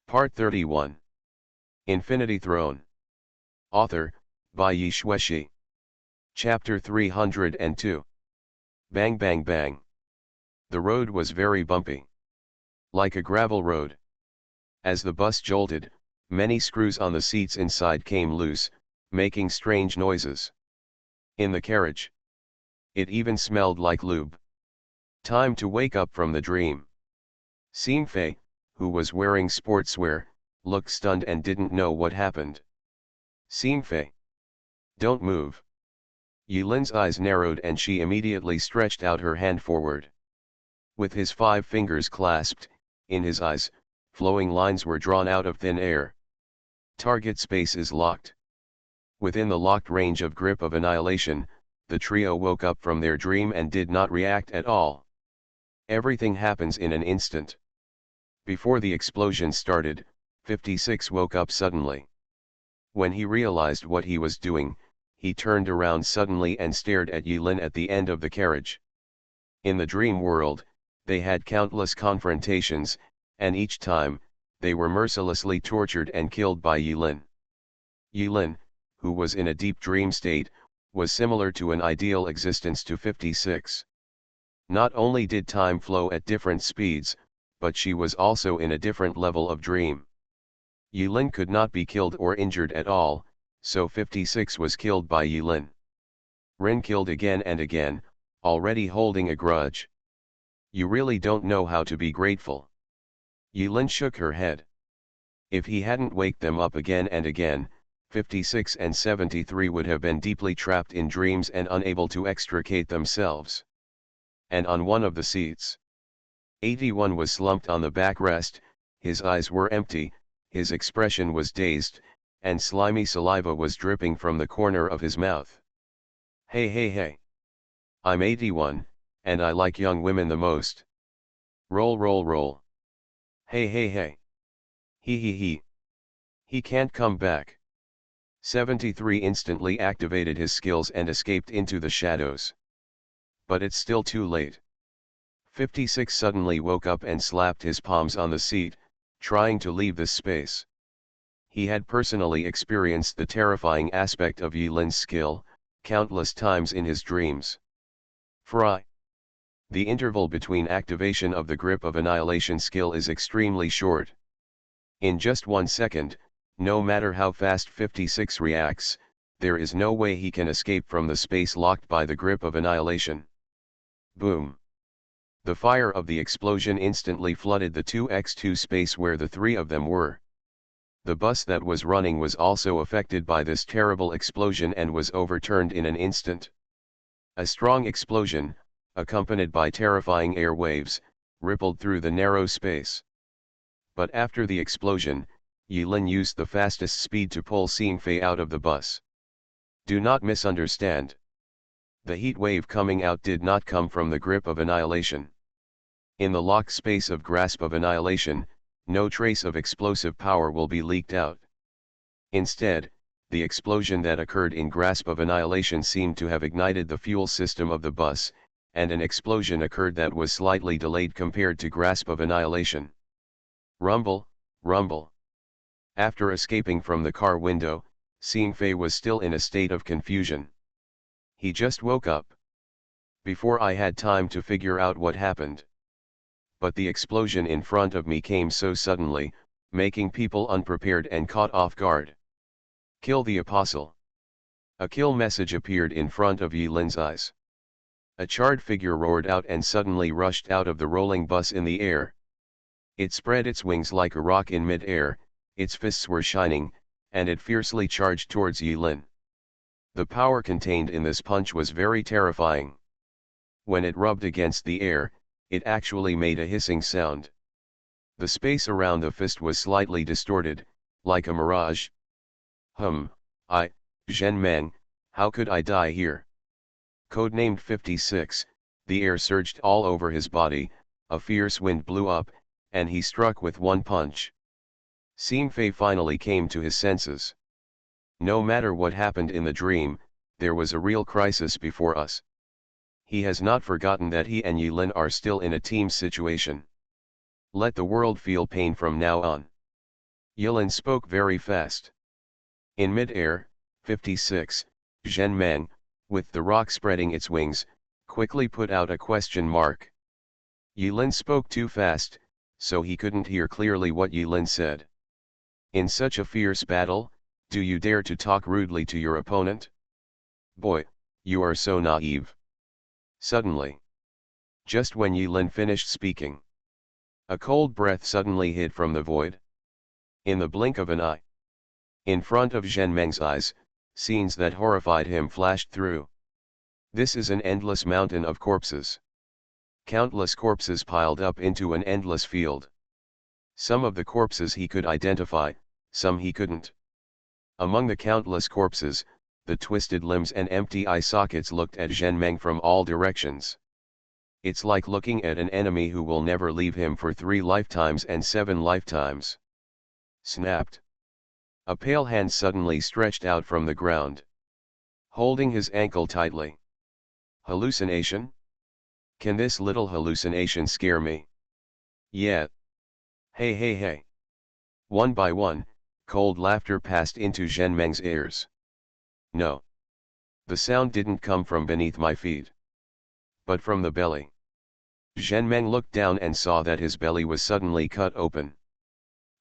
Part 31. Infinity Throne. Author, by Yi Shueshi. Chapter 302. Bang bang bang. The road was very bumpy. Like a gravel road. As the bus jolted, many screws on the seats inside came loose, making strange noises. In the carriage. It even smelled like lube. Time to wake up from the dream. Xingfei, who was wearing sportswear, looked stunned and didn't know what happened. Xingfei. Don't move. Yilin's eyes narrowed and she immediately stretched out her hand forward. With his 5 fingers clasped, in his eyes, flowing lines were drawn out of thin air. Target space is locked. Within the locked range of grip of annihilation, the trio woke up from their dream and did not react at all. Everything happens in an instant. Before the explosion started, 56 woke up suddenly. When he realized what he was doing, he turned around suddenly and stared at Yilin at the end of the carriage. In the dream world, they had countless confrontations, and each time, they were mercilessly tortured and killed by Yilin. Yilin, who was in a deep dream state, was similar to an ideal existence to 56. Not only did time flow at different speeds, but she was also in a different level of dream. Yilin could not be killed or injured at all, so 56 was killed by Yilin. Rin killed again and again, already holding a grudge. You really don't know how to be grateful. Yilin shook her head. If he hadn't waked them up again and again, 56 and 73 would have been deeply trapped in dreams and unable to extricate themselves. And on one of the seats, 81 was slumped on the backrest, his eyes were empty, his expression was dazed, and slimy saliva was dripping from the corner of his mouth. Hey hey hey. I'm 81, and I like young women the most. Roll roll roll. Hey hey hey. He. He can't come back. 73 instantly activated his skills and escaped into the shadows. But it's still too late. 56 suddenly woke up and slapped his palms on the seat, trying to leave this space. He had personally experienced the terrifying aspect of Yilin's skill, countless times in his dreams. Fry. The interval between activation of the grip of annihilation skill is extremely short. In just 1 second, no matter how fast 56 reacts, there is no way he can escape from the space locked by the grip of annihilation. Boom. The fire of the explosion instantly flooded the 2x2 space where the 3 of them were. The bus that was running was also affected by this terrible explosion and was overturned in an instant. A strong explosion, accompanied by terrifying air waves, rippled through the narrow space. But after the explosion, Yilin used the fastest speed to pull Xingfei out of the bus. Do not misunderstand. The heat wave coming out did not come from the grip of annihilation. In the locked space of grasp of annihilation, no trace of explosive power will be leaked out. Instead, the explosion that occurred in grasp of annihilation seemed to have ignited the fuel system of the bus, and an explosion occurred that was slightly delayed compared to grasp of annihilation. Rumble, rumble. After escaping from the car window, Xingfei was still in a state of confusion. He just woke up. Before I had time to figure out what happened. But the explosion in front of me came so suddenly, making people unprepared and caught off guard. Kill the apostle. A kill message appeared in front of Yilin's eyes. A charred figure roared out and suddenly rushed out of the rolling bus in the air. It spread its wings like a rock in mid-air, its fists were shining, and it fiercely charged towards Yilin. The power contained in this punch was very terrifying. When it rubbed against the air, it actually made a hissing sound. The space around the fist was slightly distorted, like a mirage. Zhen Meng, how could I die here? Codenamed 56, the air surged all over his body, a fierce wind blew up, and he struck with one punch. Xingfei finally came to his senses. No matter what happened in the dream, there was a real crisis before us. He has not forgotten that he and Yilin are still in a team situation. Let the world feel pain from now on. Yilin spoke very fast. In mid-air, 56, Zhen Meng, with the rock spreading its wings, quickly put out a question mark. Yilin spoke too fast, so he couldn't hear clearly what Yilin said. In such a fierce battle, do you dare to talk rudely to your opponent? Boy, you are so naive. Suddenly, just when Yilin finished speaking, a cold breath suddenly hit from the void. In the blink of an eye, in front of Zhen Meng's eyes, scenes that horrified him flashed through. This is an endless mountain of corpses. Countless corpses piled up into an endless field. Some of the corpses he could identify, some he couldn't. Among the countless corpses, the twisted limbs and empty eye sockets looked at Zhen Meng from all directions. It's like looking at an enemy who will never leave him for 3 lifetimes and 7 lifetimes. Snapped. A pale hand suddenly stretched out from the ground, holding his ankle tightly. Hallucination? Can this little hallucination scare me? Yeah. Hey hey hey. One by one, cold laughter passed into Zhen Meng's ears. No. The sound didn't come from beneath my feet, but from the belly. Zhen Meng looked down and saw that his belly was suddenly cut open.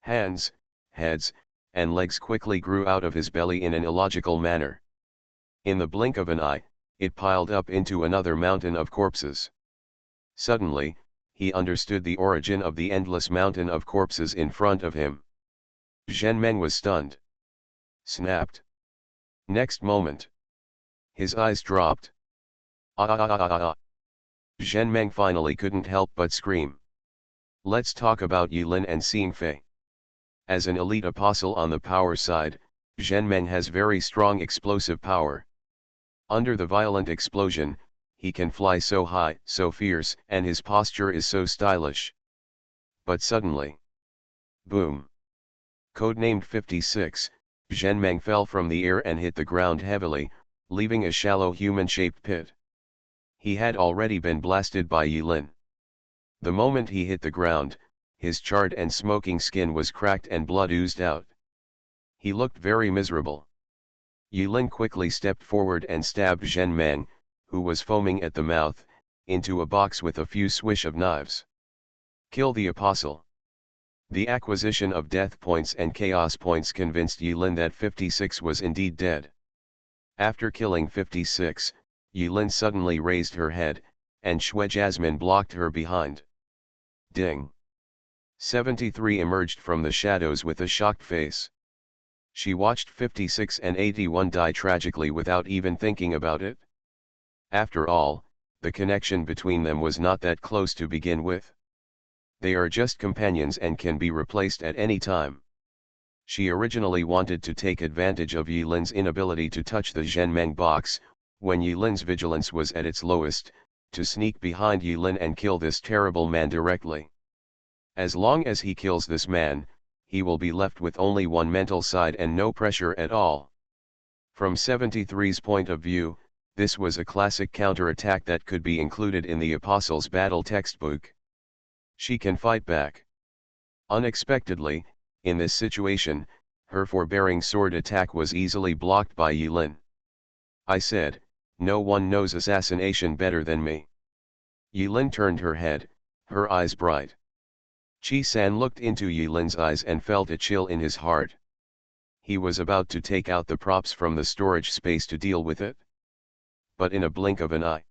Hands, heads, and legs quickly grew out of his belly in an illogical manner. In the blink of an eye, it piled up into another mountain of corpses. Suddenly, he understood the origin of the endless mountain of corpses in front of him. Zhen Meng was stunned. Snapped. Next moment, his eyes dropped. Ah ah ah ah ah ah. Zhen Meng finally couldn't help but scream. Let's talk about Yilin and Xingfei. As an elite apostle on the power side, Zhen Meng has very strong explosive power. Under the violent explosion, he can fly so high, so fierce, and his posture is so stylish. But suddenly, boom! Codenamed 56, Zhen Meng fell from the air and hit the ground heavily, leaving a shallow human-shaped pit. He had already been blasted by Yilin. The moment he hit the ground, his charred and smoking skin was cracked and blood oozed out. He looked very miserable. Yilin quickly stepped forward and stabbed Zhen Meng, who was foaming at the mouth, into a box with a few swish of knives. Kill the apostle. The acquisition of death points and chaos points convinced Yilin that 56 was indeed dead. After killing 56, Yilin suddenly raised her head, and Shui Jasmine blocked her behind. Ding! 73 emerged from the shadows with a shocked face. She watched 56 and 81 die tragically without even thinking about it. After all, the connection between them was not that close to begin with. They are just companions and can be replaced at any time. She originally wanted to take advantage of Yilin's inability to touch the Zhen Meng box, when Yilin's vigilance was at its lowest, to sneak behind Yilin and kill this terrible man directly. As long as he kills this man, he will be left with only one mental side and no pressure at all. From 73's point of view, this was a classic counterattack that could be included in the Apostles' battle textbook. She can fight back. Unexpectedly, in this situation, her forbearing sword attack was easily blocked by Yilin. I said, no one knows assassination better than me. Yilin turned her head, her eyes bright. Chi-san looked into Yilin's eyes and felt a chill in his heart. He was about to take out the props from the storage space to deal with it. But in a blink of an eye,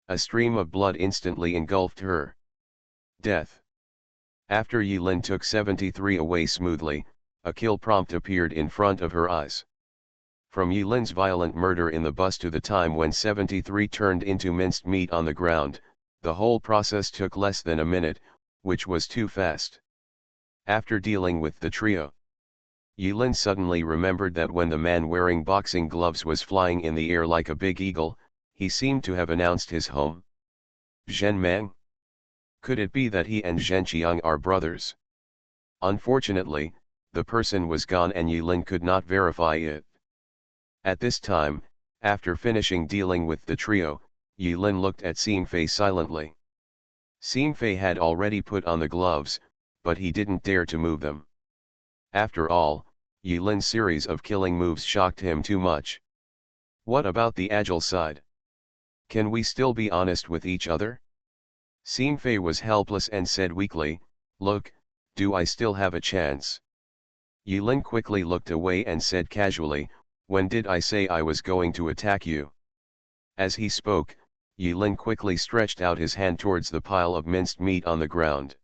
a stream of blood instantly engulfed her. Death. After Yilin took 73 away smoothly, a kill prompt appeared in front of her eyes. From Yilin's violent murder in the bus to the time when 73 turned into minced meat on the ground, the whole process took less than a minute, which was too fast. After dealing with the trio, Yilin suddenly remembered that when the man wearing boxing gloves was flying in the air like a big eagle, he seemed to have announced his home. Zhen Meng? Could it be that he and Zhen Qiang are brothers? Unfortunately, the person was gone and Yilin could not verify it. At this time, after finishing dealing with the trio, Yilin looked at Xingfei silently. Xingfei had already put on the gloves, but he didn't dare to move them. After all, Yilin's series of killing moves shocked him too much. What about the agile side? Can we still be honest with each other? Xingfei was helpless and said weakly, "Look, do I still have a chance?" Yilin quickly looked away and said casually, "When did I say I was going to attack you?" As he spoke, Yilin quickly stretched out his hand towards the pile of minced meat on the ground.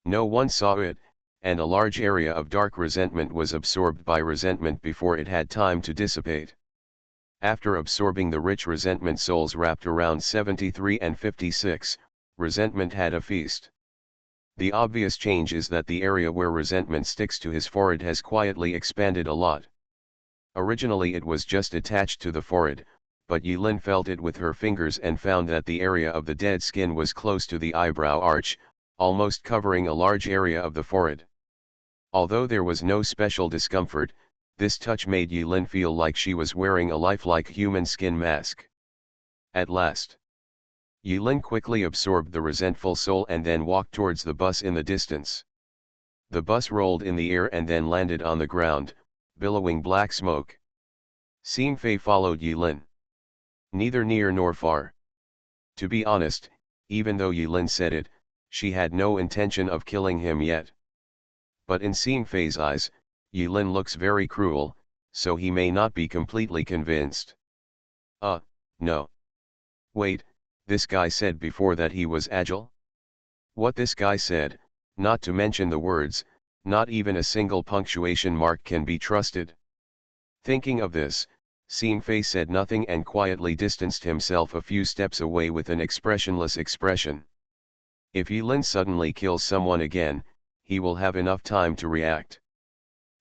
No one saw it, and a large area of dark resentment was absorbed by resentment before it had time to dissipate. After absorbing the rich resentment souls wrapped around 73 and 56, resentment had a feast. The obvious change is that the area where resentment sticks to his forehead has quietly expanded a lot. Originally it was just attached to the forehead, but Yilin felt it with her fingers and found that the area of the dead skin was close to the eyebrow arch, almost covering a large area of the forehead. Although there was no special discomfort, this touch made Yilin feel like she was wearing a lifelike human skin mask. At last, Yilin quickly absorbed the resentful soul and then walked towards the bus in the distance. The bus rolled in the air and then landed on the ground, billowing black smoke. Xingfei followed Yilin. Neither near nor far. To be honest, even though Yilin said it, she had no intention of killing him yet. But in Xingfei's eyes, Yilin looks very cruel, so he may not be completely convinced. No. Wait, this guy said before that he was agile? What this guy said, not to mention the words, not even a single punctuation mark can be trusted. Thinking of this, Xingfei said nothing and quietly distanced himself a few steps away with an expressionless expression. If Yilin suddenly kills someone again, he will have enough time to react.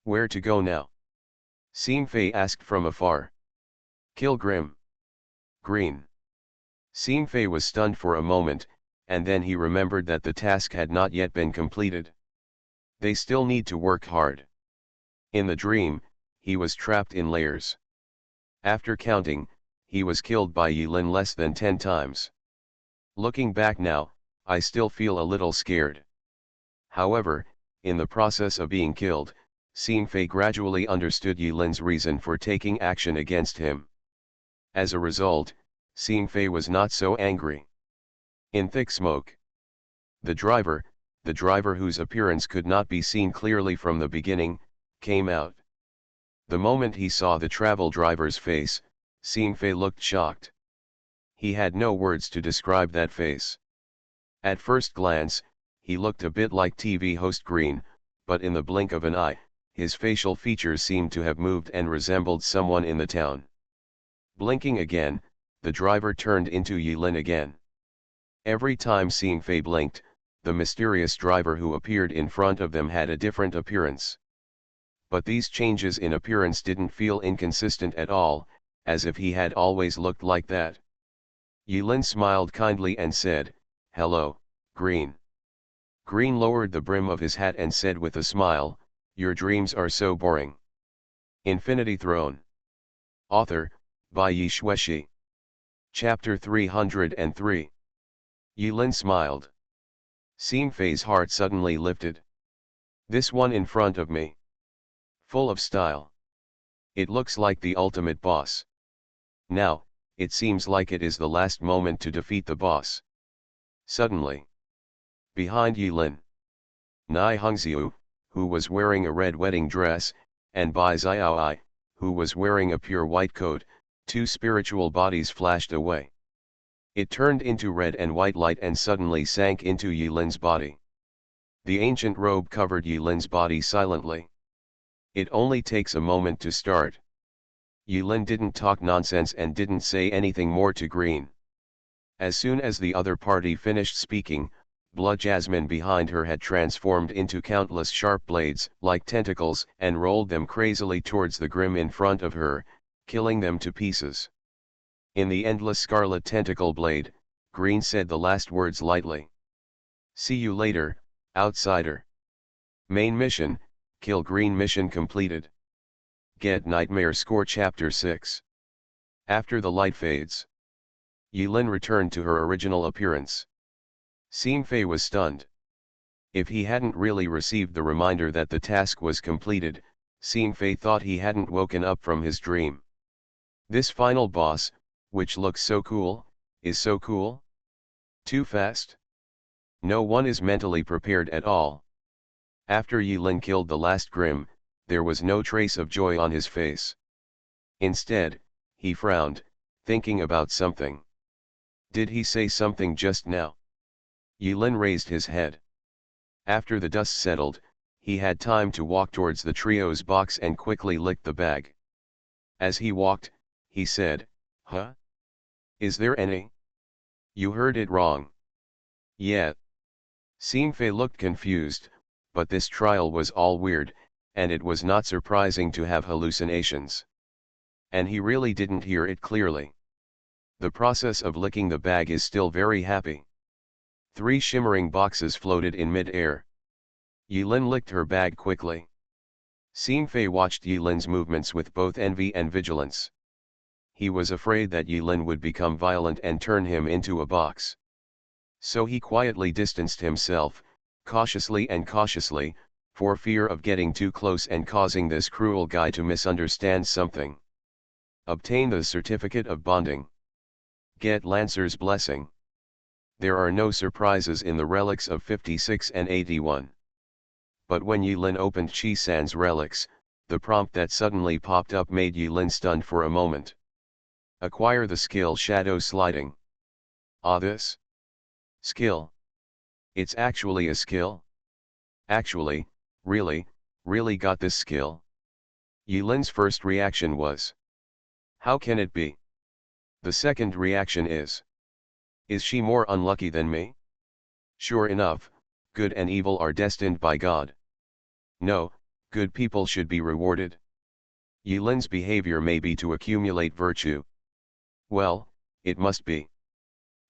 Where to go now? Xingfei asked from afar. Kill Green. Xingfei was stunned for a moment, and then he remembered that the task had not yet been completed. They still need to work hard. In the dream, he was trapped in layers. After counting, he was killed by Yilin less than 10 times. Looking back now, I still feel a little scared. However, in the process of being killed, Xingfei gradually understood Yilin's reason for taking action against him. As a result, Xingfei was not so angry. In thick smoke, the driver whose appearance could not be seen clearly from the beginning, came out. The moment he saw the travel driver's face, Xingfei looked shocked. He had no words to describe that face. At first glance, he looked a bit like TV host Green, but in the blink of an eye, his facial features seemed to have moved and resembled someone in the town. Blinking again, the driver turned into Yilin again. Every time Xingfei blinked, the mysterious driver who appeared in front of them had a different appearance. But these changes in appearance didn't feel inconsistent at all, as if he had always looked like that. Yilin smiled kindly and said, "Hello, Green." Green lowered the brim of his hat and said with a smile, "Your dreams are so boring." Infinity Throne. Author, by Yi Shueshi. Chapter 303. Yilin smiled. Xingfei's heart suddenly lifted. This one in front of me. Full of style. It looks like the ultimate boss. Now, it seems like it is the last moment to defeat the boss. Suddenly, behind Yilin, Nai Hongxiu, who was wearing a red wedding dress, and Bai Xiaoai, who was wearing a pure white coat, two spiritual bodies flashed away. It turned into red and white light and suddenly sank into Yilin's body. The ancient robe covered Yilin's body silently. It only takes a moment to start. Yilin didn't talk nonsense and didn't say anything more to Green. As soon as the other party finished speaking, blood jasmine behind her had transformed into countless sharp blades, like tentacles, and rolled them crazily towards the Grim in front of her, killing them to pieces. In the endless scarlet tentacle blade, Green said the last words lightly. "See you later, outsider." Main mission, Kill Green mission completed. Get Nightmare Score Chapter 6. After the light fades, Yilin returned to her original appearance. Xingfei was stunned. If he hadn't really received the reminder that the task was completed, Xingfei thought he hadn't woken up from his dream. This final boss, which looks so cool, is so cool? Too fast? No one is mentally prepared at all. After Yilin killed the last Grim, there was no trace of joy on his face. Instead, he frowned, thinking about something. Did he say something just now? Yilin raised his head. After the dust settled, he had time to walk towards the trio's box and quickly lick the bag. As he walked, he said, "Huh? Is there any?" "You heard it wrong." "Yeah." Xingfei looked confused, but this trial was all weird, and it was not surprising to have hallucinations. And he really didn't hear it clearly. The process of licking the bag is still very happy. 3 shimmering boxes floated in mid-air. Yilin licked her bag quickly. Xingfei watched Yilin's movements with both envy and vigilance. He was afraid that Yilin would become violent and turn him into a box. So he quietly distanced himself, cautiously, for fear of getting too close and causing this cruel guy to misunderstand something. Obtain the certificate of bonding. Get Lancer's blessing. There are no surprises in the relics of 56 and 81. But when Yilin opened Chi-san's relics, the prompt that suddenly popped up made Yilin stunned for a moment. Acquire the skill Shadow Sliding. Ah, this skill. It's actually a skill? Actually, really got this skill? Yilin's first reaction was, how can it be? The second reaction is she more unlucky than me? Sure enough, good and evil are destined by God. No, good people should be rewarded. Yilin's behavior may be to accumulate virtue. Well, it must be.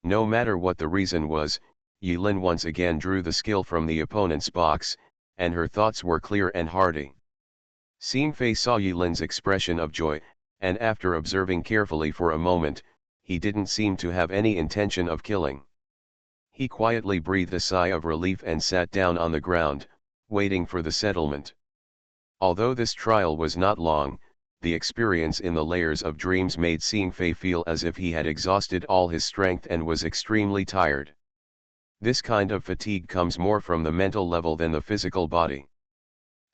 No matter what the reason was, Yilin once again drew the skill from the opponent's box, and her thoughts were clear and hearty. Xingfei saw Yilin's expression of joy, and after observing carefully for a moment, he didn't seem to have any intention of killing. He quietly breathed a sigh of relief and sat down on the ground, waiting for the settlement. Although this trial was not long, the experience in the layers of dreams made Xingfei feel as if he had exhausted all his strength and was extremely tired. This kind of fatigue comes more from the mental level than the physical body.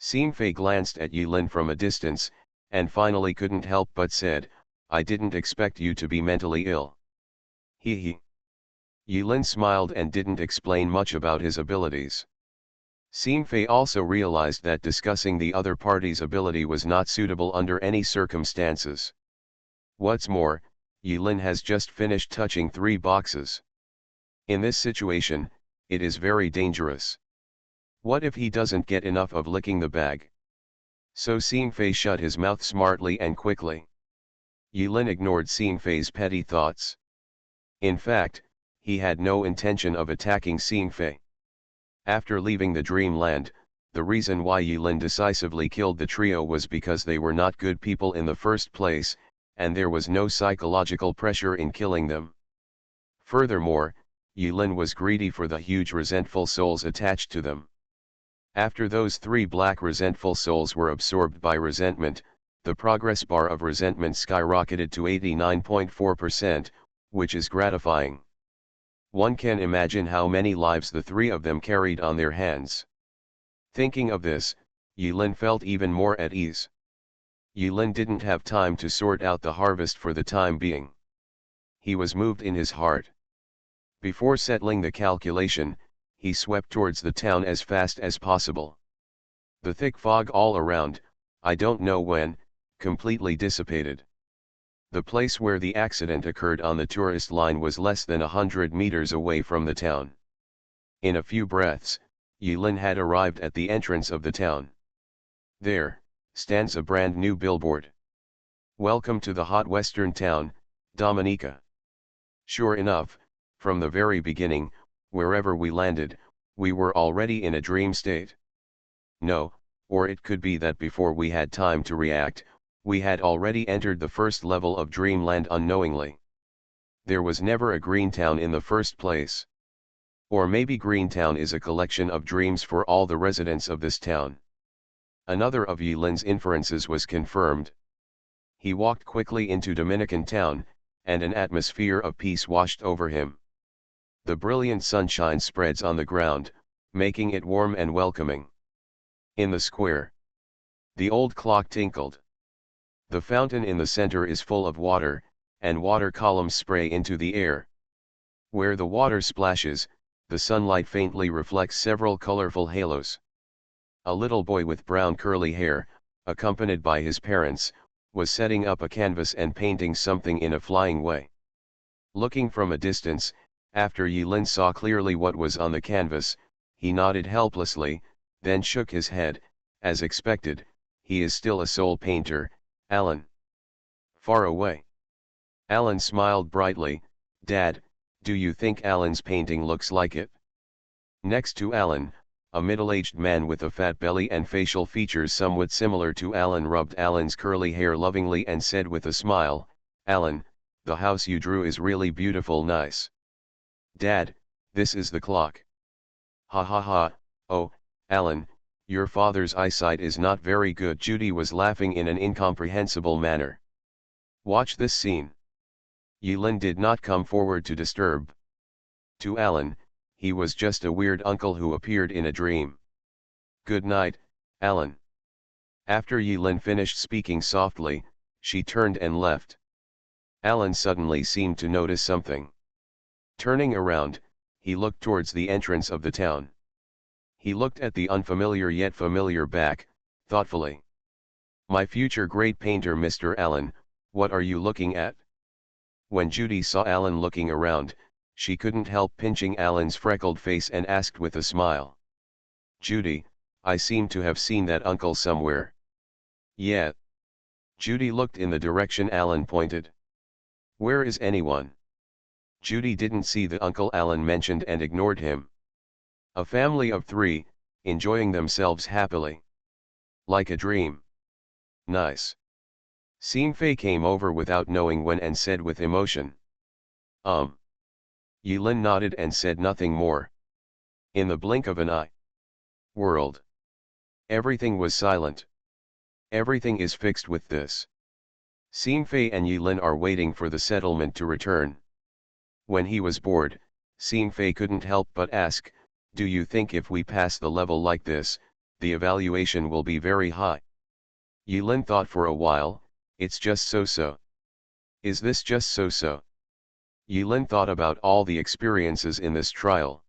Xingfei glanced at Yilin from a distance, and finally couldn't help but said, I didn't expect you to be mentally ill. He. Yilin smiled and didn't explain much about his abilities. Xingfei also realized that discussing the other party's ability was not suitable under any circumstances. What's more, Yilin has just finished touching 3 boxes. In this situation, it is very dangerous. What if he doesn't get enough of licking the bag? So Xingfei shut his mouth smartly and quickly. Yilin ignored Xingfei's petty thoughts. In fact, he had no intention of attacking Xingfei. After leaving the dreamland, the reason why Yilin decisively killed the trio was because they were not good people in the first place, and there was no psychological pressure in killing them. Furthermore, Yilin was greedy for the huge resentful souls attached to them. After those 3 black resentful souls were absorbed by resentment, the progress bar of resentment skyrocketed to 89.4%, which is gratifying. One can imagine how many lives the 3 of them carried on their hands. Thinking of this, Yilin felt even more at ease. Yilin didn't have time to sort out the harvest for the time being. He was moved in his heart. Before settling the calculation, he swept towards the town as fast as possible. The thick fog all around, I don't know when, completely dissipated. The place where the accident occurred on the tourist line was less than 100 meters away from the town. In a few breaths, Yilin had arrived at the entrance of the town. There stands a brand new billboard. Welcome to the hot western town, Dominica. Sure enough, from the very beginning, wherever we landed, we were already in a dream state. No, or it could be that before we had time to react, we had already entered the first level of dreamland unknowingly. There was never a green town in the first place. Or maybe Greentown is a collection of dreams for all the residents of this town. Another of Yilin's inferences was confirmed. He walked quickly into Dominican Town, and an atmosphere of peace washed over him. The brilliant sunshine spreads on the ground, making it warm and welcoming. In the square, the old clock tinkled. The fountain in the center is full of water, and water columns spray into the air. Where the water splashes, the sunlight faintly reflects several colorful halos. A little boy with brown curly hair, accompanied by his parents, was setting up a canvas and painting something in a flying way. Looking from a distance, after Yilin saw clearly what was on the canvas, he nodded helplessly, then shook his head. As expected, he is still a soul painter, Alan. Far away. Alan smiled brightly. Dad, do you think Alan's painting looks like it? Next to Alan, a middle-aged man with a fat belly and facial features somewhat similar to Alan rubbed Alan's curly hair lovingly and said with a smile, Alan, the house you drew is really beautiful, nice. Dad, this is the clock. Ha ha ha, oh, Alan, your father's eyesight is not very good. Judy was laughing in an incomprehensible manner. Watch this scene. Yilin did not come forward to disturb. To Alan, he was just a weird uncle who appeared in a dream. Good night, Alan. After Yilin finished speaking softly, she turned and left. Alan suddenly seemed to notice something. Turning around, he looked towards the entrance of the town. He looked at the unfamiliar yet familiar back, thoughtfully. My future great painter, Mr. Alan, what are you looking at? When Judy saw Alan looking around, she couldn't help pinching Alan's freckled face and asked with a smile. Judy, I seem to have seen that uncle somewhere. Yeah. Judy looked in the direction Alan pointed. Where is anyone? Judy didn't see the uncle Alan mentioned and ignored him. A family of 3, enjoying themselves happily. Like a dream. Nice. Sci-fi came over without knowing when and said with emotion. Yilin nodded and said nothing more. In the blink of an eye. World. Everything was silent. Everything is fixed with this. Sci-fi and Yilin are waiting for the settlement to return. When he was bored, Sci-fi couldn't help but ask, do you think if we pass the level like this, the evaluation will be very high? Yilin thought for a while, it's just so-so. Is this just so-so? Yilin thought about all the experiences in this trial.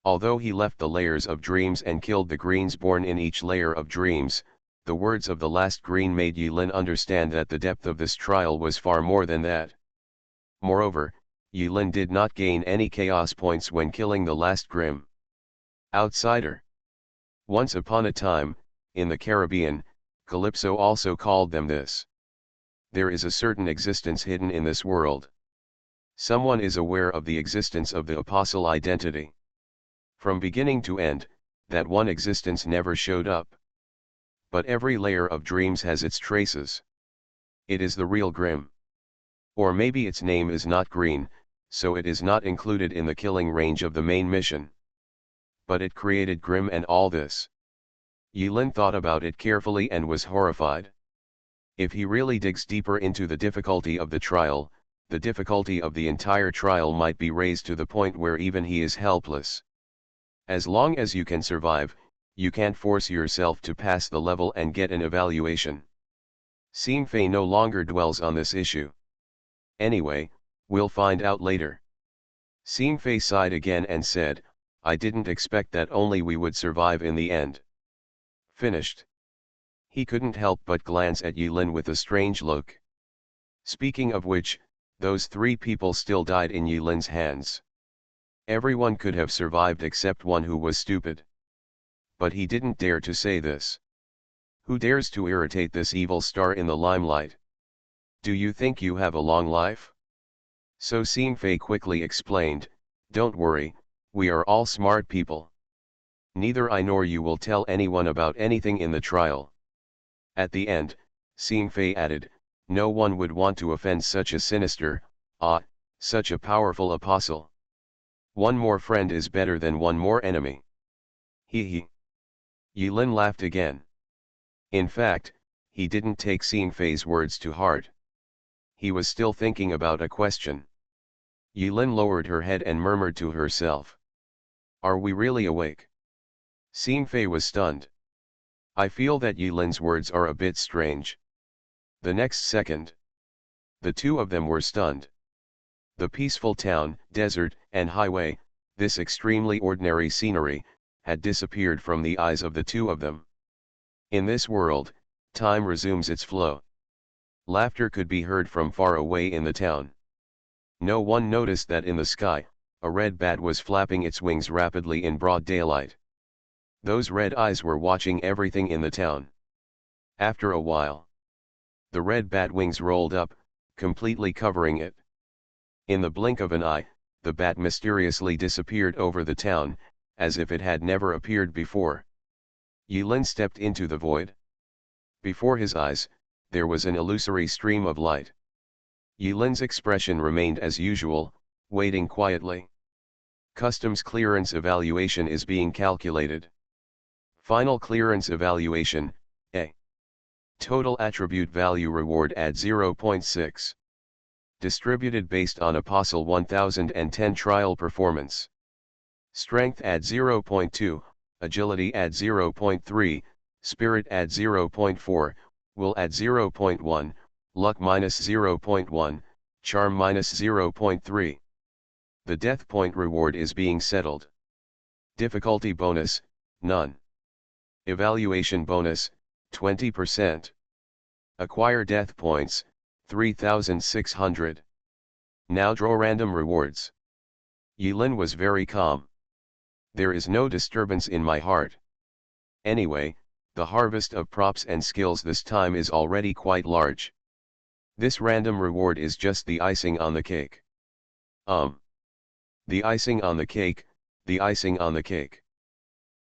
Although he left the layers of dreams and killed the greens born in each layer of dreams, the words of the last green made Yilin understand that the depth of this trial was far more than that. Moreover, Yilin did not gain any chaos points when killing the last grim outsider. Once upon a time, in the Caribbean, Calypso also called them this. There is a certain existence hidden in this world. Someone is aware of the existence of the apostle identity. From beginning to end, that one existence never showed up. But every layer of dreams has its traces. It is the real Grim. Or maybe its name is not green, so it is not included in the killing range of the main mission. But it created Grim and all this. Yilin thought about it carefully and was horrified. If he really digs deeper into the difficulty of the trial, the difficulty of the entire trial might be raised to the point where even he is helpless. As long as you can survive, you can't force yourself to pass the level and get an evaluation. Sci-fi no longer dwells on this issue. Anyway, we'll find out later. Sci-fi sighed again and said, I didn't expect that only we would survive in the end. Finished. He couldn't help but glance at Yilin with a strange look. Speaking of which, those 3 people still died in Yilin's hands. Everyone could have survived except one who was stupid. But he didn't dare to say this. Who dares to irritate this evil star in the limelight? Do you think you have a long life? So Sci-fi quickly explained, don't worry, we are all smart people. Neither I nor you will tell anyone about anything in the trial. At the end, Sci-fi added, no one would want to offend such a sinister, such a powerful apostle. One more friend is better than one more enemy. He. Yilin laughed again. In fact, he didn't take Xinfei's words to heart. He was still thinking about a question. Yilin lowered her head and murmured to herself. Are we really awake? Xinfei was stunned. I feel that Yilin's words are a bit strange. The next second, the two of them were stunned. The peaceful town, desert, and highway, this extremely ordinary scenery, had disappeared from the eyes of the two of them. In this world, time resumes its flow. Laughter could be heard from far away in the town. No one noticed that in the sky, a red bat was flapping its wings rapidly in broad daylight. Those red eyes were watching everything in the town. After a while, the red bat wings rolled up, completely covering it. In the blink of an eye, the bat mysteriously disappeared over the town, as if it had never appeared before. Yilin stepped into the void. Before his eyes, there was an illusory stream of light. Yilin's expression remained as usual, waiting quietly. Customs clearance evaluation is being calculated. Final clearance evaluation, A. Total attribute value reward at 0.6. Distributed based on Apostle 1010 trial performance. Strength at 0.2, Agility at 0.3, Spirit at 0.4, Will at 0.1, Luck minus 0.1, Charm minus 0.3. The death point reward is being settled. Difficulty bonus, none. Evaluation bonus, 20%. Acquire death points, 3,600. Now draw random rewards. Yilin was very calm. There is no disturbance in my heart. Anyway, the harvest of props and skills this time is already quite large. This random reward is just the icing on the cake. The icing on the cake, the icing on the cake.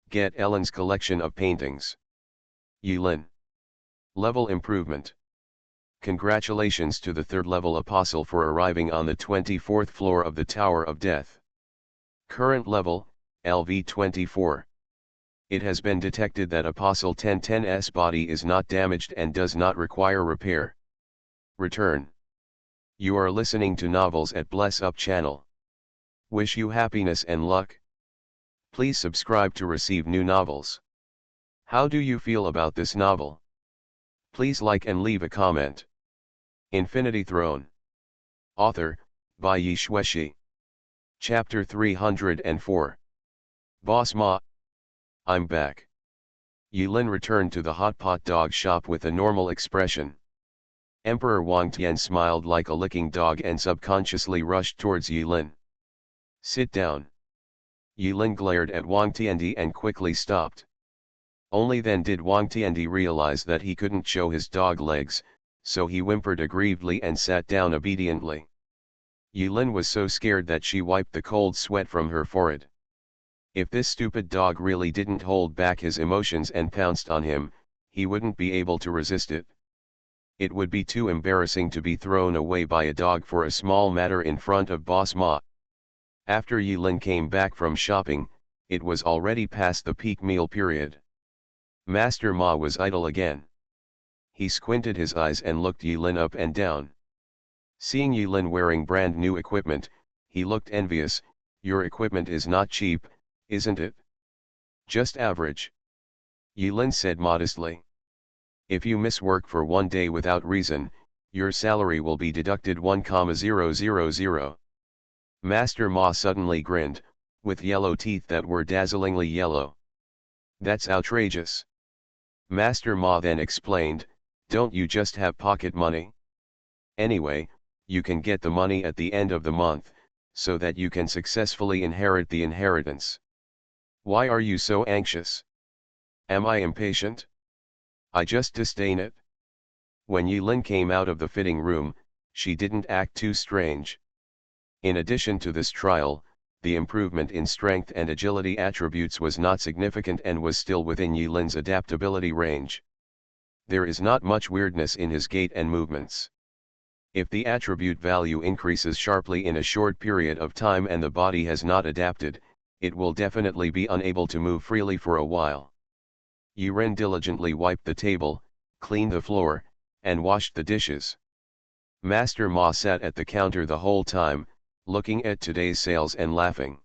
Get Ellen's collection of paintings. Yilin. Level improvement. Congratulations to the third level apostle for arriving on the 24th floor of the Tower of Death. Current level, LV24. It has been detected that Apostle 1010's body is not damaged and does not require repair. Return. You are listening to Novels at Bless Up channel. Wish you happiness and luck. Please subscribe to receive new novels. How do you feel about this novel? Please like and leave a comment. Infinity Throne. Author, by Yi Shueshi. Chapter 304. Boss Ma. I'm back. Yilin returned to the hot pot dog shop with a normal expression. Emperor Wang Tian smiled like a licking dog and subconsciously rushed towards Yilin. Sit down. Yilin glared at Wang Tiandi and quickly stopped. Only then did Wang Tiandi realize that he couldn't show his dog legs, so he whimpered aggrievedly and sat down obediently. Yilin was so scared that she wiped the cold sweat from her forehead. If this stupid dog really didn't hold back his emotions and pounced on him, he wouldn't be able to resist it. It would be too embarrassing to be thrown away by a dog for a small matter in front of Boss Ma. After Yilin came back from shopping, it was already past the peak meal period. Master Ma was idle again. He squinted his eyes and looked Yilin up and down. Seeing Yilin wearing brand new equipment, he looked envious. Your equipment is not cheap, isn't it? Just average. Yilin said modestly. If you miss work for one day without reason, your salary will be deducted 1,000. Master Ma suddenly grinned, with yellow teeth that were dazzlingly yellow. That's outrageous. Master Ma then explained, don't you just have pocket money? Anyway, you can get the money at the end of the month, so that you can successfully inherit the inheritance. Why are you so anxious? Am I impatient? I just disdain it. When Yilin came out of the fitting room, she didn't act too strange. In addition to this trial, the improvement in strength and agility attributes was not significant and was still within Yilin's adaptability range. There is not much weirdness in his gait and movements. If the attribute value increases sharply in a short period of time and the body has not adapted, it will definitely be unable to move freely for a while. Yuren diligently wiped the table, cleaned the floor, and washed the dishes. Master Ma sat at the counter the whole time, looking at today's sales and laughing.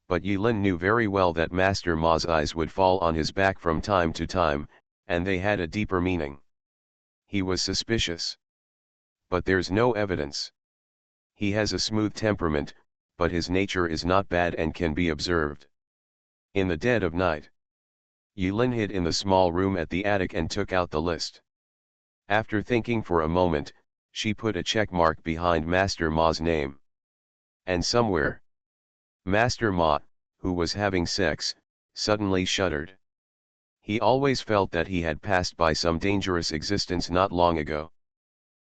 But Yilin knew very well that Master Ma's eyes would fall on his back from time to time, and they had a deeper meaning. He was suspicious. But there's no evidence. He has a smooth temperament, but his nature is not bad and can be observed. In the dead of night, Yulin hid in the small room at the attic and took out the list. After thinking for a moment, she put a check mark behind Master Ma's name. And somewhere, Master Ma, who was having sex, suddenly shuddered. He always felt that he had passed by some dangerous existence not long ago.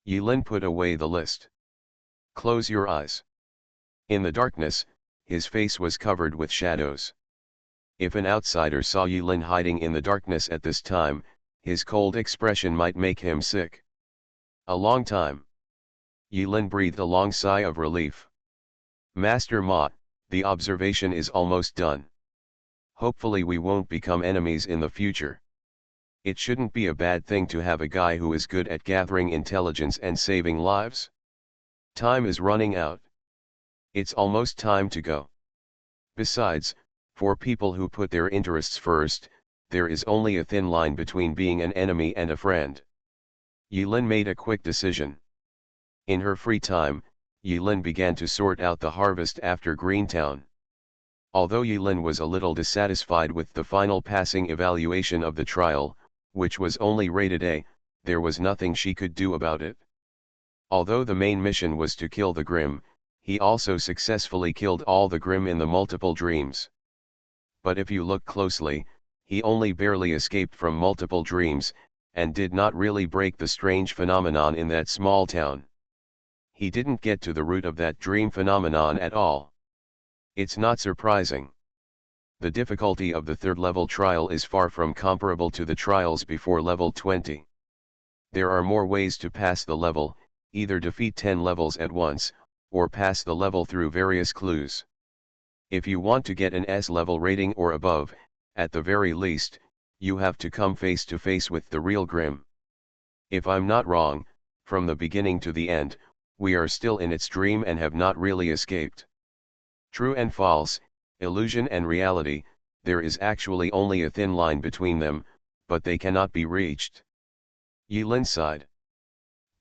Yulin put away the list. Close your eyes. In the darkness, his face was covered with shadows. If an outsider saw Yulin hiding in the darkness at this time, his cold expression might make him sick. A long time. Yulin breathed a long sigh of relief. Master Ma, the observation is almost done. Hopefully we won't become enemies in the future. It shouldn't be a bad thing to have a guy who is good at gathering intelligence and saving lives. Time is running out. It's almost time to go. Besides, for people who put their interests first, there is only a thin line between being an enemy and a friend. Yulin made a quick decision. In her free time, Yulin began to sort out the harvest after Greentown. Although Yulin was a little dissatisfied with the final passing evaluation of the trial, which was only rated A, there was nothing she could do about it. Although the main mission was to kill the Grimm, he also successfully killed all the Grimm in the multiple dreams. But if you look closely, he only barely escaped from multiple dreams, and did not really break the strange phenomenon in that small town. He didn't get to the root of that dream phenomenon at all. It's not surprising. The difficulty of the third level trial is far from comparable to the trials before level 20. There are more ways to pass the level, either defeat 10 levels at once, or pass the level through various clues. If you want to get an S level rating or above, at the very least, you have to come face to face with the real Grimm. If I'm not wrong, from the beginning to the end, we are still in its dream and have not really escaped. True and false, illusion and reality, there is actually only a thin line between them, but they cannot be reached. Yilin sighed.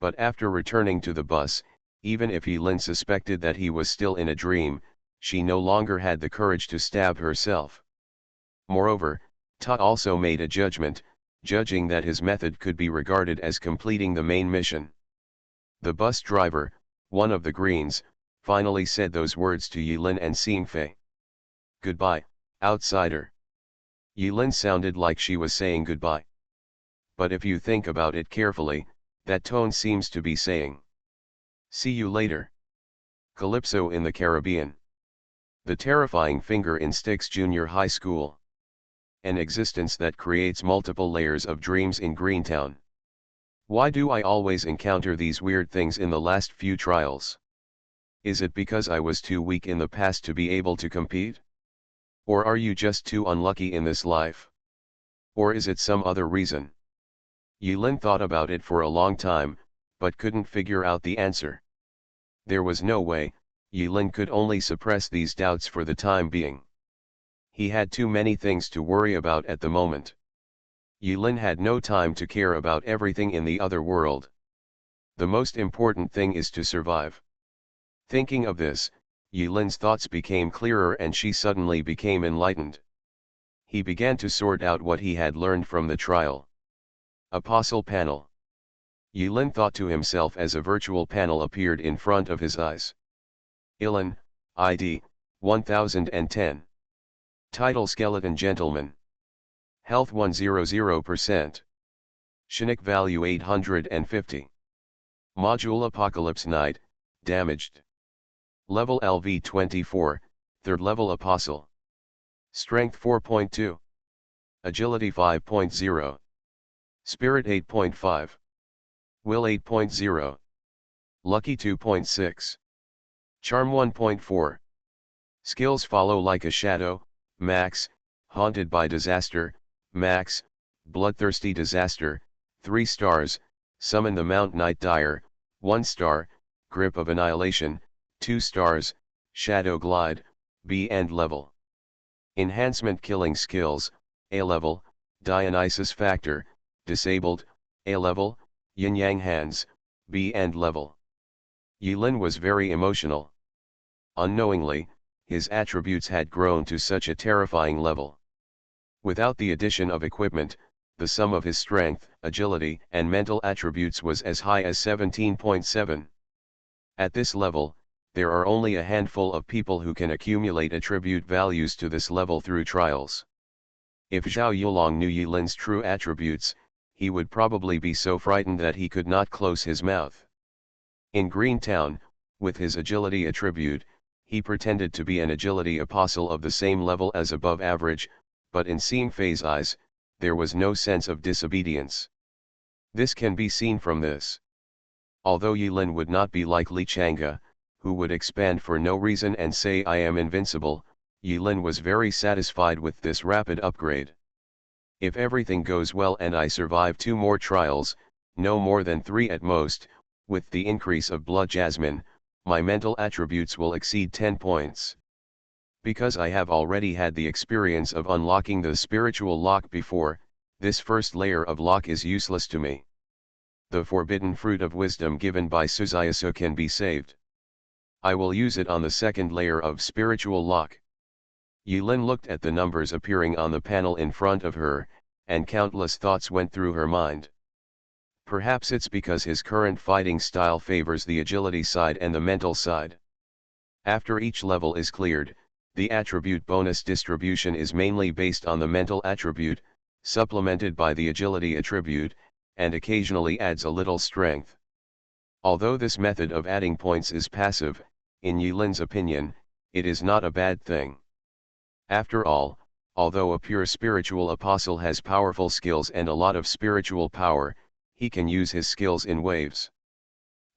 But after returning to the bus, even if Yilin suspected that he was still in a dream, she no longer had the courage to stab herself. Moreover, Ta also made a judgment, judging that his method could be regarded as completing the main mission. The bus driver, one of the Greens, finally said those words to Yilin and Xingfei. Goodbye, outsider. Yilin sounded like she was saying goodbye. But if you think about it carefully, that tone seems to be saying, see you later. Calypso in the Caribbean. The Terrifying Finger in Styx Junior High School. An existence that creates multiple layers of dreams in Greentown. Why do I always encounter these weird things in the last few trials? Is it because I was too weak in the past to be able to compete? Or are you just too unlucky in this life? Or is it some other reason? Yulin thought about it for a long time, but couldn't figure out the answer. There was no way, Yulin could only suppress these doubts for the time being. He had too many things to worry about at the moment. Yulin had no time to care about everything in the other world. The most important thing is to survive. Thinking of this, Yulin's thoughts became clearer and she suddenly became enlightened. He began to sort out what he had learned from the trial. Apostle panel. Yulin thought to himself as a virtual panel appeared in front of his eyes. Ilan, ID, 1010. Title Skeleton Gentleman. Health 100%. Chinook value 850. Module Apocalypse Night, damaged. Level LV 24, 3rd level Apostle. Strength 4.2. Agility 5.0. Spirit 8.5. Will 8.0. Lucky 2.6. Charm 1.4. Skills follow like a shadow, max, haunted by disaster, max, bloodthirsty disaster, 3 stars, summon the Mount Night Dire, 1 star, grip of annihilation, 2 stars, shadow glide, B end level. Enhancement killing skills, A level, Dionysus factor, disabled, A level, Yin Yang hands, B end level. Yilin was very emotional. Unknowingly, his attributes had grown to such a terrifying level. Without the addition of equipment, the sum of his strength, agility, and mental attributes was as high as 17.7. At this level, there are only a handful of people who can accumulate attribute values to this level through trials. If Zhao Yulong knew Yilin's true attributes, he would probably be so frightened that he could not close his mouth. In Green Town, with his agility attribute, he pretended to be an agility apostle of the same level as above average, but in seeing Fei's eyes, there was no sense of disobedience. This can be seen from this. Although Yilin would not be like Li Chang'e, who would expand for no reason and say I am invincible, Yilin was very satisfied with this rapid upgrade. If everything goes well and I survive 2 more trials, no more than 3 at most, with the increase of blood jasmine, my mental attributes will exceed 10 points. Because I have already had the experience of unlocking the spiritual lock before, this first layer of lock is useless to me. The forbidden fruit of wisdom given by Suzayasu can be saved. I will use it on the second layer of spiritual lock. Yilin looked at the numbers appearing on the panel in front of her, and countless thoughts went through her mind. Perhaps it's because his current fighting style favors the agility side and the mental side. After each level is cleared, the attribute bonus distribution is mainly based on the mental attribute, supplemented by the agility attribute, and occasionally adds a little strength. Although this method of adding points is passive, in Yilin's opinion, it is not a bad thing. After all, although a pure spiritual apostle has powerful skills and a lot of spiritual power, he can use his skills in waves.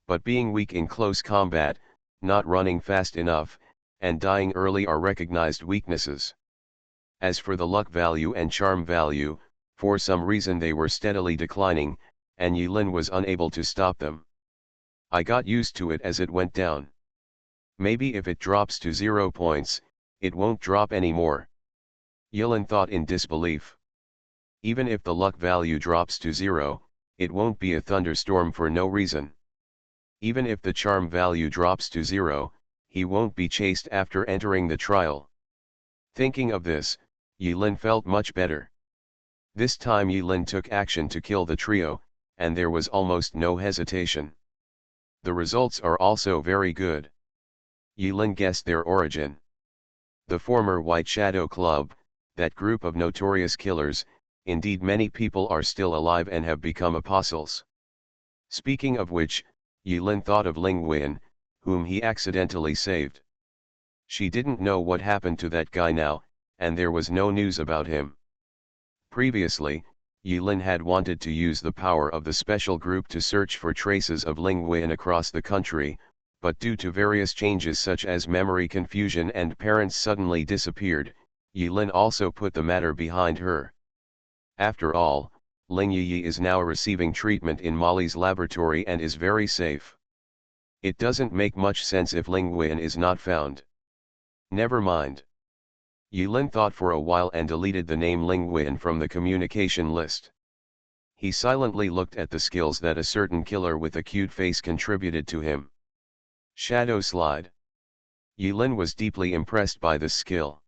But being weak in close combat, not running fast enough, and dying early are recognized weaknesses. As for the luck value and charm value, for some reason they were steadily declining, and Yilin was unable to stop them. I got used to it as it went down. Maybe if it drops to 0 points, it won't drop anymore. Yilin thought in disbelief. Even if the luck value drops to 0, it won't be a thunderstorm for no reason. Even if the charm value drops to 0, he won't be chased after entering the trial. Thinking of this, Yilin felt much better. This time Yilin took action to kill the trio, and there was almost no hesitation. The results are also very good. Yilin guessed their origin. The former White Shadow Club, that group of notorious killers, indeed many people are still alive and have become apostles. Speaking of which, Yilin thought of Ling Wen, whom he accidentally saved. She didn't know what happened to that guy now, and there was no news about him. Previously, Yilin had wanted to use the power of the special group to search for traces of Ling Wen across the country, but due to various changes such as memory confusion and parents suddenly disappeared, Yilin also put the matter behind her. After all, Ling Yi is now receiving treatment in Molly's laboratory and is very safe. It doesn't make much sense if Ling Wen is not found. Never mind. Yilin thought for a while and deleted the name Ling Wen from the communication list. He silently looked at the skills that a certain killer with a cute face contributed to him. Shadow Slide. Yilin was deeply impressed by this skill.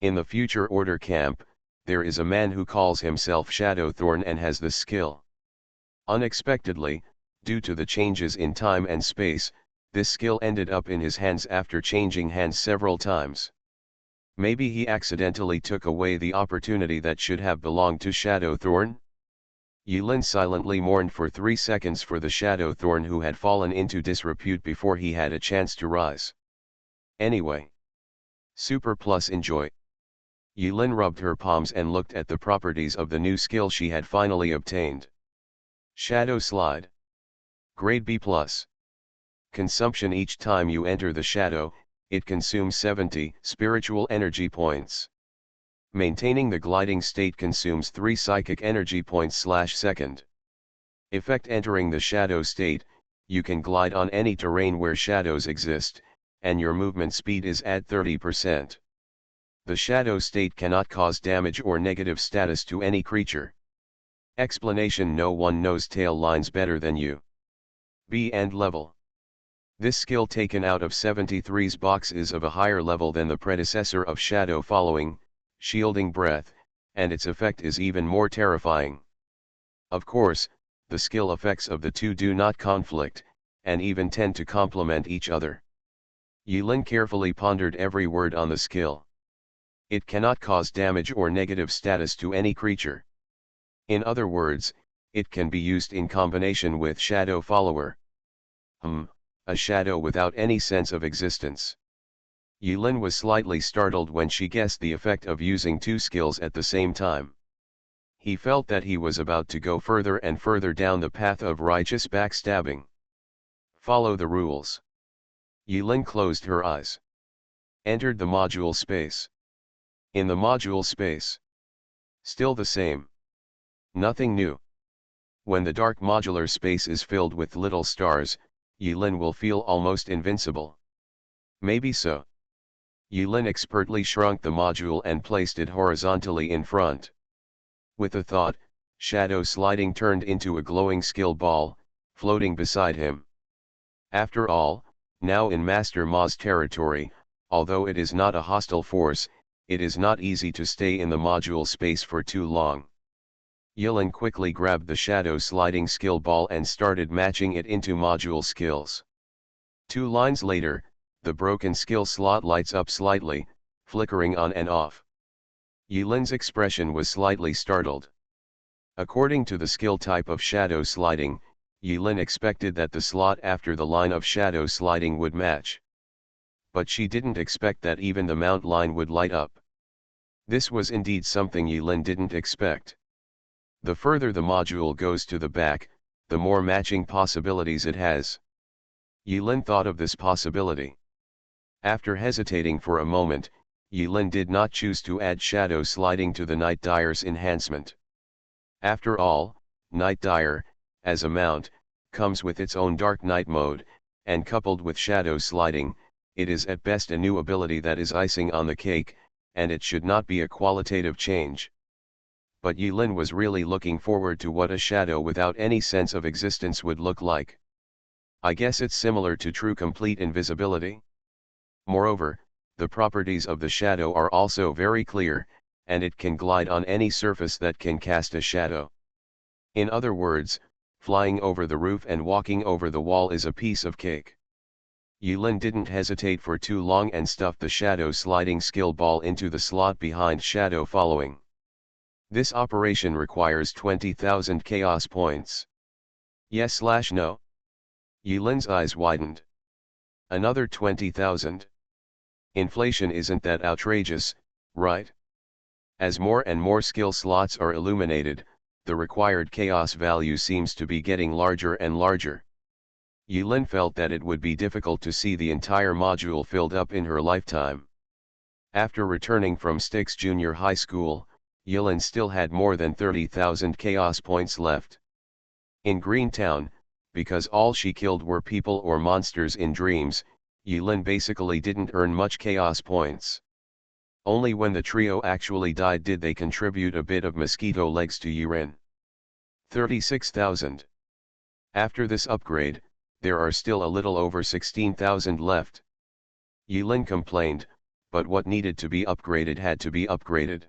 In the Future Order camp, there is a man who calls himself Shadowthorn and has this skill. Unexpectedly, due to the changes in time and space, this skill ended up in his hands after changing hands several times. Maybe he accidentally took away the opportunity that should have belonged to Shadowthorn? Yilin silently mourned for 3 seconds for the Shadowthorn who had fallen into disrepute before he had a chance to rise. Anyway. Super plus enjoy. Yilin rubbed her palms and looked at the properties of the new skill she had finally obtained. Shadow Slide. Grade B+. Consumption: each time you enter the shadow, it consumes 70 spiritual energy points. Maintaining the gliding state consumes 3 psychic energy points/second. Effect: entering the shadow state, you can glide on any terrain where shadows exist, and your movement speed is at 30%. The shadow state cannot cause damage or negative status to any creature. Explanation: no one knows tail lines better than you. B and level. This skill taken out of 73's box is of a higher level than the predecessor of shadow following, shielding breath, and its effect is even more terrifying. Of course, the skill effects of the two do not conflict, and even tend to complement each other. Yilin carefully pondered every word on the skill. It cannot cause damage or negative status to any creature. In other words, it can be used in combination with Shadow Follower. A shadow without any sense of existence. Yilin was slightly startled when she guessed the effect of using two skills at the same time. He felt that he was about to go further and further down the path of righteous backstabbing. Follow the rules. Yilin closed her eyes. Entered the module space. In the module space. Still the same. Nothing new. When the dark modular space is filled with little stars, Yilin will feel almost invincible. Maybe so. Yilin expertly shrunk the module and placed it horizontally in front. With a thought, shadow sliding turned into a glowing skill ball, floating beside him. After all, now in Master Ma's territory, although it is not a hostile force, it is not easy to stay in the module space for too long. Yilin quickly grabbed the shadow sliding skill ball and started matching it into module skills. 2 lines later, the broken skill slot lights up slightly, flickering on and off. Yilin's expression was slightly startled. According to the skill type of shadow sliding, Yilin expected that the slot after the line of shadow sliding would match. But she didn't expect that even the mount line would light up. This was indeed something Yilin didn't expect. The further the module goes to the back, the more matching possibilities it has. Yilin thought of this possibility. After hesitating for a moment, Yilin did not choose to add shadow sliding to the Night Dyer's enhancement. After all, Night Dyer, as a mount, comes with its own Dark Night mode, and coupled with shadow sliding, it is at best a new ability that is icing on the cake, and it should not be a qualitative change. But Yilin was really looking forward to what a shadow without any sense of existence would look like. I guess it's similar to true complete invisibility. Moreover, the properties of the shadow are also very clear, and it can glide on any surface that can cast a shadow. In other words, flying over the roof and walking over the wall is a piece of cake. Yilin didn't hesitate for too long and stuffed the shadow sliding skill ball into the slot behind shadow following. This operation requires 20,000 chaos points. Yes/no? Yilin's eyes widened. Another 20,000. Inflation isn't that outrageous, right? As more and more skill slots are illuminated, the required chaos value seems to be getting larger and larger. Yilin felt that it would be difficult to see the entire module filled up in her lifetime. After returning from Styx Junior High School, Yilin still had more than 30,000 chaos points left. In Greentown, because all she killed were people or monsters in dreams, Yilin basically didn't earn much chaos points. Only when the trio actually died did they contribute a bit of mosquito legs to Yirin. 36,000. After this upgrade, there are still a little over 16,000 left. Yilin complained, but what needed to be upgraded had to be upgraded.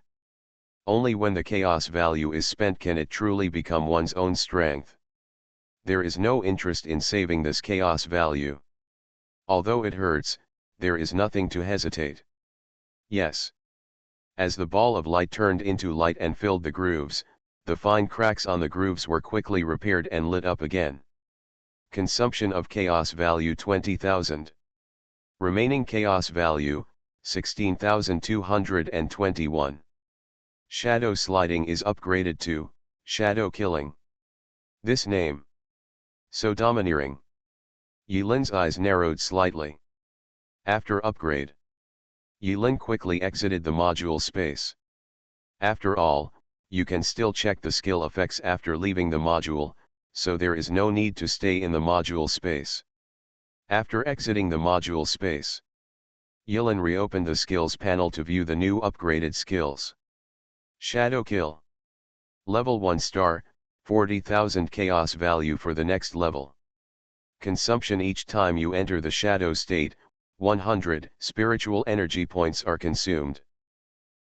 Only when the chaos value is spent can it truly become one's own strength. There is no interest in saving this chaos value. Although it hurts, there is nothing to hesitate. Yes. As the ball of light turned into light and filled the grooves, the fine cracks on the grooves were quickly repaired and lit up again. Consumption of chaos value 20,000. Remaining chaos value, 16,221. Shadow sliding is upgraded to shadow killing. This name. So domineering. Yilin's eyes narrowed slightly. After upgrade. Yilin quickly exited the module space. After all, you can still check the skill effects after leaving the module, so there is no need to stay in the module space. After exiting the module space, Yilin reopened the skills panel to view the new upgraded skills. Shadow Kill. Level 1 star, 40,000 chaos value for the next level. Consumption each time you enter the shadow state, 100 spiritual energy points are consumed.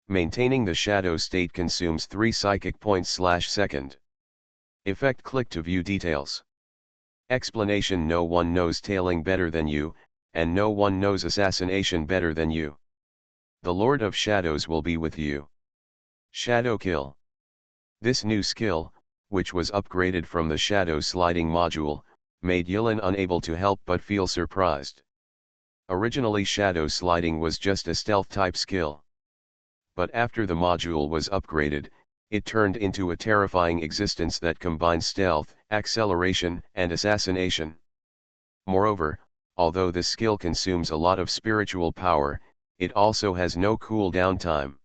Maintaining the shadow state consumes 3 psychic points/second. Effect. Click to view details. Explanation: no one knows tailing better than you, and no one knows assassination better than you. The Lord of Shadows will be with you. Shadow Kill. This new skill, which was upgraded from the Shadow Sliding module, made Yilin unable to help but feel surprised. Originally Shadow Sliding was just a stealth-type skill. But after the module was upgraded, it turned into a terrifying existence that combines stealth, acceleration, and assassination. Moreover, although this skill consumes a lot of spiritual power, it also has no cooldown time.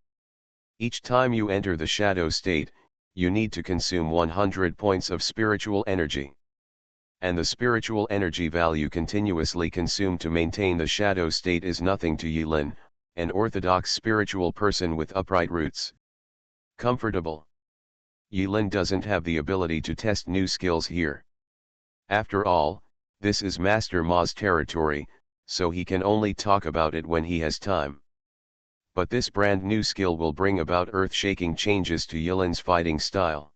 Each time you enter the shadow state, you need to consume 100 points of spiritual energy. And the spiritual energy value continuously consumed to maintain the shadow state is nothing to Yilin, an orthodox spiritual person with upright roots. Comfortable. Yilin doesn't have the ability to test new skills here. After all, this is Master Ma's territory, so he can only talk about it when he has time. But this brand new skill will bring about earth-shaking changes to Yilin's fighting style.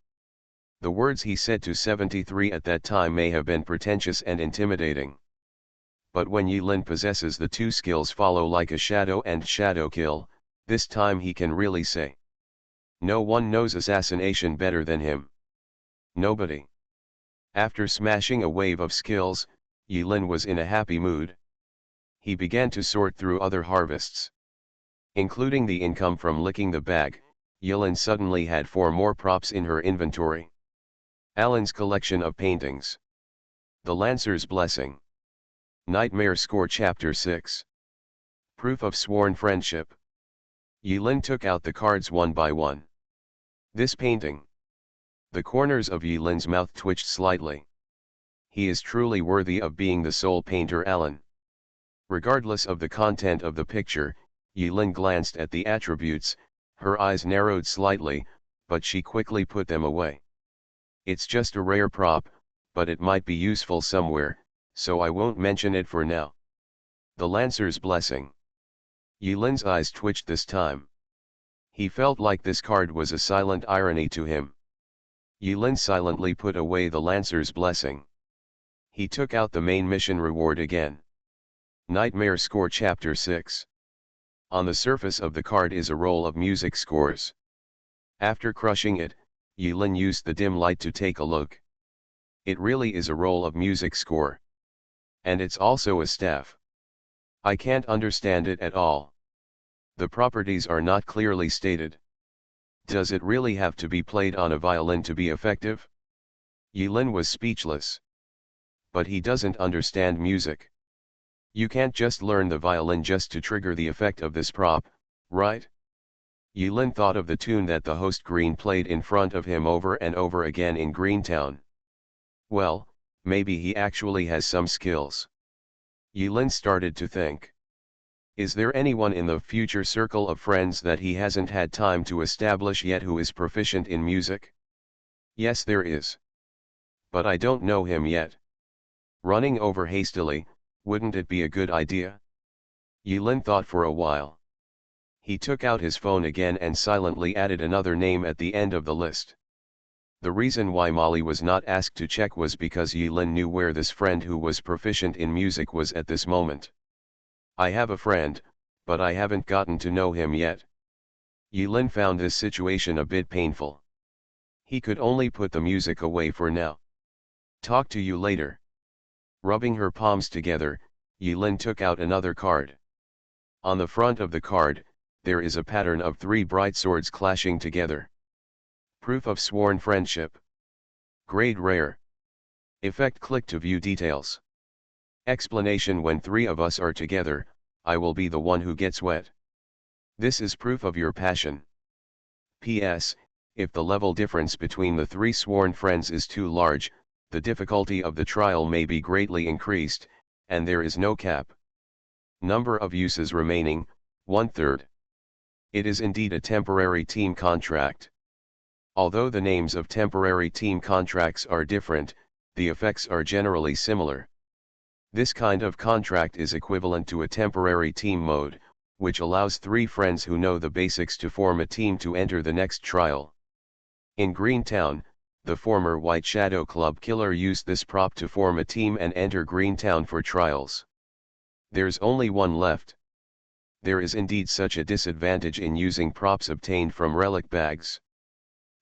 The words he said to 73 at that time may have been pretentious and intimidating. But when Yilin possesses the two skills Follow Like a Shadow and Shadow Kill, this time he can really say. No one knows assassination better than him. Nobody. After smashing a wave of skills, Yilin was in a happy mood. He began to sort through other harvests. Including the income from licking the bag, Yilin suddenly had 4 more props in her inventory. Alan's collection of paintings. The Lancer's Blessing. Nightmare Score Chapter 6. Proof of Sworn Friendship. Yilin took out the cards one by one. This painting. The corners of Yilin's mouth twitched slightly. He is truly worthy of being the sole painter Alan. Regardless of the content of the picture, Yilin glanced at the attributes, her eyes narrowed slightly, but she quickly put them away. It's just a rare prop, but it might be useful somewhere, so I won't mention it for now. The Lancer's Blessing. Yilin's eyes twitched this time. He felt like this card was a silent irony to him. Yilin silently put away the Lancer's Blessing. He took out the main mission reward again. Nightmare Score Chapter 6. On the surface of the card is a roll of music scores. After crushing it, Yilin used the dim light to take a look. It really is a roll of music score. And it's also a staff. I can't understand it at all. The properties are not clearly stated. Does it really have to be played on a violin to be effective? Yilin was speechless. But he doesn't understand music. You can't just learn the violin just to trigger the effect of this prop, right? Yilin thought of the tune that the host Green played in front of him over and over again in Greentown. Well, maybe he actually has some skills. Yilin started to think. Is there anyone in the future circle of friends that he hasn't had time to establish yet who is proficient in music? Yes, there is. But I don't know him yet. Running over hastily, wouldn't it be a good idea? Yilin thought for a while. He took out his phone again and silently added another name at the end of the list. The reason why Molly was not asked to check was because Yilin knew where this friend who was proficient in music was at this moment. I have a friend, but I haven't gotten to know him yet. Yilin found this situation a bit painful. He could only put the music away for now. Talk to you later. Rubbing her palms together, Yilin took out another card. On the front of the card, there is a pattern of 3 bright swords clashing together. Proof of Sworn Friendship. Grade Rare. Effect. Click to view details. Explanation: when three of us are together, I will be the one who gets wet. This is proof of your passion. P.S. If the level difference between the three sworn friends is too large, the difficulty of the trial may be greatly increased, and there is no cap. Number of uses remaining, 1/3. It is indeed a temporary team contract. Although the names of temporary team contracts are different, the effects are generally similar. This kind of contract is equivalent to a temporary team mode, which allows three friends who know the basics to form a team to enter the next trial. In Greentown, the former White Shadow Club killer used this prop to form a team and enter Greentown for trials. There's only one left. There is indeed such a disadvantage in using props obtained from relic bags.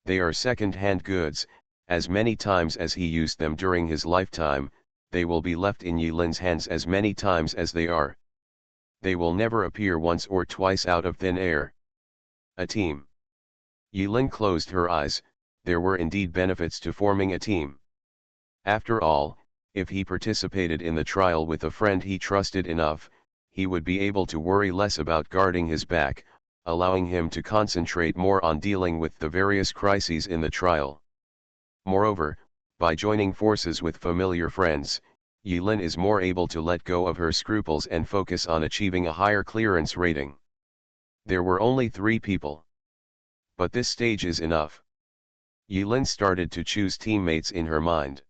They are second-hand goods, as many times as he used them during his lifetime, they will be left in Yilin's hands as many times as they are. They will never appear once or twice out of thin air. A team. Yilin closed her eyes. There were indeed benefits to forming a team. After all, if he participated in the trial with a friend he trusted enough, he would be able to worry less about guarding his back, allowing him to concentrate more on dealing with the various crises in the trial. Moreover, by joining forces with familiar friends, Yilin is more able to let go of her scruples and focus on achieving a higher clearance rating. There were only 3 people. But this stage is enough. Yilin started to choose teammates in her mind.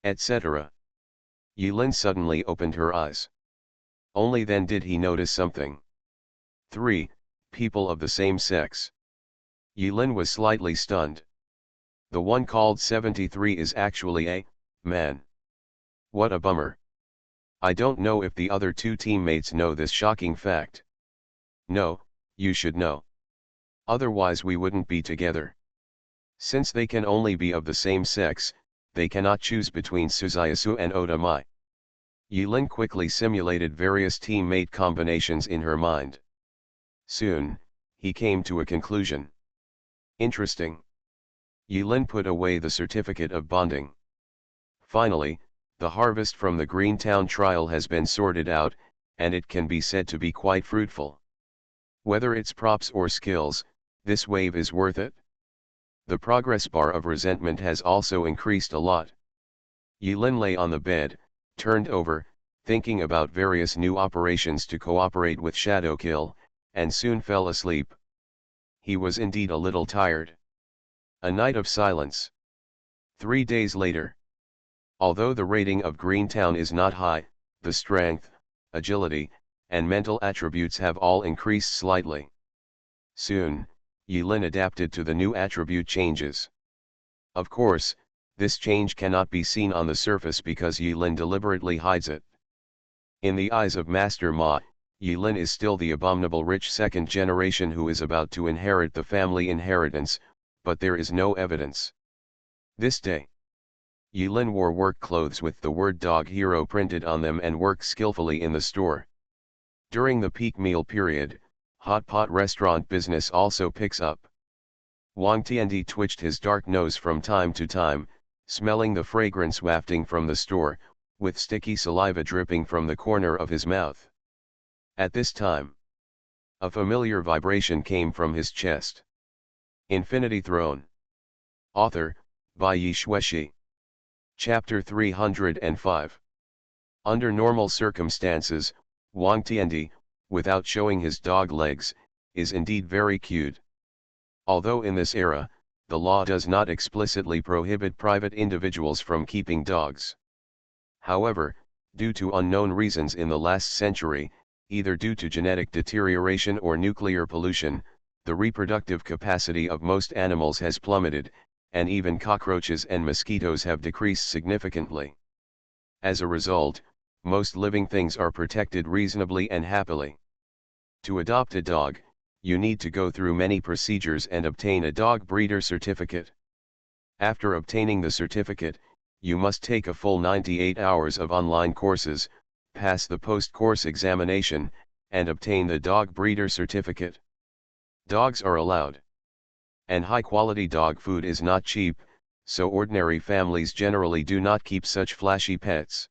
Etc. Yilin suddenly opened her eyes. Only then did he notice something. 3 people of the same sex. Yilin was slightly stunned. The one called 73 is actually a man. What a bummer. I don't know if the other 2 teammates know this shocking fact. No, you should know. Otherwise we wouldn't be together. Since they can only be of the same sex, they cannot choose between Suzayasu and Otamai. Yilin quickly simulated various teammate combinations in her mind. Soon, he came to a conclusion. Interesting. Yilin put away the certificate of bonding. Finally, the harvest from the Greentown trial has been sorted out, and it can be said to be quite fruitful. Whether it's props or skills, this wave is worth it. The progress bar of resentment has also increased a lot. Yilin lay on the bed, turned over, thinking about various new operations to cooperate with Shadowkill, and soon fell asleep. He was indeed a little tired. A night of silence. 3 days later. Although the rating of Greentown is not high, the strength, agility, and mental attributes have all increased slightly. Soon, Yilin adapted to the new attribute changes. Of course, this change cannot be seen on the surface because Yilin deliberately hides it. In the eyes of Master Ma, Yilin is still the abominable rich second generation who is about to inherit the family inheritance, but there is no evidence. This day, Yilin wore work clothes with the word Dog Hero printed on them and worked skillfully in the store. During the peak meal period, hot pot restaurant business also picks up. Wang Tiandi twitched his dark nose from time to time, smelling the fragrance wafting from the store, with sticky saliva dripping from the corner of his mouth. At this time, a familiar vibration came from his chest. Infinity Throne. Author, by Yi Shueshi. Chapter 305. Under normal circumstances, Wang Tiandi, without showing his dog legs, is indeed very cute. Although in this era, the law does not explicitly prohibit private individuals from keeping dogs. However, due to unknown reasons in the last century, either due to genetic deterioration or nuclear pollution, the reproductive capacity of most animals has plummeted, and even cockroaches and mosquitoes have decreased significantly. As a result, most living things are protected reasonably and happily. To adopt a dog, you need to go through many procedures and obtain a dog breeder certificate. After obtaining the certificate, you must take a full 98 hours of online courses, pass the post-course examination, and obtain the dog breeder certificate. Dogs are allowed. And high-quality dog food is not cheap, so ordinary families generally do not keep such flashy pets.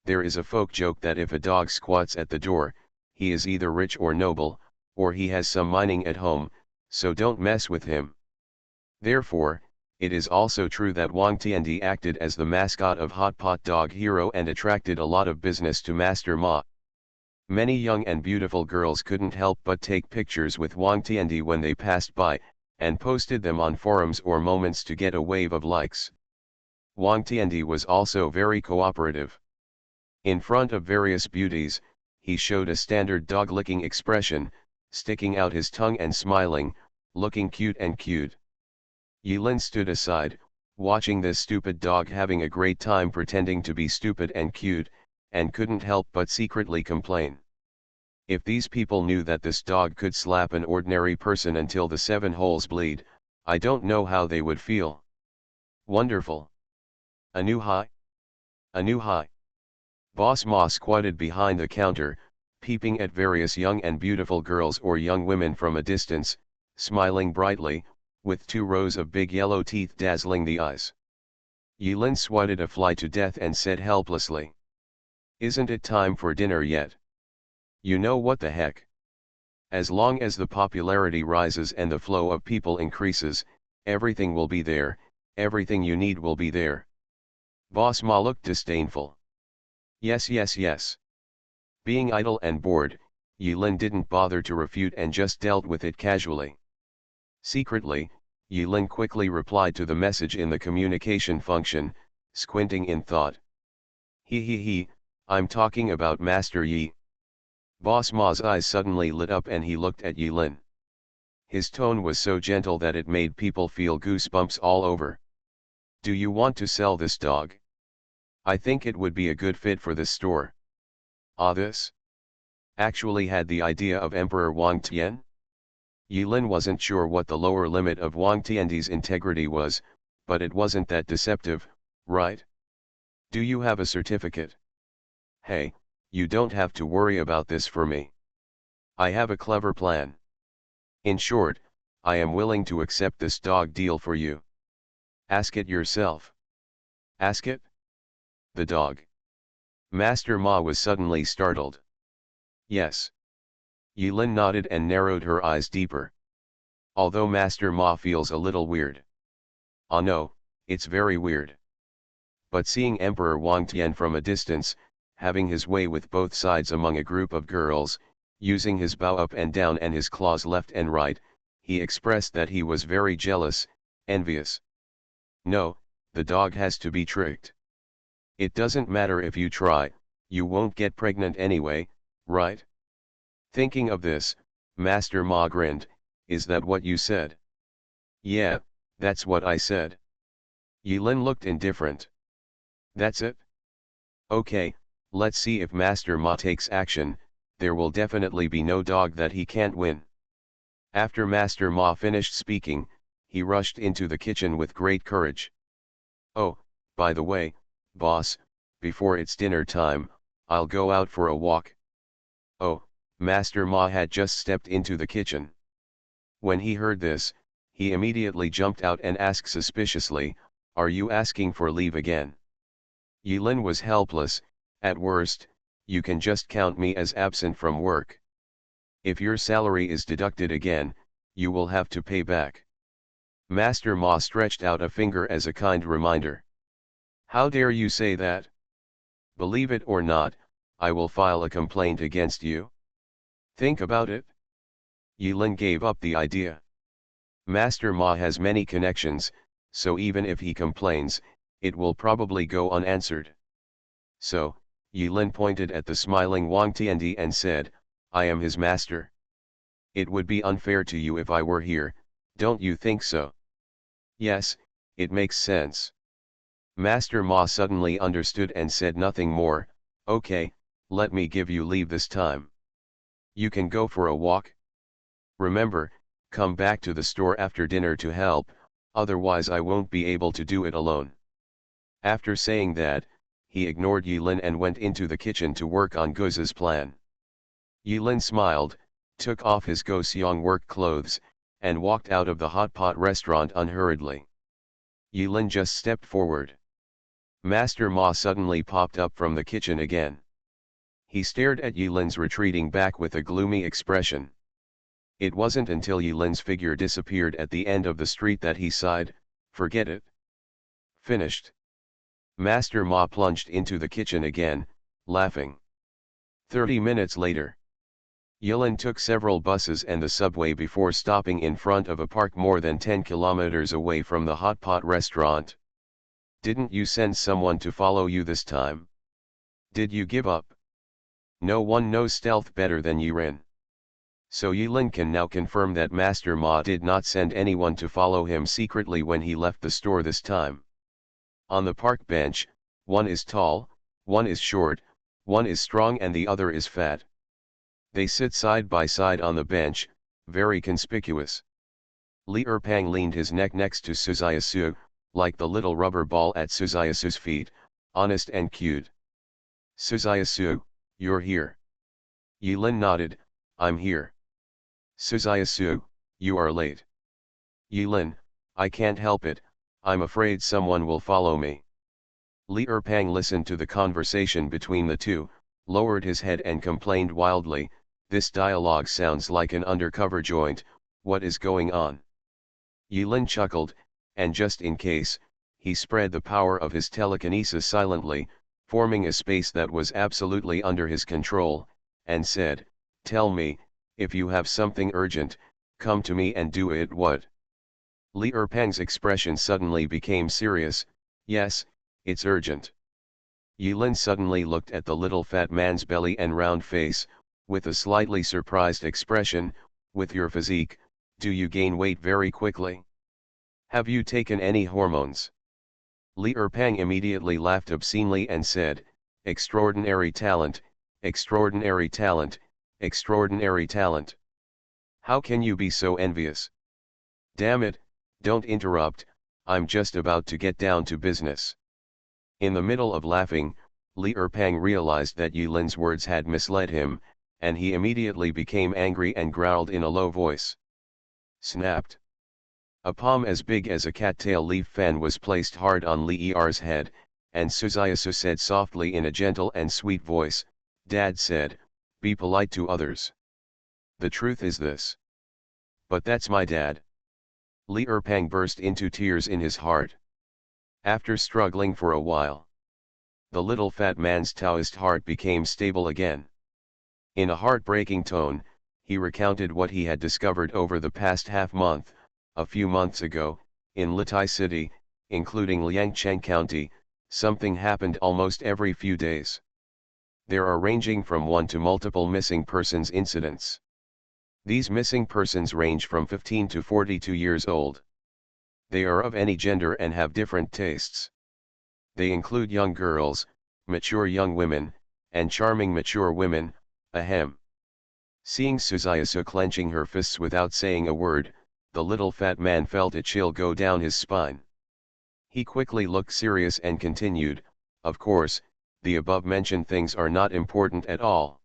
There is a folk joke that if a dog squats at the door, he is either rich or noble, or he has some mining at home, so don't mess with him. Therefore, it is also true that Wang Tiandi acted as the mascot of Hot Pot Dog Hero and attracted a lot of business to Master Ma. Many young and beautiful girls couldn't help but take pictures with Wang Tiandi when they passed by, and posted them on forums or moments to get a wave of likes. Wang Tiandi was also very cooperative. In front of various beauties, he showed a standard dog-licking expression, sticking out his tongue and smiling, looking cute and cute. Yilin stood aside, watching this stupid dog having a great time pretending to be stupid and cute, and couldn't help but secretly complain. If these people knew that this dog could slap an ordinary person until the 7 holes bleed, I don't know how they would feel. Wonderful. A new high? A new high. Boss Ma squatted behind the counter, peeping at various young and beautiful girls or young women from a distance, smiling brightly, with 2 rows of big yellow teeth dazzling the eyes. Yilin swatted a fly to death and said helplessly, "Isn't it time for dinner yet? You know what the heck? As long as the popularity rises and the flow of people increases, everything will be there, everything you need will be there." Boss Ma looked disdainful. Yes, yes, yes. Being idle and bored, Yilin didn't bother to refute and just dealt with it casually. Secretly, Yilin quickly replied to the message in the communication function, squinting in thought. He, I'm talking about Master Yi. Boss Ma's eyes suddenly lit up and he looked at Yilin. His tone was so gentle that it made people feel goosebumps all over. Do you want to sell this dog? I think it would be a good fit for this store. Ah, this? Actually had the idea of Emperor Wang Tian? Yilin wasn't sure what the lower limit of Wang Tiandi's integrity was, but it wasn't that deceptive, right? Do you have a certificate? Hey, you don't have to worry about this for me. I have a clever plan. In short, I am willing to accept this dog deal for you. Ask it yourself. Ask it? The dog. Master Ma was suddenly startled. Yes. Yilin nodded and narrowed her eyes deeper. Although Master Ma feels a little weird. Ah no, it's very weird. But seeing Emperor Wang Tian from a distance, having his way with both sides among a group of girls, using his bow up and down and his claws left and right, he expressed that he was very jealous, envious. No, the dog has to be tricked. It doesn't matter if you try, you won't get pregnant anyway, right? Thinking of this, Master Ma grinned, is that what you said? Yeah, that's what I said. Yilin looked indifferent. That's it? Okay, let's see if Master Ma takes action, there will definitely be no dog that he can't win. After Master Ma finished speaking, he rushed into the kitchen with great courage. Oh, by the way, boss, before it's dinner time, I'll go out for a walk. Oh, Master Ma had just stepped into the kitchen. When he heard this, he immediately jumped out and asked suspiciously, are you asking for leave again? Yilin was helpless. At worst, you can just count me as absent from work. If your salary is deducted again, you will have to pay back. Master Ma stretched out a finger as a kind reminder. How dare you say that? Believe it or not, I will file a complaint against you. Think about it. Yilin gave up the idea. Master Ma has many connections, so even if he complains, it will probably go unanswered. So, Yilin pointed at the smiling Wang Tiandi and said, I am his master. It would be unfair to you if I were here, don't you think so? Yes, it makes sense. Master Ma suddenly understood and said nothing more. Okay, let me give you leave this time. You can go for a walk. Remember, come back to the store after dinner to help, otherwise I won't be able to do it alone. After saying that, he ignored Yilin and went into the kitchen to work on Guz's plan. Yilin smiled, took off his Goseong work clothes, and walked out of the hot pot restaurant unhurriedly. Yilin just stepped forward. Master Ma suddenly popped up from the kitchen again. He stared at Yilin's retreating back with a gloomy expression. It wasn't until Yilin's figure disappeared at the end of the street that he sighed, "Forget it. Finished." Master Ma plunged into the kitchen again, laughing. 30 minutes later. Yilin took several buses and the subway before stopping in front of a park more than 10 kilometers away from the hot pot restaurant. "Didn't you send someone to follow you this time? Did you give up? No one knows stealth better than Yirin." So Yilin can now confirm that Master Ma did not send anyone to follow him secretly when he left the store this time. On the park bench, one is tall, one is short, one is strong and the other is fat. They sit side by side on the bench, very conspicuous. Li Erpang leaned his neck next to Suzayasu, like the little rubber ball at Suzayasu's feet, honest and cute. "Suzayasu, you're here." Yilin nodded, "I'm here." "Suzayasu, you are late." "Yilin, I can't help it, I'm afraid someone will follow me." Li Erpang listened to the conversation between the two, lowered his head and complained wildly, "This dialogue sounds like an undercover joint, what is going on?" Yilin chuckled, and just in case, he spread the power of his telekinesis silently, forming a space that was absolutely under his control, and said, "Tell me, if you have something urgent, come to me and do it." "What?" Li Erpang's expression suddenly became serious. "Yes, it's urgent." Yilin suddenly looked at the little fat man's belly and round face, with a slightly surprised expression. "With your physique, do you gain weight very quickly? Have you taken any hormones?" Li Erpang immediately laughed obscenely and said, "Extraordinary talent, extraordinary talent, extraordinary talent. How can you be so envious? Damn it, don't interrupt, I'm just about to get down to business." In the middle of laughing, Li Erpang realized that Yilin's words had misled him, and he immediately became angry and growled in a low voice. Snapped. A palm as big as a cattail leaf fan was placed hard on Li Er's head, and Suzayasu said softly in a gentle and sweet voice, "Dad said, be polite to others. The truth is this." "But that's my dad." Li Erpang burst into tears in his heart. After struggling for a while, the little fat man's Taoist heart became stable again. In a heartbreaking tone, he recounted what he had discovered over the past half-month. A few months ago, in Litai City, including Liangcheng County, something happened almost every few days. There are ranging from one to multiple missing persons incidents. These missing persons range from 15 to 42 years old. They are of any gender and have different tastes. They include young girls, mature young women, and charming mature women. Ahem. Seeing Suzayasu clenching her fists without saying a word, the little fat man felt a chill go down his spine. He quickly looked serious and continued, "Of course, the above-mentioned things are not important at all.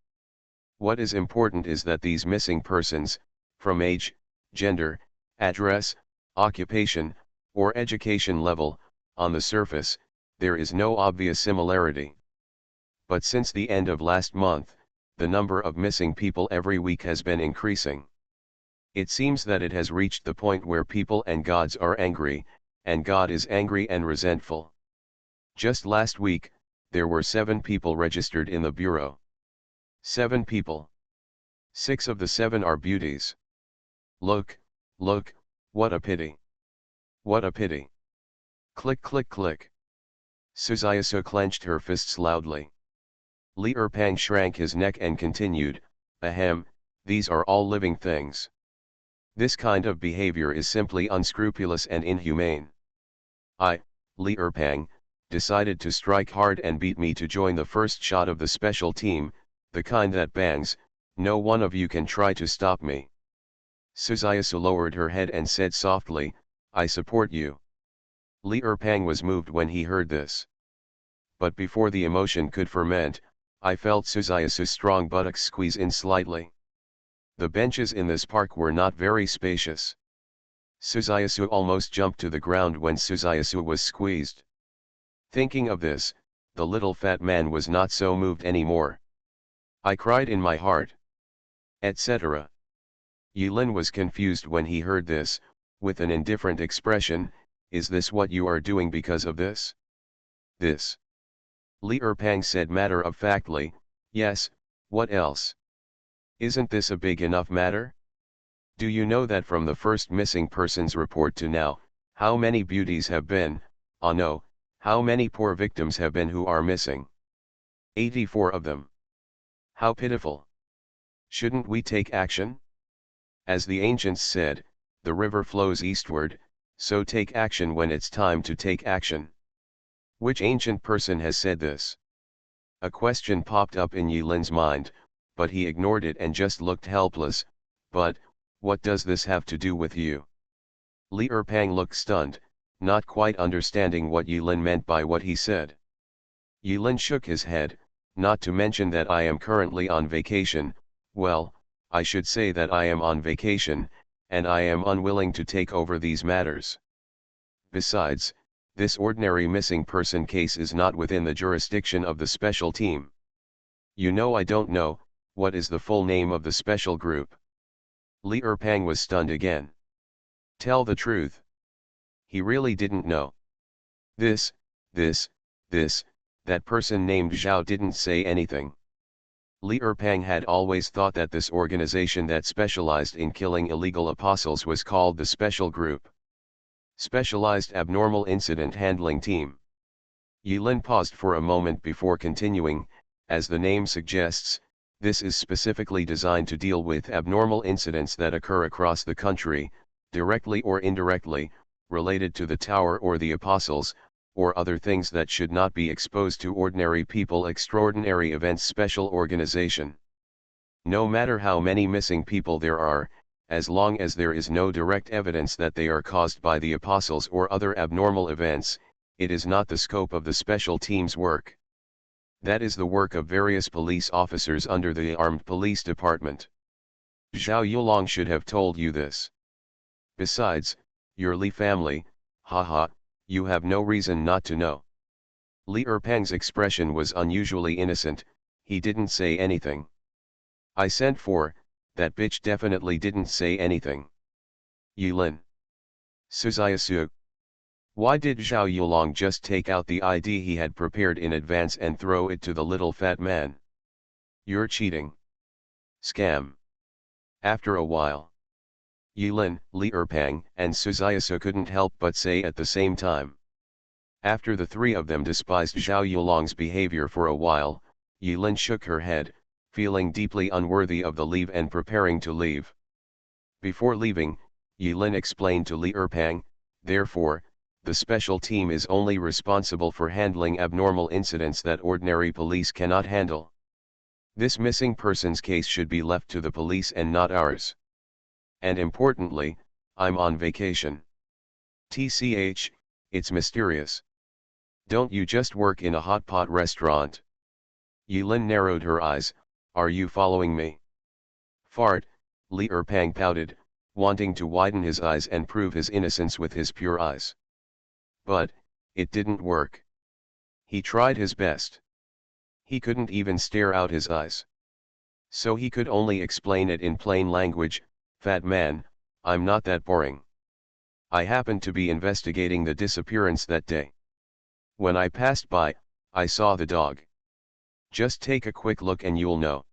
What is important is that these missing persons, from age, gender, address, occupation, or education level, on the surface, there is no obvious similarity. But since the end of last month, the number of missing people every week has been increasing. It seems that it has reached the point where people and gods are angry, and God is angry and resentful. Just last week, there were 7 people registered in the bureau. 7 people. 6 of the 7 are beauties. Look, look, what a pity. What a pity. Click click click." Suzayasu clenched her fists loudly. Li Erpang shrank his neck and continued, "Ahem, these are all living things. This kind of behavior is simply unscrupulous and inhumane. I, Li Erpang, decided to strike hard and beat me to join the first shot of the special team, the kind that bangs. No one of you can try to stop me." Suzayasu lowered her head and said softly, "I support you." Li Erpang was moved when he heard this. But before the emotion could ferment, I felt Suzayasu's strong buttocks squeeze in slightly. The benches in this park were not very spacious. Suzayasu almost jumped to the ground when Suzayasu was squeezed. Thinking of this, the little fat man was not so moved anymore. I cried in my heart. Etc. Yulin was confused when he heard this, with an indifferent expression. Is this what you are doing because of this? This. Li Erpang said matter-of-factly, yes, what else? Isn't this a big enough matter? Do you know that from the first missing persons report to now, how many beauties have been, no, how many poor victims have been who are missing? 84 of them. How pitiful. Shouldn't we take action? As the ancients said, the river flows eastward, so take action when it's time to take action. Which ancient person has said this? A question popped up in Yulin's mind, but he ignored it and just looked helpless. But, what does this have to do with you? Li Erpang looked stunned, not quite understanding what Yulin meant by what he said. Yulin shook his head, not to mention that I am currently on vacation. Well, I should say that I am on vacation, and I am unwilling to take over these matters. Besides, this ordinary missing person case is not within the jurisdiction of the special team. You know, I don't know, what is the full name of the special group? Li Erpang was stunned again. Tell the truth. He really didn't know. That person named Zhao didn't say anything. Li Erpang had always thought that this organization that specialized in killing illegal apostles was called the Special Group. Specialized Abnormal Incident Handling Team. Yulin paused for a moment before continuing. As the name suggests, this is specifically designed to deal with abnormal incidents that occur across the country, directly or indirectly, related to the tower or the apostles, or other things that should not be exposed to ordinary people. Extraordinary Events Special Organization. No matter how many missing people there are, as long as there is no direct evidence that they are caused by the apostles or other abnormal events, it is not the scope of the special team's work. That is the work of various police officers under the Armed Police Department. Zhao Yulong should have told you this. Besides, your Li family, haha, you have no reason not to know. Li Erpang's expression was unusually innocent. He didn't say anything. I sent for, that bitch definitely didn't say anything. Yulin. Suzayasu. Why did Zhao Yulong just take out the ID he had prepared in advance and throw it to the little fat man? You're cheating. Scam. After a while, Yulin, Li Erpang, and Suzayasu couldn't help but say at the same time. After the three of them despised Zhao Yulong's behavior for a while, Yulin shook her head, feeling deeply unworthy of the leave and preparing to leave. Before leaving, Yulin explained to Li Erpang, therefore, the special team is only responsible for handling abnormal incidents that ordinary police cannot handle. This missing persons case should be left to the police and not ours. And importantly, I'm on vacation. TCH, it's mysterious. Don't you just work in a hot pot restaurant? Yulin narrowed her eyes. Are you following me? Fart, Li Erpang pouted, wanting to widen his eyes and prove his innocence with his pure eyes. But, it didn't work. He tried his best. He couldn't even stare out his eyes. So he could only explain it in plain language. Fat man, I'm not that boring. I happened to be investigating the disappearance that day. When I passed by, I saw the dog. Just take a quick look and you'll know.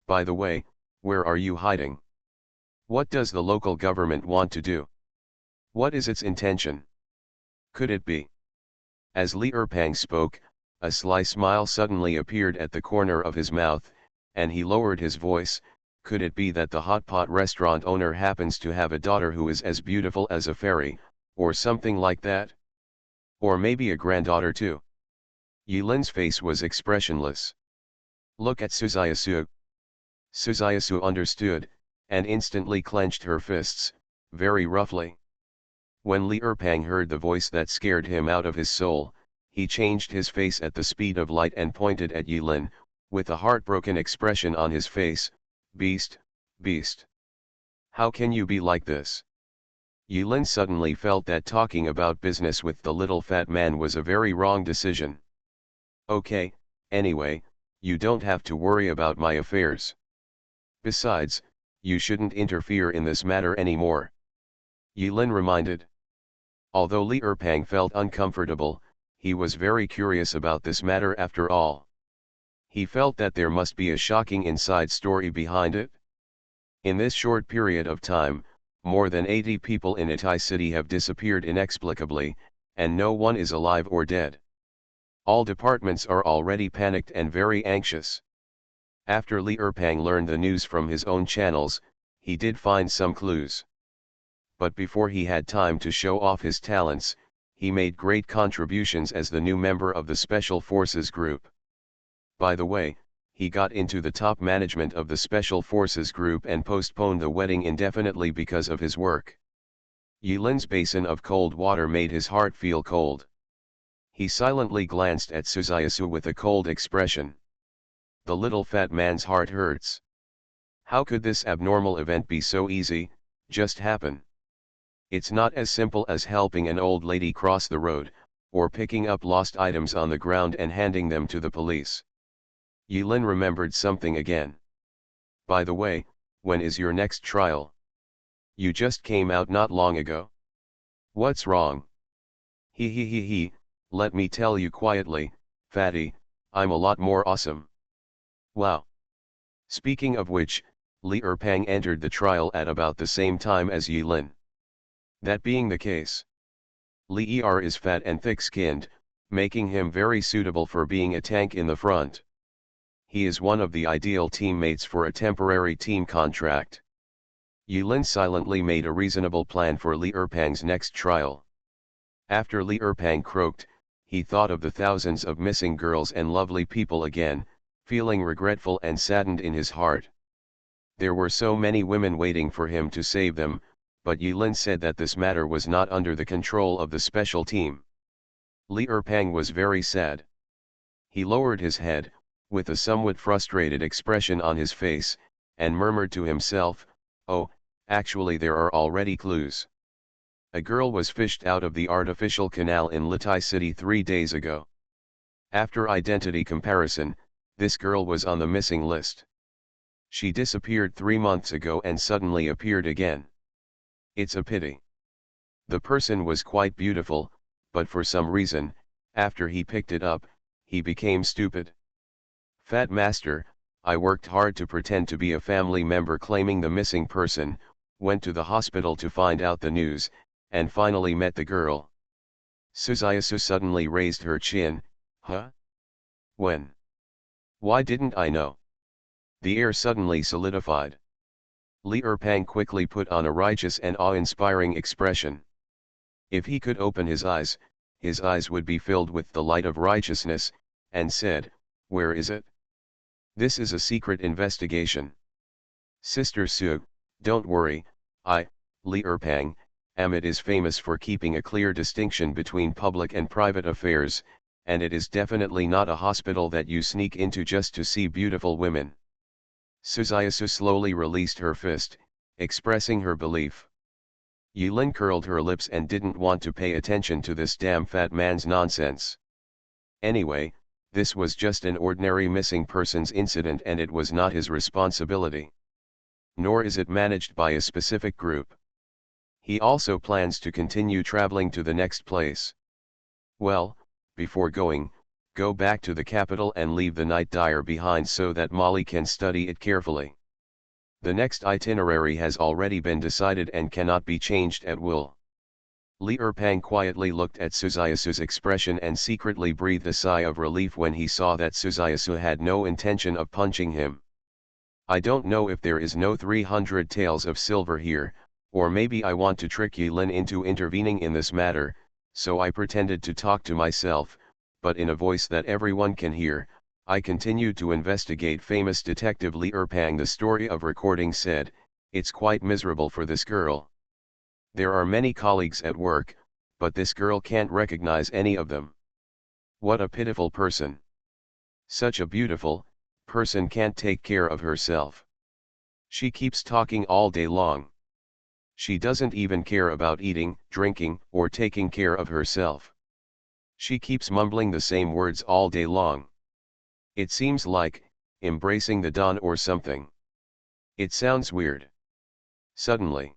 By the way, where are you hiding? What does the local government want to do? What is its intention? Could it be? As Li Erpang spoke, a sly smile suddenly appeared at the corner of his mouth, and he lowered his voice. Could it be that the hot pot restaurant owner happens to have a daughter who is as beautiful as a fairy, or something like that? Or maybe a granddaughter too? Yulin's face was expressionless. Look at Suzayasu. Suzayasu understood, and instantly clenched her fists, very roughly. When Li Erpang heard the voice that scared him out of his soul, he changed his face at the speed of light and pointed at Yulin, with a heartbroken expression on his face. Beast, beast. How can you be like this? Yulin suddenly felt that talking about business with the little fat man was a very wrong decision. Okay, anyway, you don't have to worry about my affairs. Besides, you shouldn't interfere in this matter anymore. Yulin reminded. Although Li Erpang felt uncomfortable, he was very curious about this matter after all. He felt that there must be a shocking inside story behind it. In this short period of time, more than 80 people in Itai city have disappeared inexplicably, and no one is alive or dead. All departments are already panicked and very anxious. After Li Erpang learned the news from his own channels, he did find some clues. But before he had time to show off his talents, he made great contributions as the new member of the Special Forces Group. By the way, he got into the top management of the Special Forces Group and postponed the wedding indefinitely because of his work. Yulin's basin of cold water made his heart feel cold. He silently glanced at Suzayasu with a cold expression. The little fat man's heart hurts. How could this abnormal event be so easy, just happen? It's not as simple as helping an old lady cross the road, or picking up lost items on the ground and handing them to the police. Yulin remembered something again. By the way, when is your next trial? You just came out not long ago. What's wrong? He, let me tell you quietly, fatty, I'm a lot more awesome. Wow. Speaking of which, Li Erpang entered the trial at about the same time as Yulin. That being the case, Li Er is fat and thick-skinned, making him very suitable for being a tank in the front. He is one of the ideal teammates for a temporary team contract. Yulin silently made a reasonable plan for Li Erpang's next trial. After Li Erpang croaked, he thought of the thousands of missing girls and lovely people again, feeling regretful and saddened in his heart. There were so many women waiting for him to save them, but Yulin said that this matter was not under the control of the special team. Li Erpang was very sad. He lowered his head, with a somewhat frustrated expression on his face, and murmured to himself, "Oh, actually there are already clues. A girl was fished out of the artificial canal in Litai City 3 days ago. After identity comparison, this girl was on the missing list. She disappeared 3 months ago and suddenly appeared again. It's a pity. The person was quite beautiful, but for some reason, after he picked it up, he became stupid. Fat Master, I worked hard to pretend to be a family member claiming the missing person, went to the hospital to find out the news, and finally met the girl." Suzayasu suddenly raised her chin. Huh? When? Why didn't I know? The air suddenly solidified. Li Erpang quickly put on a righteous and awe-inspiring expression. If he could open his eyes would be filled with the light of righteousness, and said, "Where is it? This is a secret investigation. Sister Su, don't worry, Li Erpang, Amit is famous for keeping a clear distinction between public and private affairs, and it is definitely not a hospital that you sneak into just to see beautiful women." Suzayasu slowly released her fist, expressing her belief. Yulin curled her lips and didn't want to pay attention to this damn fat man's nonsense. Anyway, this was just an ordinary missing persons incident and it was not his responsibility. Nor is it managed by a specific group. He also plans to continue traveling to the next place. Well, before going, go back to the capital and leave the night diary behind so that Molly can study it carefully. The next itinerary has already been decided and cannot be changed at will. Li Erpang quietly looked at Suzayasu's expression and secretly breathed a sigh of relief when he saw that Suzayasu had no intention of punching him. I don't know if there is no 300 taels of silver here, or maybe I want to trick Yulin into intervening in this matter, so I pretended to talk to myself, but in a voice that everyone can hear, I continued to investigate. Famous detective Li Erpang. The story of recording said, "It's quite miserable for this girl. There are many colleagues at work, but this girl can't recognize any of them. What a pitiful person. Such a beautiful person can't take care of herself. She keeps talking all day long. She doesn't even care about eating, drinking, or taking care of herself. She keeps mumbling the same words all day long. It seems like, embracing the dawn or something. It sounds weird. Suddenly,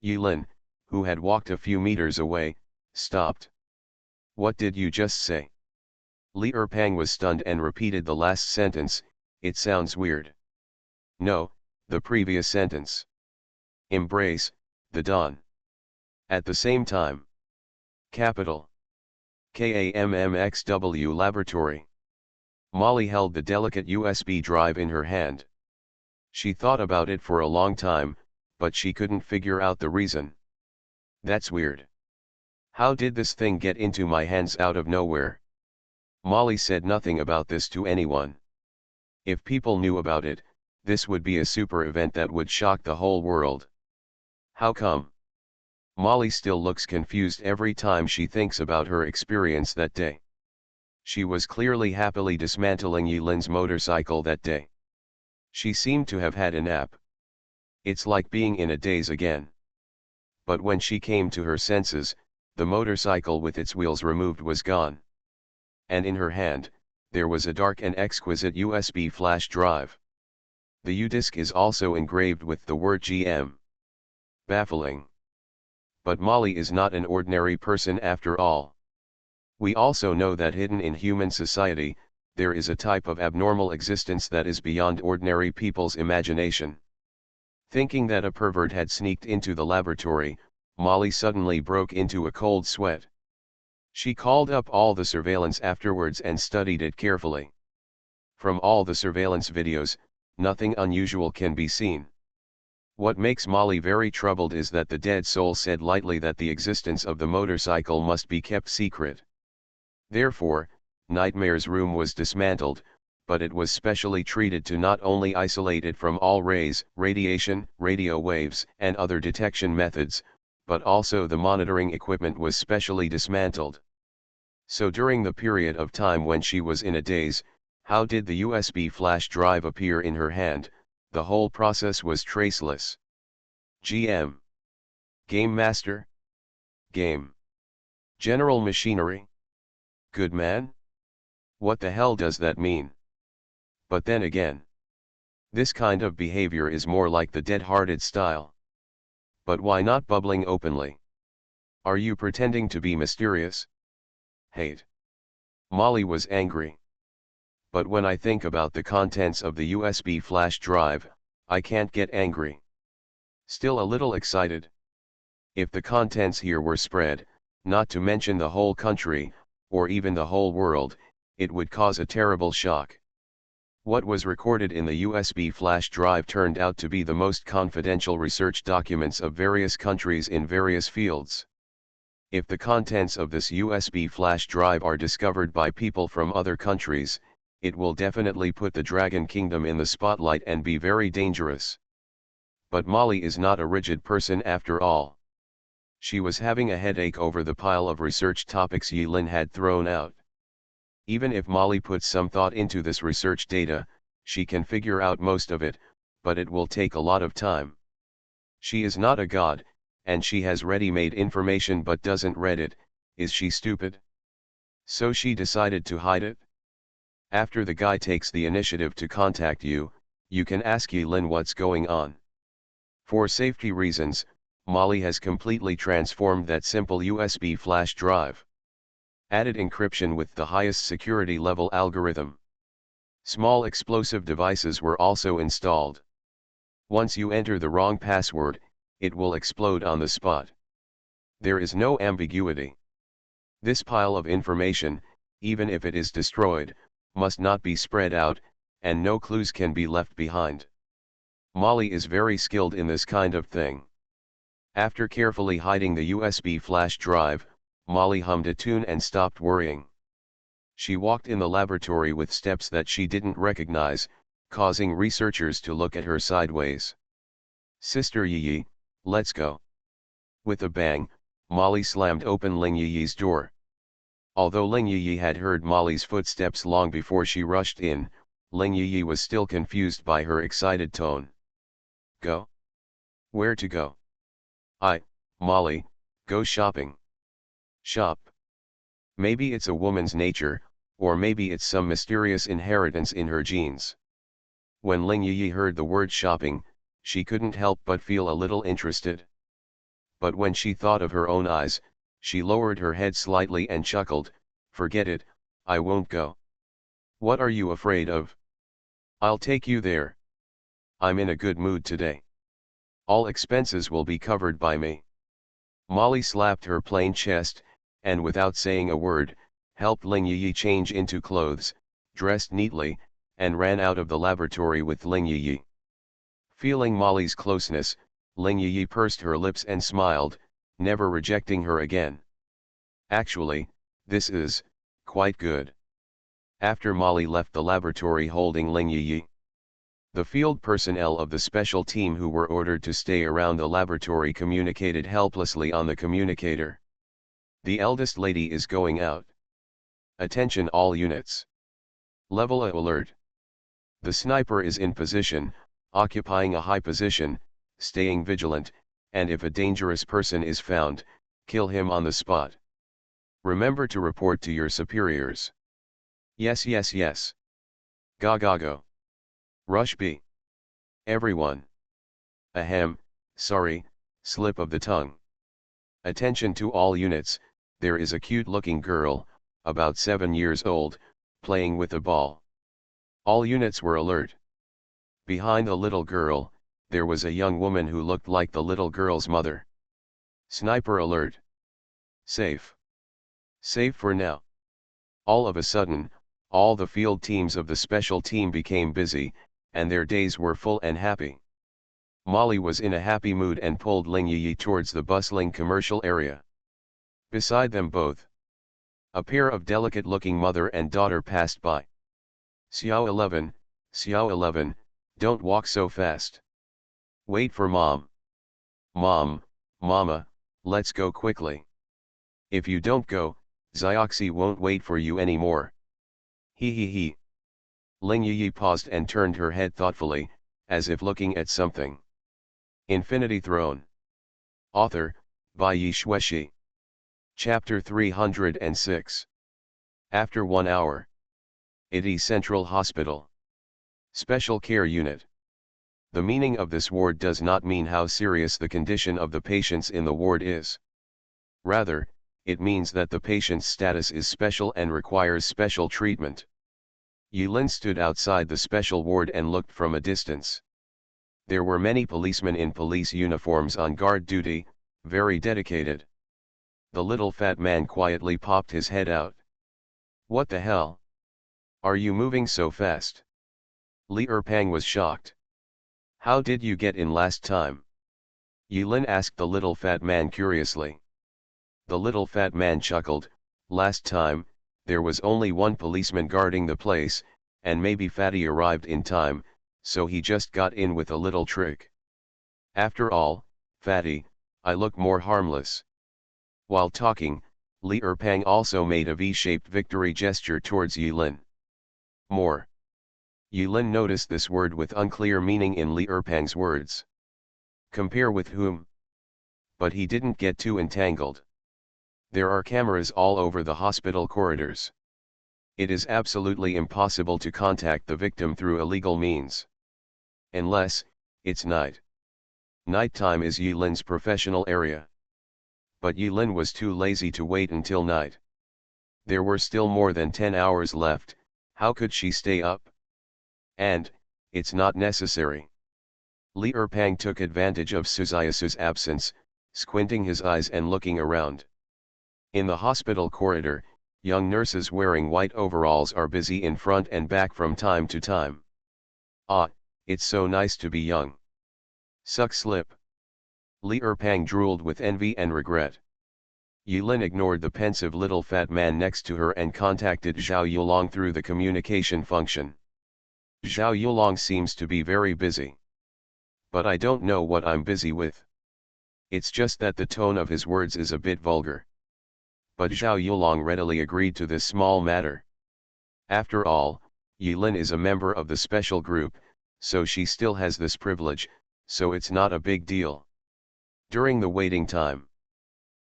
Yulin, who had walked a few meters away, stopped. What did you just say? Li Erpang was stunned and repeated the last sentence. It sounds weird. No, the previous sentence. Embrace, the dawn. At the same time. Capital. KAMMXW Laboratory. Molly held the delicate USB drive in her hand. She thought about it for a long time, but she couldn't figure out the reason. That's weird. How did this thing get into my hands out of nowhere? Molly said nothing about this to anyone. If people knew about it, this would be a super event that would shock the whole world. How come? Molly still looks confused every time she thinks about her experience that day. She was clearly happily dismantling Yilin's motorcycle that day. She seemed to have had a nap. It's like being in a daze again. But when she came to her senses, the motorcycle with its wheels removed was gone. And in her hand, there was a dark and exquisite USB flash drive. The U-disc is also engraved with the word GM. Baffling. But Molly is not an ordinary person after all. We also know that hidden in human society, there is a type of abnormal existence that is beyond ordinary people's imagination. Thinking that a pervert had sneaked into the laboratory, Molly suddenly broke into a cold sweat. She called up all the surveillance afterwards and studied it carefully. From all the surveillance videos, nothing unusual can be seen. What makes Molly very troubled is that the dead soul said lightly that the existence of the motorcycle must be kept secret. Therefore, Nightmare's room was dismantled, but it was specially treated to not only isolate it from all rays, radiation, radio waves, and other detection methods, but also the monitoring equipment was specially dismantled. So during the period of time when she was in a daze, how did the USB flash drive appear in her hand? The whole process was traceless. GM. Game Master? Game. General Machinery? Good man? What the hell does that mean? But then again, this kind of behavior is more like the dead-hearted style. But why not bubbling openly? Are you pretending to be mysterious? Hate. Molly was angry. But when I think about the contents of the USB flash drive, I can't get angry. Still a little excited. If the contents here were spread, not to mention the whole country, or even the whole world, it would cause a terrible shock. What was recorded in the USB flash drive turned out to be the most confidential research documents of various countries in various fields. If the contents of this USB flash drive are discovered by people from other countries, it will definitely put the Dragon Kingdom in the spotlight and be very dangerous. But Molly is not a rigid person after all. She was having a headache over the pile of research topics Yilin had thrown out. Even if Molly puts some thought into this research data, she can figure out most of it, but it will take a lot of time. She is not a god, and she has ready-made information but doesn't read it. Is she stupid? So she decided to hide it? After the guy takes the initiative to contact you, you can ask Yilin what's going on. For safety reasons, Molly has completely transformed that simple USB flash drive. Added encryption with the highest security level algorithm. Small explosive devices were also installed. Once you enter the wrong password, it will explode on the spot. There is no ambiguity. This pile of information, even if it is destroyed, must not be spread out, and no clues can be left behind. Molly is very skilled in this kind of thing. After carefully hiding the USB flash drive, Molly hummed a tune and stopped worrying. She walked in the laboratory with steps that she didn't recognize, causing researchers to look at her sideways. Sister Yi, let's go. With a bang, Molly slammed open Ling Yi's door. Although Ling Yi had heard Molly's footsteps long before she rushed in, Ling Yi was still confused by her excited tone. Go? Where to go? I, Molly, go shopping. Shop. Maybe it's a woman's nature, or maybe it's some mysterious inheritance in her genes. When Ling Yi heard the word shopping, she couldn't help but feel a little interested. But when she thought of her own eyes, she lowered her head slightly and chuckled, "Forget it, I won't go." "What are you afraid of? I'll take you there. I'm in a good mood today. All expenses will be covered by me." Molly slapped her plain chest, and without saying a word, helped Ling Yi change into clothes, dressed neatly, and ran out of the laboratory with Ling Yi. Feeling Molly's closeness, Ling Yi pursed her lips and smiled, never rejecting her again. "Actually, this is quite good." After Molly left the laboratory holding Ling Yi, the field personnel of the special team who were ordered to stay around the laboratory communicated helplessly on the communicator. "The eldest lady is going out. Attention all units. Level A alert. The sniper is in position, occupying a high position, staying vigilant, and if a dangerous person is found, kill him on the spot. Remember to report to your superiors." "Yes, yes, yes. Go, go, go. Rush B. Everyone. Ahem, sorry, slip of the tongue. Attention to all units, there is a cute-looking girl, about 7 years old, playing with a ball." All units were alert. Behind the little girl, there was a young woman who looked like the little girl's mother. Sniper alert. Safe. Safe for now. All of a sudden, all the field teams of the special team became busy, and their days were full and happy. Molly was in a happy mood and pulled Ling Yi towards the bustling commercial area. Beside them both, a pair of delicate-looking mother and daughter passed by. Xiao 11, don't walk so fast. Wait for mom. Mom, mama, let's go quickly. If you don't go, Zioxy won't wait for you anymore. He he he. Ling Yi paused and turned her head thoughtfully, as if looking at something. Infinity Throne. Author, by Yi Shueshi. Chapter 306. After 1 hour. Ity Central Hospital. Special Care Unit. The meaning of this ward does not mean how serious the condition of the patients in the ward is. Rather, it means that the patient's status is special and requires special treatment. Yulin stood outside the special ward and looked from a distance. There were many policemen in police uniforms on guard duty, very dedicated. The little fat man quietly popped his head out. "What the hell? Are you moving so fast?" Li Erpang was shocked. "How did you get in last time?" Yulin asked the little fat man curiously. The little fat man chuckled, "Last time, there was only one policeman guarding the place, and maybe Fatty arrived in time, so he just got in with a little trick. After all, Fatty, I look more harmless." While talking, Li Erpang also made a V-shaped victory gesture towards Yulin. More. Yulin noticed this word with unclear meaning in Li Erpang's words. Compare with whom? But he didn't get too entangled. There are cameras all over the hospital corridors. It is absolutely impossible to contact the victim through illegal means. Unless, it's night. Nighttime is Yulin's professional area. But Yulin was too lazy to wait until night. There were still more than 10 hours left, how could she stay up? And, it's not necessary. Li Erpang took advantage of Suzayasu's absence, squinting his eyes and looking around. In the hospital corridor, young nurses wearing white overalls are busy in front and back from time to time. Ah, it's so nice to be young. Suck slip. Li Erpang drooled with envy and regret. Yulin ignored the pensive little fat man next to her and contacted Zhao Yulong through the communication function. "Zhao Yulong seems to be very busy. But I don't know what I'm busy with. It's just that the tone of his words is a bit vulgar." But Zhao Yulong readily agreed to this small matter. After all, Yulin is a member of the special group, so she still has this privilege, so it's not a big deal. During the waiting time,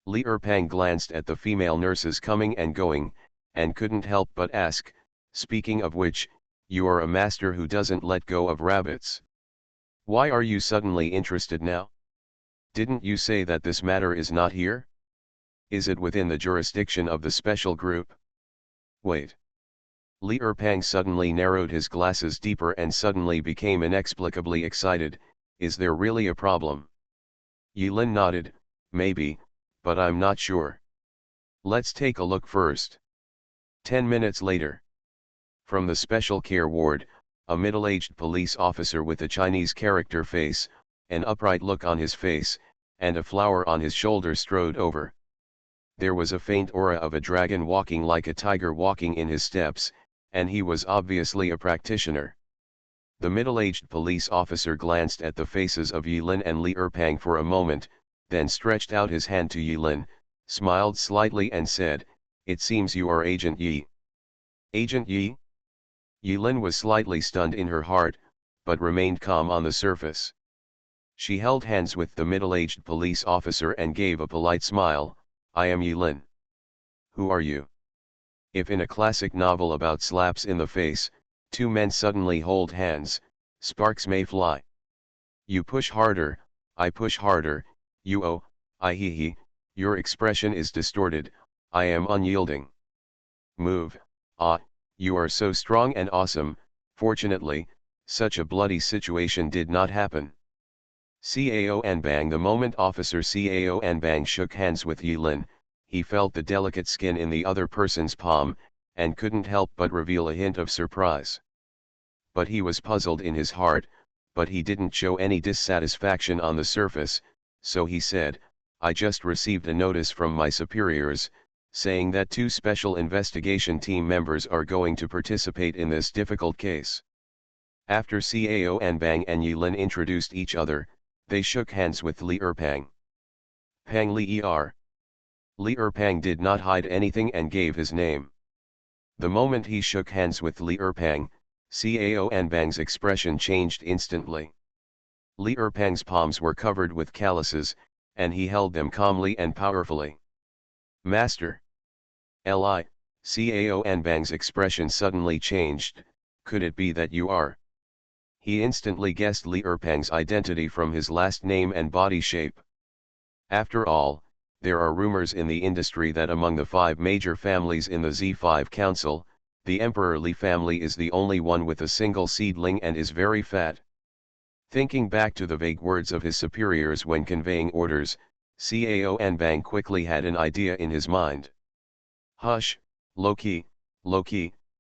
Li Erpang glanced at the female nurses coming and going, and couldn't help but ask, speaking of which, you are a master who doesn't let go of rabbits. Why are you suddenly interested now? Didn't you say that this matter is not here? Is it within the jurisdiction of the special group? Wait. Li Erpang suddenly narrowed his glasses deeper and suddenly became inexplicably excited. Is there really a problem? Yilin nodded, maybe, but I'm not sure. Let's take a look first. 10 minutes later. From the special care ward, a middle-aged police officer with a Chinese character face, an upright look on his face, and a flower on his shoulder strode over. There was a faint aura of a dragon walking like a tiger walking in his steps, and he was obviously a practitioner. The middle-aged police officer glanced at the faces of Yilin and Li Erpang for a moment, then stretched out his hand to Yilin, smiled slightly and said, "It seems you are Agent Yi." Agent Yi? Yilin was slightly stunned in her heart, but remained calm on the surface. She held hands with the middle-aged police officer and gave a polite smile. I am Yilin. Who are you? If in a classic novel about slaps in the face, two men suddenly hold hands, sparks may fly. You push harder, I push harder, you oh, I he, your expression is distorted, I am unyielding. Move, ah, you are so strong and awesome. Fortunately, such a bloody situation did not happen. Cao Anbang. The moment Officer Cao Anbang shook hands with Yilin, he felt the delicate skin in the other person's palm, and couldn't help but reveal a hint of surprise. But he was puzzled in his heart, but he didn't show any dissatisfaction on the surface, so he said, I just received a notice from my superiors, saying that 2 special investigation team members are going to participate in this difficult case. After Cao Anbang and Yilin introduced each other, they shook hands with Li Erpang. Pang Li Er. Li Erpang did not hide anything and gave his name. The moment he shook hands with Li Erpang, Cao Anbang's expression changed instantly. Li Erpang's palms were covered with calluses, and he held them calmly and powerfully. Master. Li, Cao Anbang's expression suddenly changed. Could it be that you are? He instantly guessed Li Erpang's identity from his last name and body shape. After all, there are rumors in the industry that among the 5 major families in the Z5 Council, the Emperor Li family is the only one with a single seedling and is very fat. Thinking back to the vague words of his superiors when conveying orders, Cao Anbang quickly had an idea in his mind. Hush, Loki,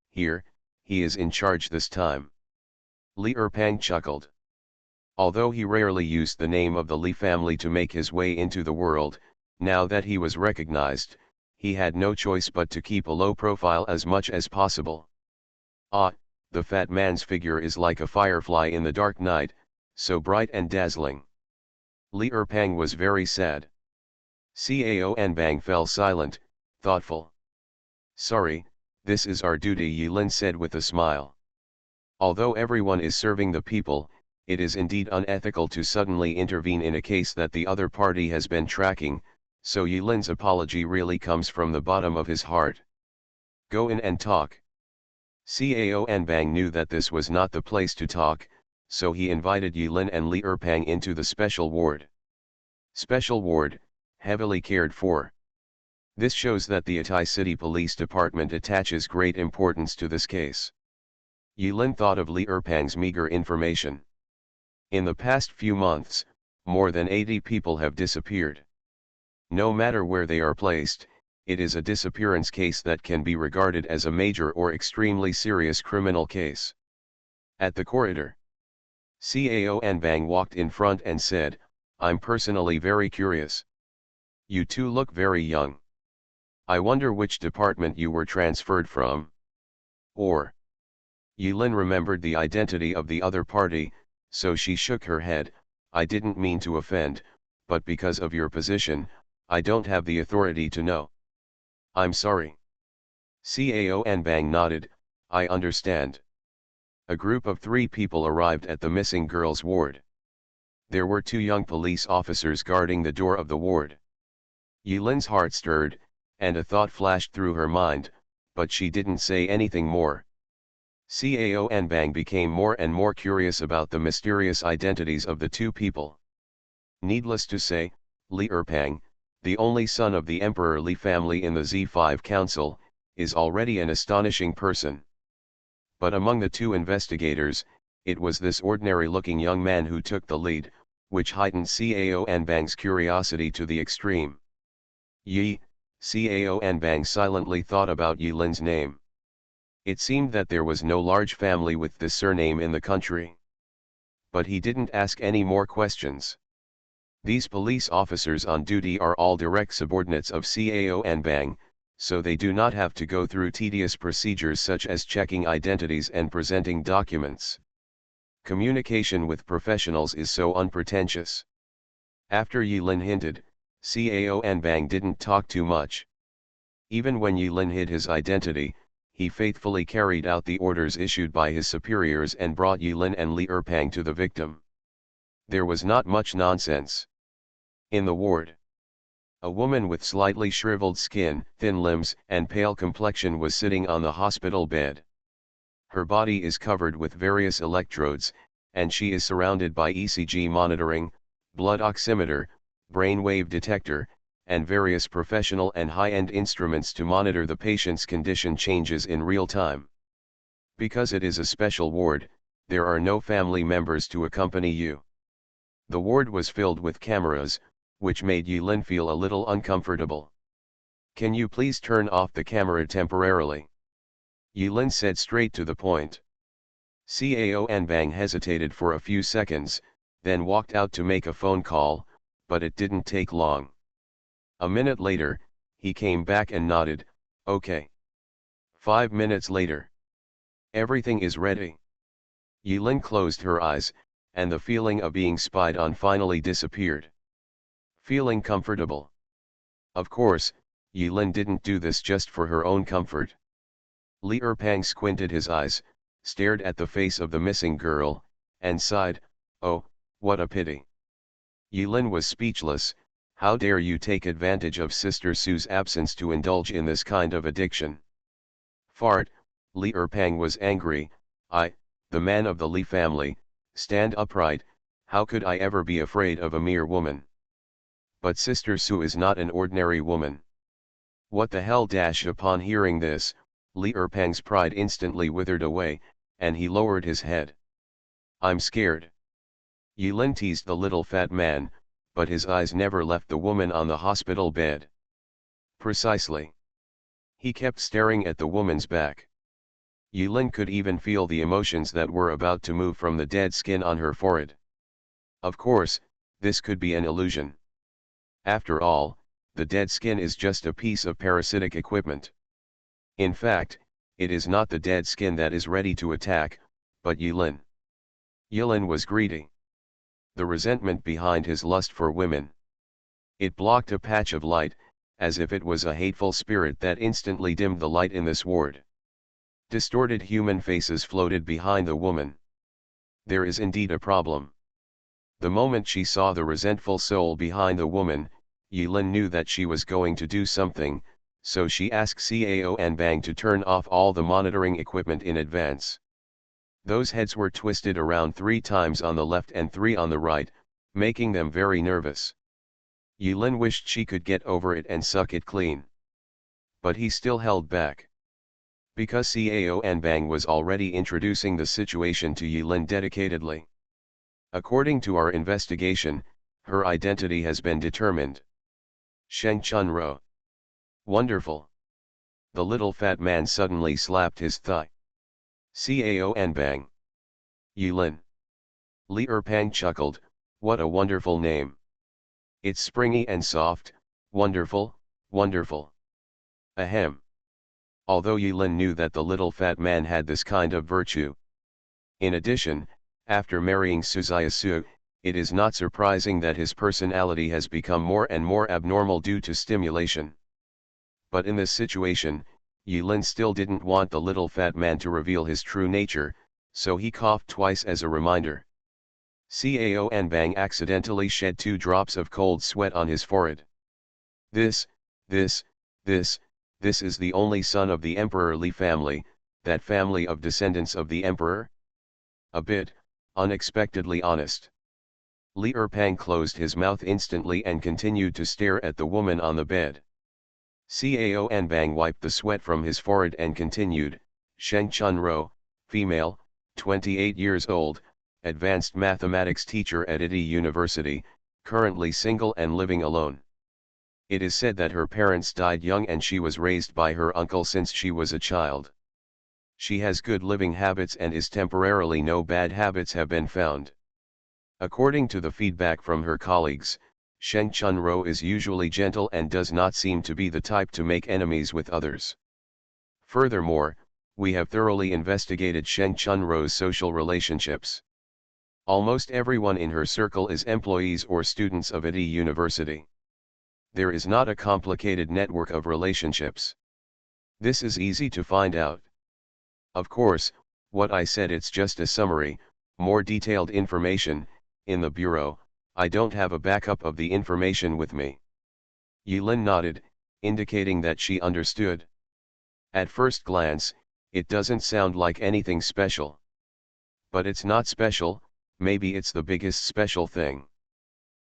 here, he is in charge this time. Li Erpang chuckled. Although he rarely used the name of the Li family to make his way into the world, now that he was recognized, he had no choice but to keep a low profile as much as possible. Ah, the fat man's figure is like a firefly in the dark night, so bright and dazzling. Li Erpang was very sad. Cao Anbang fell silent, thoughtful. Sorry, this is our duty, Yilin said with a smile. Although everyone is serving the people, it is indeed unethical to suddenly intervene in a case that the other party has been tracking, so Yilin's apology really comes from the bottom of his heart. Go in and talk. Cao Anbang knew that this was not the place to talk, so he invited Yilin and Li Erpang into the special ward. Special ward, heavily cared for. This shows that the Atai City Police Department attaches great importance to this case. Yilin thought of Li Erpang's meager information. In the past few months, more than 80 people have disappeared. No matter where they are placed, it is a disappearance case that can be regarded as a major or extremely serious criminal case. At the corridor, Cao Anbang walked in front and said, I'm personally very curious. You two look very young. I wonder which department you were transferred from. Or. Yilin remembered the identity of the other party, so she shook her head. I didn't mean to offend, but because of your position, I don't have the authority to know. I'm sorry. Cao Anbang nodded, I understand. A group of 3 people arrived at the missing girls' ward. There were two young police officers guarding the door of the ward. Yilin's heart stirred, and a thought flashed through her mind, but she didn't say anything more. Cao Anbang became more and more curious about the mysterious identities of the two people. Needless to say, Li Erpang, the only son of the Emperor Li family in the Z5 Council, is already an astonishing person. But among the two investigators, it was this ordinary-looking young man who took the lead, which heightened Cao Anbang's curiosity to the extreme. Cao Anbang silently thought about Yilin's name. It seemed that there was no large family with this surname in the country. But he didn't ask any more questions. These police officers on duty are all direct subordinates of Cao Anbang, so they do not have to go through tedious procedures such as checking identities and presenting documents. Communication with professionals is so unpretentious. After Yilin hinted, Cao Anbang didn't talk too much. Even when Yilin hid his identity, he faithfully carried out the orders issued by his superiors and brought Yilin and Li Erpang to the victim. There was not much nonsense. In the ward, a woman with slightly shriveled skin, thin limbs, and pale complexion was sitting on the hospital bed. Her body is covered with various electrodes, and she is surrounded by ECG monitoring, blood oximeter, brainwave detector, and various professional and high-end instruments to monitor the patient's condition changes in real time. Because it is a special ward, there are no family members to accompany you. The ward was filled with cameras, which made Yilin feel a little uncomfortable. "Can you please turn off the camera temporarily?" Yilin said straight to the point. Cao Anbang hesitated for a few seconds, then walked out to make a phone call, but it didn't take long. A minute later, he came back and nodded, "Okay." 5 minutes later. "Everything is ready." Yilin closed her eyes, and the feeling of being spied on finally disappeared. Feeling comfortable. Of course, Yilin didn't do this just for her own comfort. Li Erpang squinted his eyes, stared at the face of the missing girl, and sighed, "Oh, what a pity." Yilin was speechless. How dare you take advantage of Sister Sue's absence to indulge in this kind of addiction? Fart, Li Erpang was angry. "I, the man of the Li family, stand upright, how could I ever be afraid of a mere woman? But Sister Sue is not an ordinary woman." What the hell dash upon hearing this, Li Erpang's pride instantly withered away, and he lowered his head. "I'm scared." Yilin teased the little fat man, but his eyes never left the woman on the hospital bed. Precisely. He kept staring at the woman's back. Yilin could even feel the emotions that were about to move from the dead skin on her forehead. Of course, this could be an illusion. After all, the dead skin is just a piece of parasitic equipment. In fact, it is not the dead skin that is ready to attack, but Yilin. Yilin was greedy. The resentment behind his lust for women. It blocked a patch of light, as if it was a hateful spirit that instantly dimmed the light in this ward. Distorted human faces floated behind the woman. There is indeed a problem. The moment she saw the resentful soul behind the woman, Yilin knew that she was going to do something, so she asked Cao Anbang to turn off all the monitoring equipment in advance. Those heads were twisted around 3 times on the left and 3 on the right, making them very nervous. Yilin wished she could get over it and suck it clean. But he still held back. Because Cao Anbang was already introducing the situation to Yilin dedicatedly. "According to our investigation, her identity has been determined." Sheng Chunro. "Wonderful." The little fat man suddenly slapped his thigh. "Cao Anbang." "Yilin." Li Erpang chuckled, "What a wonderful name. It's springy and soft, wonderful, wonderful." Ahem. Although Yilin knew that the little fat man had this kind of virtue. In addition, after marrying Suziya Su, it is not surprising that his personality has become more and more abnormal due to stimulation. But in this situation, Yilin still didn't want the little fat man to reveal his true nature, so he coughed twice as a reminder. Cao Anbang accidentally shed 2 drops of cold sweat on his forehead. This is the only son of the Emperor Li family, that family of descendants of the Emperor? A bit, unexpectedly honest. Li Erpang closed his mouth instantly and continued to stare at the woman on the bed. Cao Anbang wiped the sweat from his forehead and continued, Sheng Chunro, female, 28 years old, advanced mathematics teacher at ITI University, currently single and living alone. It is said that her parents died young and she was raised by her uncle since she was a child. She has good living habits and is temporarily no bad habits have been found. According to the feedback from her colleagues, Sheng Chunro is usually gentle and does not seem to be the type to make enemies with others. Furthermore, we have thoroughly investigated Sheng Chunro's social relationships. Almost everyone in her circle is employees or students of ITI University. There is not a complicated network of relationships. This is easy to find out. Of course, what I said it's just a summary, more detailed information. In the bureau, I don't have a backup of the information with me. Yilin nodded, indicating that she understood. At first glance, it doesn't sound like anything special. But it's not special, maybe it's the biggest special thing.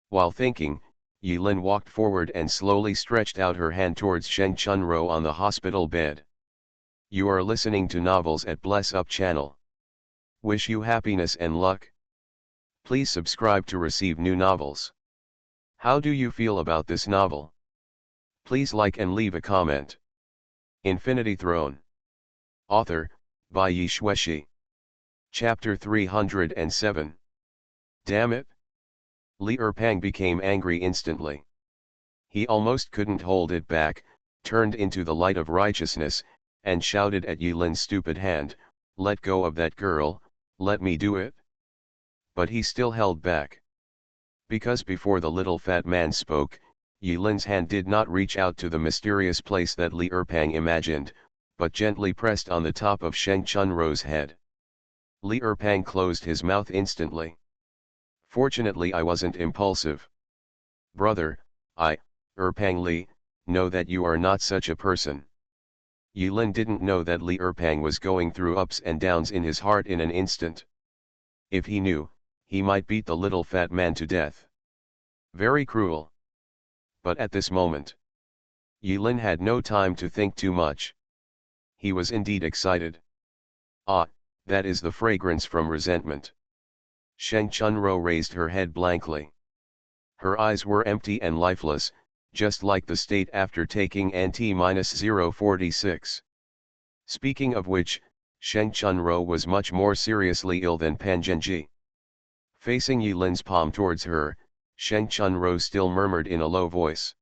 While thinking, Yilin walked forward and slowly stretched out her hand towards Sheng Chunro on the hospital bed. You are listening to Novels at Bless Up channel. Wish you happiness and luck. Please subscribe to receive new novels. How do you feel about this novel? Please like and leave a comment. Infinity Throne. Author, by Yi Shueshi. Chapter 307. Damn it! Li Erpang became angry instantly. He almost couldn't hold it back, turned into the light of righteousness, and shouted at Yilin's stupid hand, let go of that girl, let me do it. But he still held back. Because before the little fat man spoke, Yilin's hand did not reach out to the mysterious place that Li Erpang imagined, but gently pressed on the top of Sheng Chunro's head. Li Erpang closed his mouth instantly. Fortunately I wasn't impulsive. Brother, Erpang Li, know that you are not such a person. Yilin didn't know that Li Erpang was going through ups and downs in his heart in an instant. If he knew, he might beat the little fat man to death. Very cruel. But at this moment, Yilin had no time to think too much. He was indeed excited. Ah, that is the fragrance from resentment. Sheng Chunro raised her head blankly. Her eyes were empty and lifeless, just like the state after taking NT-046. Speaking of which, Sheng Chunro was much more seriously ill than Pan Zhenji. Facing Yilin's palm towards her, Sheng Chunro still murmured in a low voice.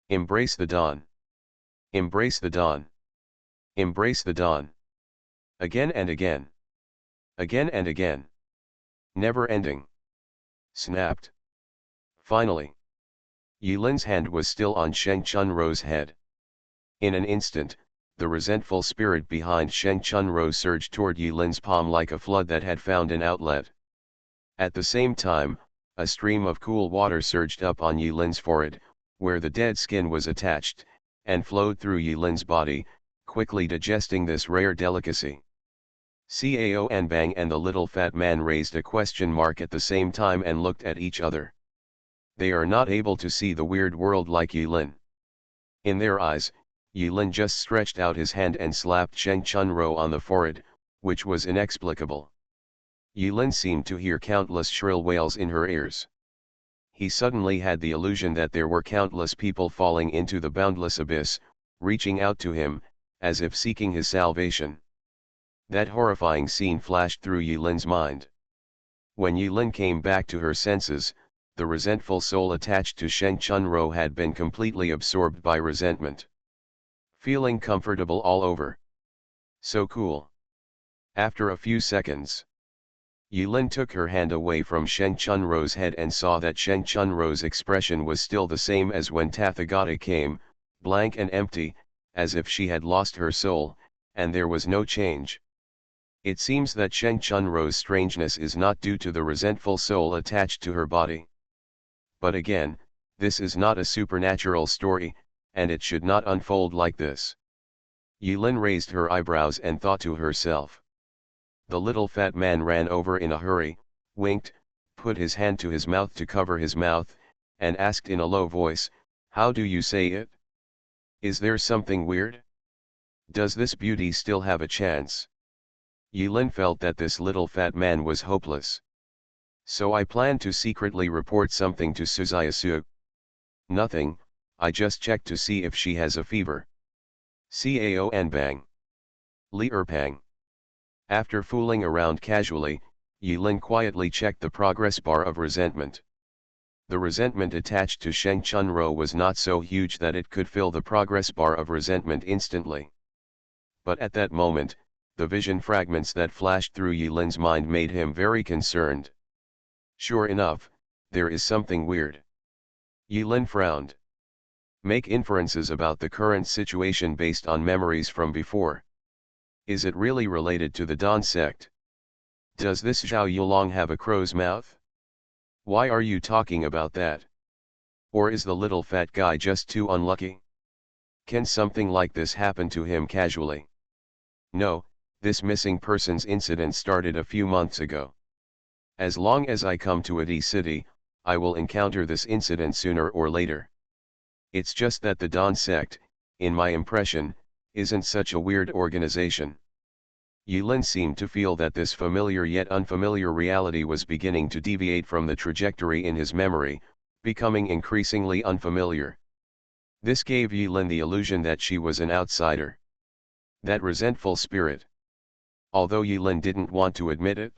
Embrace the dawn. Embrace the dawn. Embrace the dawn. Again and again. Again and again. Never ending. Snapped. Finally. Yilin's hand was still on Sheng Chunro's head. In an instant, the resentful spirit behind Sheng Chunro surged toward Yilin's palm like a flood that had found an outlet. At the same time, a stream of cool water surged up on Yilin's forehead, where the dead skin was attached, and flowed through Yilin's body, quickly digesting this rare delicacy. Cao Anbang and the little fat man raised a question mark at the same time and looked at each other. They are not able to see the weird world like Yilin. In their eyes, Yilin just stretched out his hand and slapped Sheng Chunro on the forehead, which was inexplicable. Yilin seemed to hear countless shrill wails in her ears. He suddenly had the illusion that there were countless people falling into the boundless abyss, reaching out to him, as if seeking his salvation. That horrifying scene flashed through Yilin's mind. When Yilin came back to her senses, the resentful soul attached to Sheng Chunro had been completely absorbed by resentment. Feeling comfortable all over. So cool. After a few seconds, Yilin took her hand away from Sheng Chunro's head and saw that Sheng Chunro's expression was still the same as when Tathagata came, blank and empty, as if she had lost her soul, and there was no change. It seems that Sheng Chunro's strangeness is not due to the resentful soul attached to her body. But again, this is not a supernatural story, and it should not unfold like this. Yilin raised her eyebrows and thought to herself. The little fat man ran over in a hurry, winked, put his hand to his mouth to cover his mouth, and asked in a low voice, "How do you say it? Is there something weird? Does this beauty still have a chance?" Yilin felt that this little fat man was hopeless. "So I plan to secretly report something to Suzayasu." "Nothing, I just checked to see if she has a fever." Cao and bang. Li Erpang. After fooling around casually, Yilin quietly checked the progress bar of resentment. The resentment attached to Sheng Chunro was not so huge that it could fill the progress bar of resentment instantly. But at that moment, the vision fragments that flashed through Yilin's mind made him very concerned. Sure enough, there is something weird. Yilin frowned. Make inferences about the current situation based on memories from before. Is it really related to the Dan sect? Does this Zhao Yulong have a crow's mouth? Why are you talking about that? Or is the little fat guy just too unlucky? Can something like this happen to him casually? No, this missing persons incident started a few months ago. As long as I come to Adi City, I will encounter this incident sooner or later. It's just that the Dan sect, in my impression, isn't such a weird organization. Yilin seemed to feel that this familiar yet unfamiliar reality was beginning to deviate from the trajectory in his memory, becoming increasingly unfamiliar. This gave Yilin the illusion that she was an outsider. That resentful spirit. Although Yilin didn't want to admit it.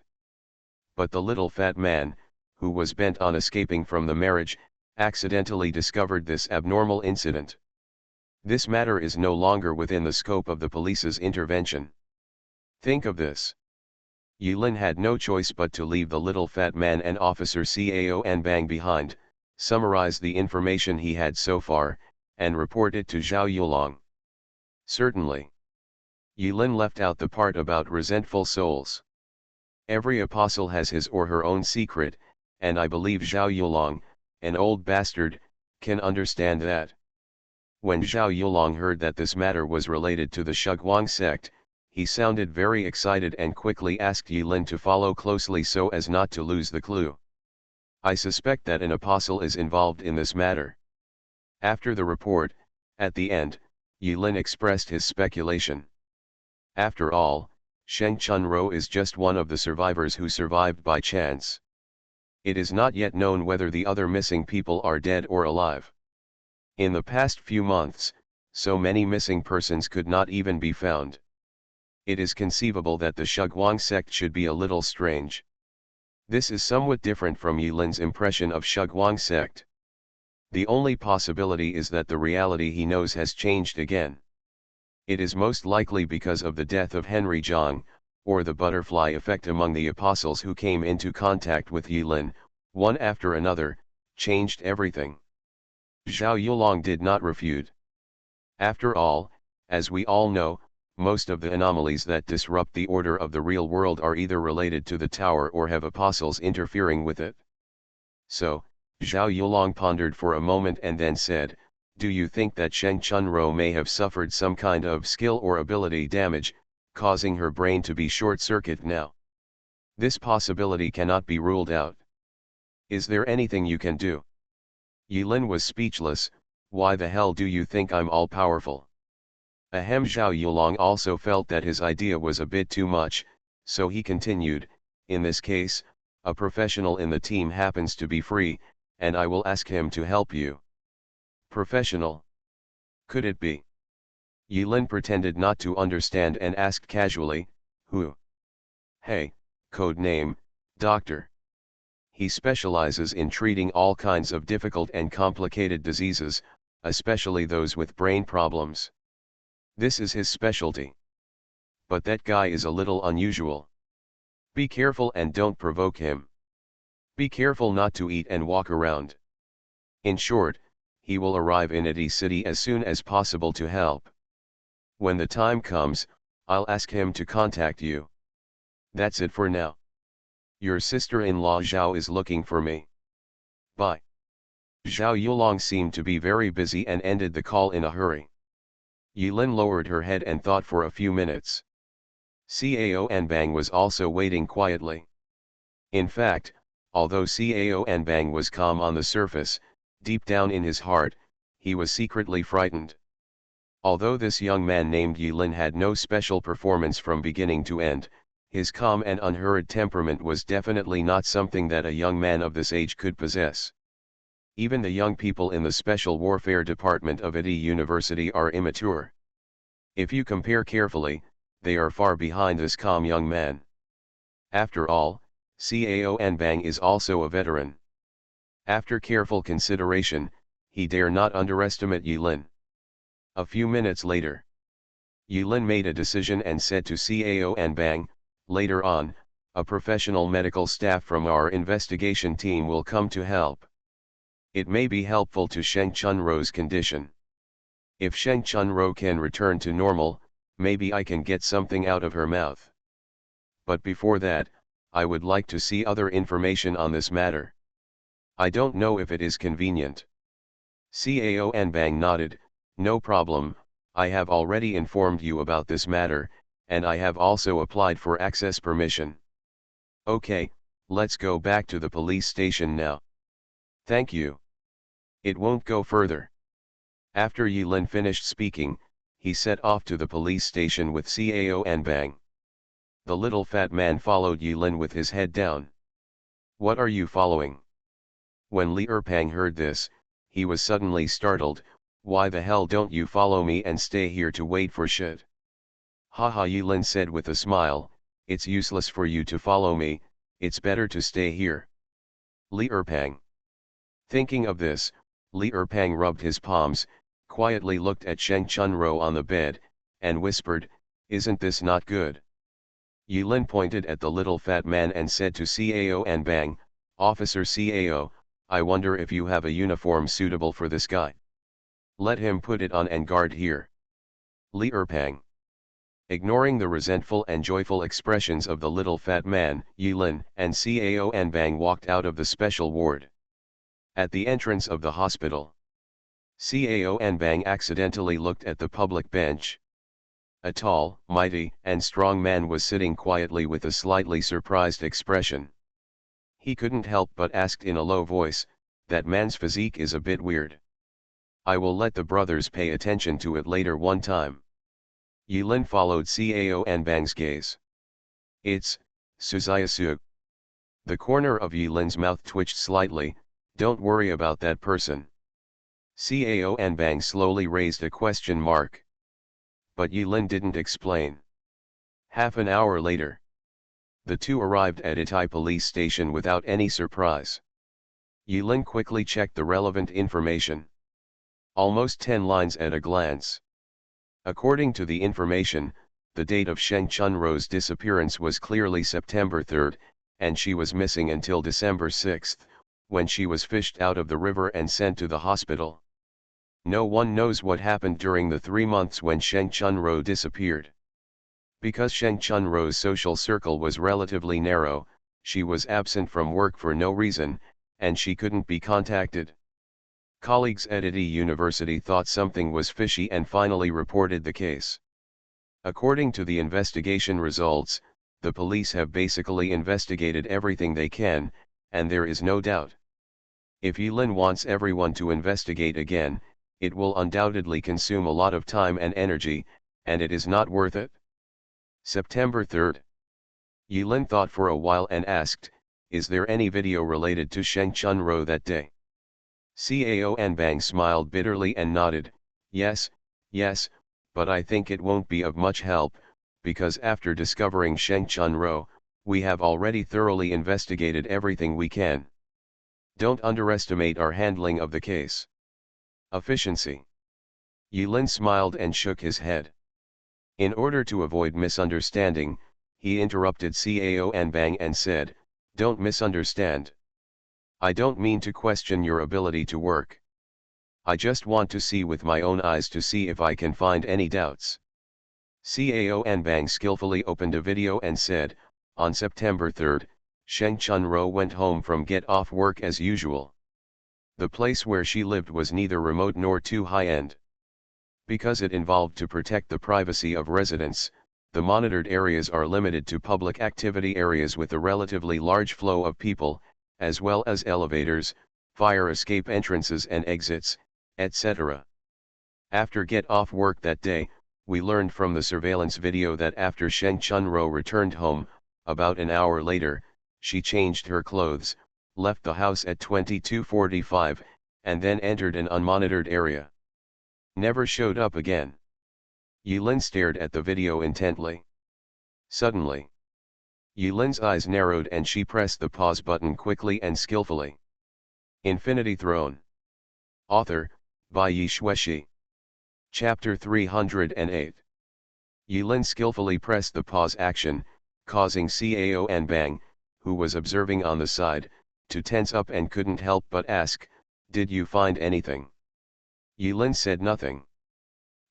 But the little fat man, who was bent on escaping from the marriage, accidentally discovered this abnormal incident. This matter is no longer within the scope of the police's intervention. Think of this. Yilin had no choice but to leave the little fat man and Officer Cao and Bang behind, summarize the information he had so far, and report it to Zhao Yulong. Certainly. Yilin left out the part about resentful souls. Every apostle has his or her own secret, and I believe Zhao Yulong, an old bastard, can understand that. When Zhao Yulong heard that this matter was related to the Shuguang sect, he sounded very excited and quickly asked Yilin to follow closely so as not to lose the clue. I suspect that an apostle is involved in this matter. After the report, at the end, Yilin expressed his speculation. After all, Sheng Chunro is just one of the survivors who survived by chance. It is not yet known whether the other missing people are dead or alive. In the past few months, so many missing persons could not even be found. It is conceivable that the Shuguang sect should be a little strange. This is somewhat different from Yilin's impression of Shuguang sect. The only possibility is that the reality he knows has changed again. It is most likely because of the death of Henry Zhang, or the butterfly effect among the apostles who came into contact with Yilin, one after another, changed everything. Zhao Yulong did not refute. After all, as we all know, most of the anomalies that disrupt the order of the real world are either related to the tower or have apostles interfering with it. So, Zhao Yulong pondered for a moment and then said, "Do you think that Sheng Chunro may have suffered some kind of skill or ability damage, causing her brain to be short-circuited now? This possibility cannot be ruled out. Is there anything you can do?" Yilin was speechless. "Why the hell do you think I'm all-powerful?" Ahem. Zhao Yulong also felt that his idea was a bit too much, so he continued, "In this case, a professional in the team happens to be free, and I will ask him to help you." Professional? Could it be? Yilin pretended not to understand and asked casually, "Who?" "Hey, code name, Doctor. He specializes in treating all kinds of difficult and complicated diseases, especially those with brain problems. This is his specialty. But that guy is a little unusual. Be careful and don't provoke him. Be careful not to eat and walk around. In short, he will arrive in Adi City as soon as possible to help. When the time comes, I'll ask him to contact you." That's it for now. Your sister-in-law Zhao is looking for me. Bye. Zhao Yulong seemed to be very busy and ended the call in a hurry. Yilin lowered her head and thought for a few minutes. Cao Anbang was also waiting quietly. In fact, although Cao Anbang was calm on the surface, deep down in his heart, he was secretly frightened. Although this young man named Yilin had no special performance from beginning to end, his calm and unhurried temperament was definitely not something that a young man of this age could possess. Even the young people in the Special Warfare Department of IT University are immature. If you compare carefully, they are far behind this calm young man. After all, Cao Anbang is also a veteran. After careful consideration, he dare not underestimate Yilin. A few minutes later, Yilin made a decision and said to Cao Anbang, "Later on, a professional medical staff from our investigation team will come to help. It may be helpful to Sheng Chunro's condition. If Sheng Chunro can return to normal, maybe I can get something out of her mouth. But before that, I would like to see other information on this matter. I don't know if it is convenient." Cao Anbang nodded, "No problem, I have already informed you about this matter, and I have also applied for access permission. Okay, let's go back to the police station now." "Thank you. It won't go further." After Yilin finished speaking, he set off to the police station with Cao Anbang. The little fat man followed Yilin with his head down. "What are you following?" When Li Erpang heard this, he was suddenly startled. "Why the hell don't you follow me and stay here to wait for shit?" "Haha," Yilin said with a smile, "it's useless for you to follow me, it's better to stay here." Li Erpang. Thinking of this, Li Erpang rubbed his palms, quietly looked at Sheng Chunro on the bed, and whispered, "Isn't this not good?" Yilin pointed at the little fat man and said to Cao Anbang, "Officer Cao, I wonder if you have a uniform suitable for this guy. Let him put it on and guard here." Li Erpang. Ignoring the resentful and joyful expressions of the little fat man, Yilin and Cao Anbang walked out of the special ward. At the entrance of the hospital, Cao Anbang accidentally looked at the public bench. A tall, mighty, and strong man was sitting quietly with a slightly surprised expression. He couldn't help but asked in a low voice, "That man's physique is a bit weird. I will let the brothers pay attention to it later one time." Yilin followed Cao Anbang's gaze. "It's Suziasu." The corner of Yilin's mouth twitched slightly. "Don't worry about that person." Cao Anbang slowly raised a question mark. But Yilin didn't explain. Half an hour later, the two arrived at Itai police station without any surprise. Yilin quickly checked the relevant information. Almost 10 lines at a glance. According to the information, the date of Sheng Chunro's disappearance was clearly September 3, and she was missing until December 6, when she was fished out of the river and sent to the hospital. No one knows what happened during the 3 months when Sheng Chunro disappeared. Because Sheng Chunro's social circle was relatively narrow, she was absent from work for no reason, and she couldn't be contacted. Colleagues at IT University thought something was fishy and finally reported the case. According to the investigation results, the police have basically investigated everything they can, and there is no doubt. If Yilin wants everyone to investigate again, it will undoubtedly consume a lot of time and energy, and it is not worth it. September 3. Yilin thought for a while and asked, "Is there any video related to Sheng Chunro that day?" Cao Anbang smiled bitterly and nodded, yes, but I think it won't be of much help, because after discovering Sheng Chunro, we have already thoroughly investigated everything we can. Don't underestimate our handling of the case. Efficiency." Yilin smiled and shook his head. In order to avoid misunderstanding, he interrupted Cao Anbang and said, "Don't misunderstand. I don't mean to question your ability to work. I just want to see with my own eyes to see if I can find any doubts." Cao Anbang skillfully opened a video and said, On September 3, Sheng Chunro went home from get off work as usual. The place where she lived was neither remote nor too high-end. Because it involved to protect the privacy of residents, the monitored areas are limited to public activity areas with a relatively large flow of people, as well as elevators, fire escape entrances and exits, etc. After get off work that day, we learned from the surveillance video that after Sheng Chunro returned home, about an hour later, she changed her clothes, left the house at 22:45, and then entered an unmonitored area. Never showed up again. Yilin stared at the video intently. Suddenly, Yilin's eyes narrowed and she pressed the pause button quickly and skillfully. Infinity Throne. Author, by Yi Shueshi. Chapter 308. Yilin skillfully pressed the pause action, causing Cao and Bang, who was observing on the side, to tense up and couldn't help but ask, "Did you find anything?" Yilin said nothing.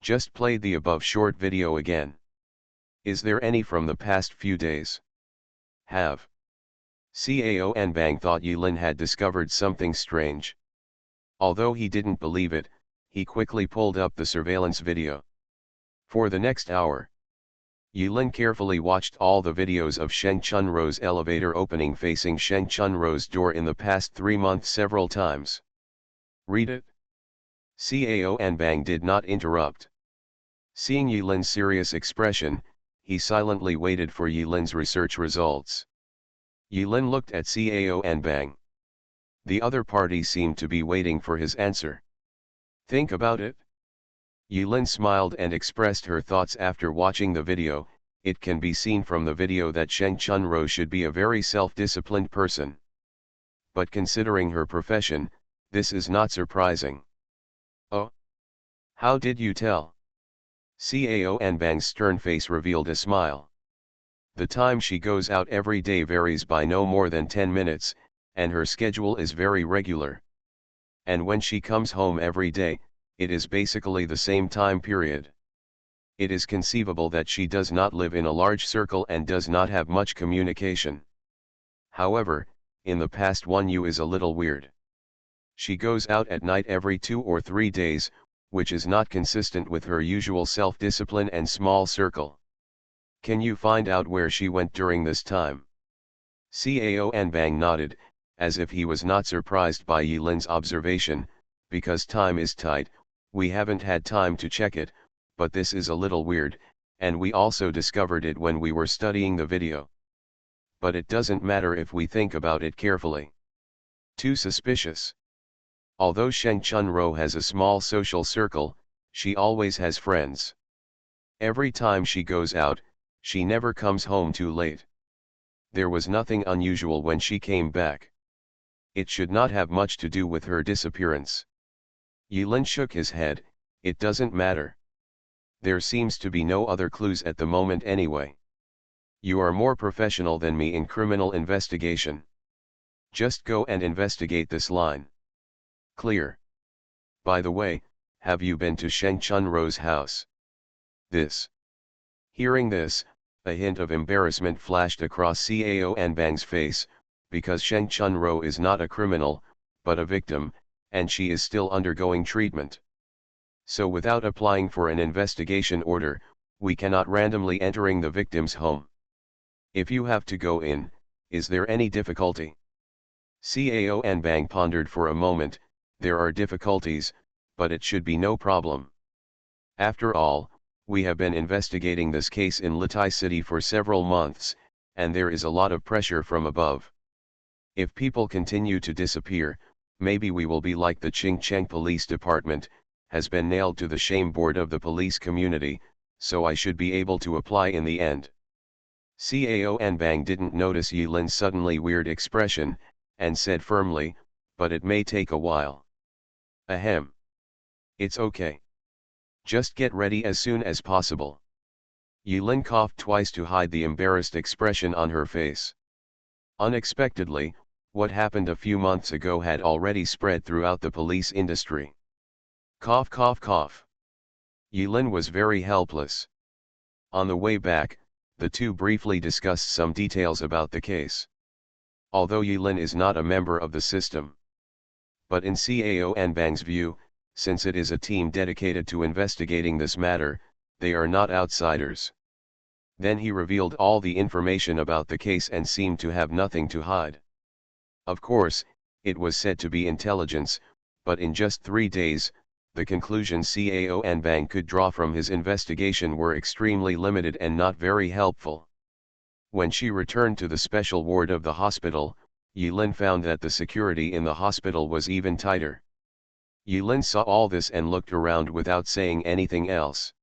Just played the above short video again. Is there any from the past few days? Have. Cao and Bang thought Yilin had discovered something strange. Although he didn't believe it, he quickly pulled up the surveillance video. For the next hour, Yilin carefully watched all the videos of Sheng Chunro's elevator opening facing Sheng Chunro's door in the past 3 months several times. Read it? Cao and Bang did not interrupt. Seeing Yilin's serious expression, he silently waited for Yilin's research results. Yilin looked at Cao and Bang. The other party seemed to be waiting for his answer. Think about it. Yilin smiled and expressed her thoughts after watching the video. It can be seen from the video that Sheng Chunro should be a very self-disciplined person. But considering her profession, this is not surprising. Oh? How did you tell? Cao and Bang's stern face revealed a smile. The time she goes out every day varies by no more than 10 minutes, and her schedule is very regular. And when she comes home every day, it is basically the same time period. It is conceivable that she does not live in a large circle and does not have much communication. However, in the past 1 year is a little weird. She goes out at night every 2 or 3 days, which is not consistent with her usual self-discipline and small circle. Can you find out where she went during this time? Cao and Bang nodded, as if he was not surprised by Yilin's observation. Because time is tight, we haven't had time to check it, but this is a little weird, and we also discovered it when we were studying the video. But it doesn't matter if we think about it carefully. Too suspicious. Although Sheng Chunro has a small social circle, she always has friends. Every time she goes out, she never comes home too late. There was nothing unusual when she came back. It should not have much to do with her disappearance. Yilin shook his head. It doesn't matter. There seems to be no other clues at the moment anyway. You are more professional than me in criminal investigation. Just go and investigate this line. Clear. By the way, have you been to Sheng Chunro's house? This. Hearing this, a hint of embarrassment flashed across Cao and Bang's face, because Sheng Chunro is not a criminal, but a victim, and she is still undergoing treatment. So without applying for an investigation order, we cannot randomly entering the victim's home. If you have to go in, is there any difficulty? Cao and Bang pondered for a moment. There are difficulties, but it should be no problem. After all, we have been investigating this case in Litai City for several months, and there is a lot of pressure from above. If people continue to disappear, maybe we will be like the Qingcheng Police Department, has been nailed to the shame board of the police community, so I should be able to apply in the end. Cao and Bang didn't notice Yilin's suddenly weird expression, and said firmly, but it may take a while. Ahem. It's okay. Just get ready as soon as possible. Yilin coughed twice to hide the embarrassed expression on her face. Unexpectedly, what happened a few months ago had already spread throughout the police industry. Cough cough cough. Yilin was very helpless. On the way back, The two briefly discussed some details about the case. Although Yilin is not a member of the system. But in Cao Anbang's view, since it is a team dedicated to investigating this matter, they are not outsiders. Then he revealed all the information about the case and seemed to have nothing to hide. Of course, it was said to be intelligence, but in just 3 days, the conclusions Cao Anbang could draw from his investigation were extremely limited and not very helpful. When she returned to the special ward of the hospital, Yilin found that the security in the hospital was even tighter. Yilin saw all this and looked around without saying anything else.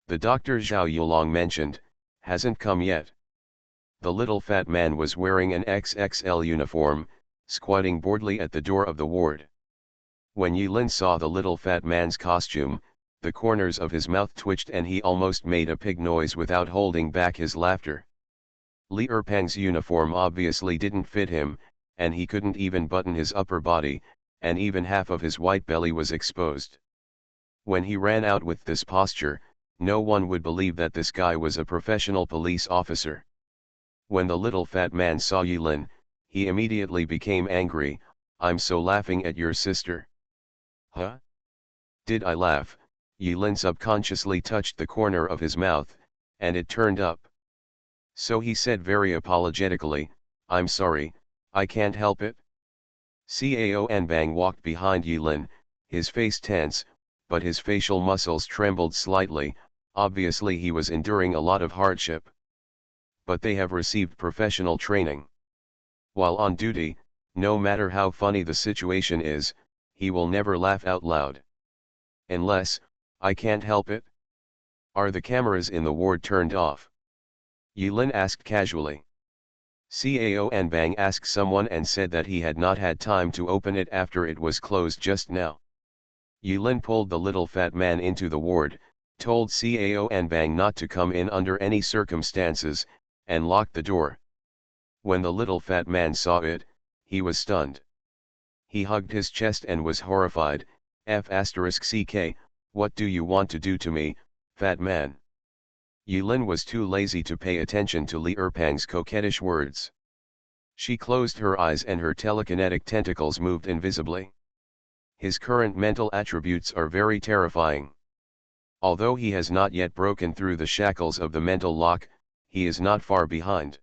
The doctor Zhao Yulong mentioned, hasn't come yet. The little fat man was wearing an XXL uniform, squatting boredly at the door of the ward. When Yilin saw the little fat man's costume, the corners of his mouth twitched and he almost made a pig noise without holding back his laughter. Li Erpang's uniform obviously didn't fit him, and he couldn't even button his upper body, and even half of his white belly was exposed. When he ran out with this posture, no one would believe that this guy was a professional police officer. When the little fat man saw Yilin, he immediately became angry. I'm so laughing at your sister. Huh? Did I laugh? Yilin subconsciously touched the corner of his mouth, and it turned up. So he said very apologetically, I'm sorry, I can't help it. Cao Anbang walked behind Yilin, his face tense, but his facial muscles trembled slightly. Obviously he was enduring a lot of hardship. But they have received professional training. While on duty, no matter how funny the situation is, he will never laugh out loud. Unless, I can't help it. Are the cameras in the ward turned off? Yilin asked casually. Cao Anbang asked someone and said that he had not had time to open it after it was closed just now. Yilin pulled the little fat man into the ward, told Cao Anbang not to come in under any circumstances, and locked the door. When the little fat man saw it, he was stunned. He hugged his chest and was horrified. F***ck, what do you want to do to me, fat man? Yilin was too lazy to pay attention to Li Erpang's coquettish words. She closed her eyes and her telekinetic tentacles moved invisibly. His current mental attributes are very terrifying. Although he has not yet broken through the shackles of the mental lock, he is not far behind.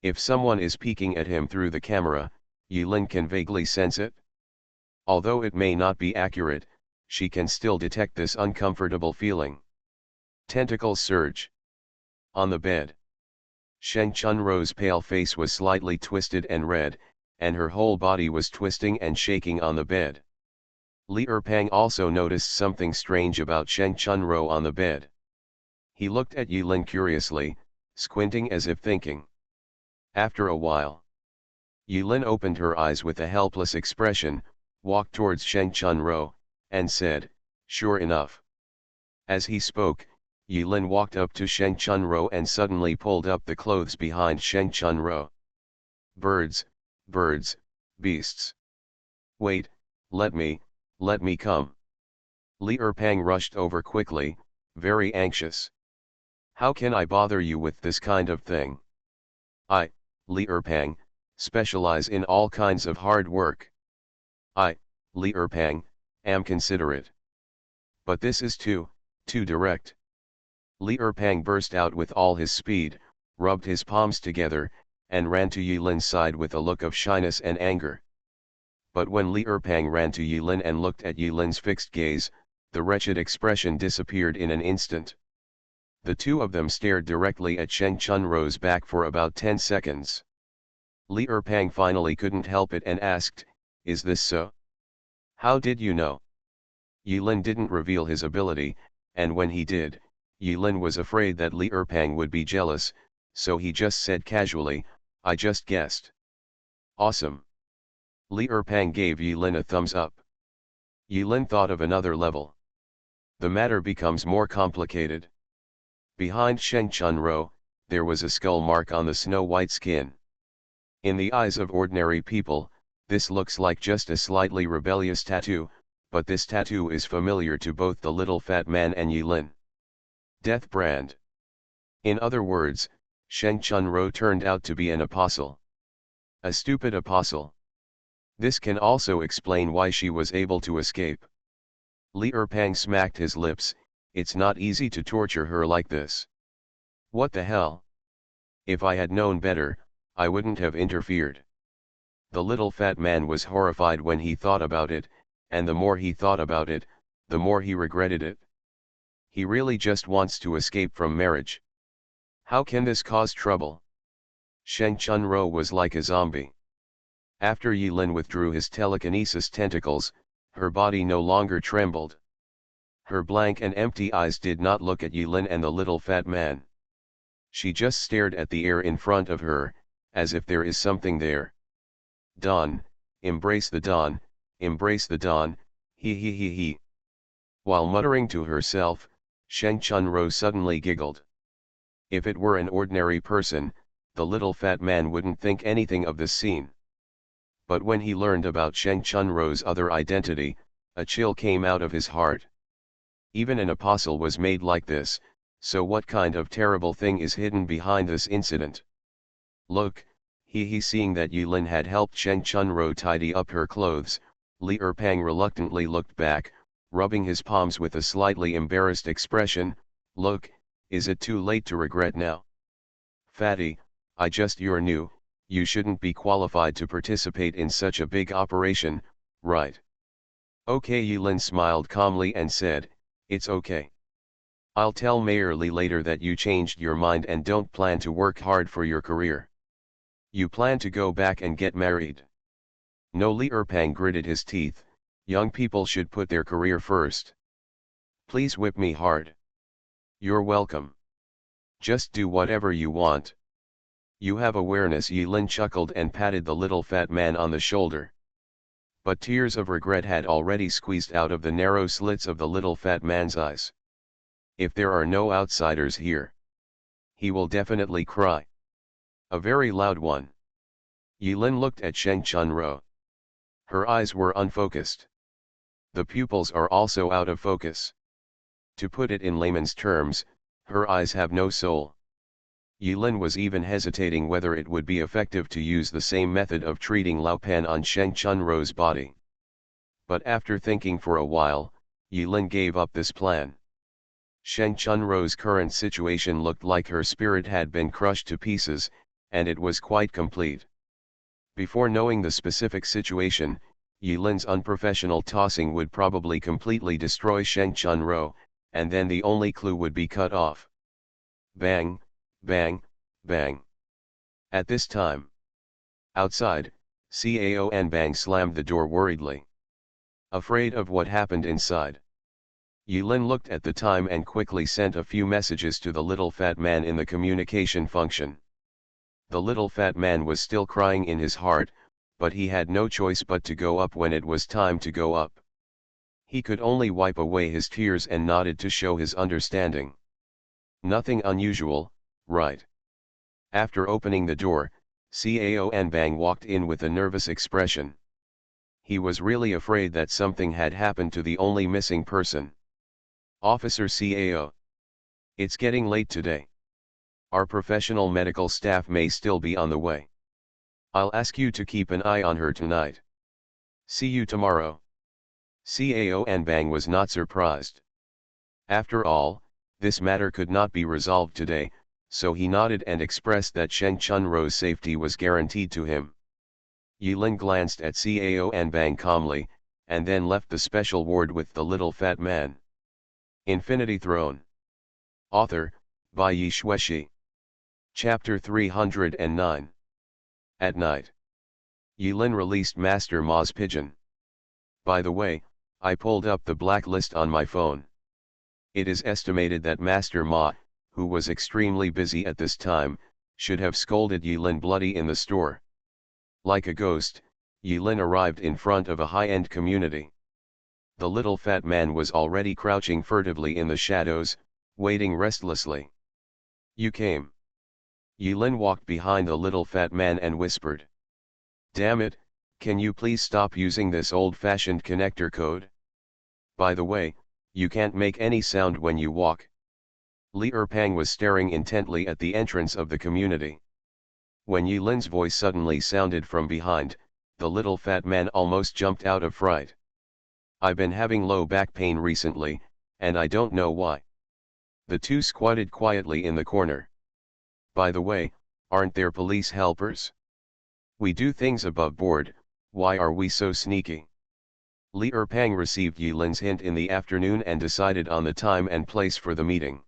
If someone is peeking at him through the camera, Yilin can vaguely sense it. Although it may not be accurate, she can still detect this uncomfortable feeling. Tentacles surge. On the bed. Sheng Chunro's pale face was slightly twisted and red, and her whole body was twisting and shaking on the bed. Li Erpang also noticed something strange about Sheng Chunro on the bed. He looked at Yilin curiously, squinting as if thinking. After a while, Yilin opened her eyes with a helpless expression, walked towards Sheng Chunro, and said, "Sure enough." As he spoke, Yilin walked up to Sheng Chunro and suddenly pulled up the clothes behind Sheng Chunro. Birds, birds, beasts. Wait, let me come. Li Erpang rushed over quickly, very anxious. How can I bother you with this kind of thing? I, Li Erpang, specialize in all kinds of hard work. I, Li Erpang, am considerate. But this is too direct. Li Erpang burst out with all his speed, rubbed his palms together, and ran to Yilin's side with a look of shyness and anger. But when Li Erpang ran to Yilin and looked at Yilin's fixed gaze, the wretched expression disappeared in an instant. The two of them stared directly at Sheng Chunro's back for about 10 seconds. Li Erpang finally couldn't help it and asked, "Is this so? How did you know?" Yilin didn't reveal his ability, and when he did, Yilin was afraid that Li Erpang would be jealous, so he just said casually, "I just guessed." Awesome. Li Erpang gave Yilin a thumbs up. Yilin thought of another level. The matter becomes more complicated. Behind Sheng Chunro, there was a skull mark on the snow-white skin. In the eyes of ordinary people, this looks like just a slightly rebellious tattoo, but this tattoo is familiar to both the little fat man and Yilin. Death brand. In other words, Sheng Chunro turned out to be an apostle. A stupid apostle. This can also explain why she was able to escape. Li Erpang smacked his lips. It's not easy to torture her like this. What the hell? If I had known better, I wouldn't have interfered. The little fat man was horrified when he thought about it, and the more he thought about it, the more he regretted it. He really just wants to escape from marriage. How can this cause trouble? Sheng Chunro was like a zombie. After Yilin withdrew his telekinesis tentacles, her body no longer trembled. Her blank and empty eyes did not look at Yilin and the little fat man. She just stared at the air in front of her, as if there is something there. Dawn, embrace the dawn, embrace the dawn, he he he he. While muttering to herself, Sheng Chunro suddenly giggled. If it were an ordinary person, the little fat man wouldn't think anything of this scene. But when he learned about Sheng Chunro's other identity, a chill came out of his heart. Even an apostle was made like this, so what kind of terrible thing is hidden behind this incident? Look, seeing that Yulin had helped Sheng Chunro tidy up her clothes, Li Erpang reluctantly looked back, rubbing his palms with a slightly embarrassed expression. Look, is it too late to regret now? Fatty, you're new, you shouldn't be qualified to participate in such a big operation, right? Okay, Yulin smiled calmly and said, it's okay. I'll tell Mayor Li later that you changed your mind and don't plan to work hard for your career. You plan to go back and get married. No, Li Erpang gritted his teeth. Young people should put their career first. Please whip me hard. You're welcome. Just do whatever you want. You have awareness. Yilin chuckled and patted the little fat man on the shoulder. But tears of regret had already squeezed out of the narrow slits of the little fat man's eyes. If there are no outsiders here, he will definitely cry. A very loud one. Yilin looked at Sheng Chunro. Her eyes were unfocused. The pupils are also out of focus. To put it in layman's terms, her eyes have no soul. Yilin was even hesitating whether it would be effective to use the same method of treating Lao Pan on Sheng Chunro's body. But after thinking for a while, Yilin gave up this plan. Sheng Chunro's current situation looked like her spirit had been crushed to pieces, and it was quite complete. Before knowing the specific situation, Yilin's unprofessional tossing would probably completely destroy Sheng Chunro, and then the only clue would be cut off. Bang, bang, bang. At this time, outside, Cao and Bang slammed the door worriedly. Afraid of what happened inside, Yilin looked at the time and quickly sent a few messages to the little fat man in the communication function. The little fat man was still crying in his heart, but he had no choice but to go up when it was time to go up. He could only wipe away his tears and nodded to show his understanding. Nothing unusual, right? After opening the door, Cao and Bang walked in with a nervous expression. He was really afraid that something had happened to the only missing person. Officer Cao. It's getting late today. Our professional medical staff may still be on the way. I'll ask you to keep an eye on her tonight. See you tomorrow. Cao and Bang was not surprised. After all, this matter could not be resolved today, so he nodded and expressed that Sheng Chunro's safety was guaranteed to him. Yilin glanced at Cao and Bang calmly, and then left the special ward with the little fat man. Infinity Throne. Author, by Yi Xueshi. Chapter 309. At night. Yilin released Master Ma's pigeon. By the way, I pulled up the blacklist on my phone. It is estimated that Master Ma, who was extremely busy at this time, should have scolded Yilin bloody in the store. Like a ghost, Yilin arrived in front of a high-end community. The little fat man was already crouching furtively in the shadows, waiting restlessly. You came. Yilin walked behind the little fat man and whispered. Damn it, can you please stop using this old-fashioned connector code? By the way, you can't make any sound when you walk. Li Erpang was staring intently at the entrance of the community. When Yi Lin's voice suddenly sounded from behind, the little fat man almost jumped out of fright. "I've been having low back pain recently, and I don't know why." The two squatted quietly in the corner. "By the way, aren't there police helpers? We do things above board, why are we so sneaky?" Li Erpang received Yi Lin's hint in the afternoon and decided on the time and place for the meeting.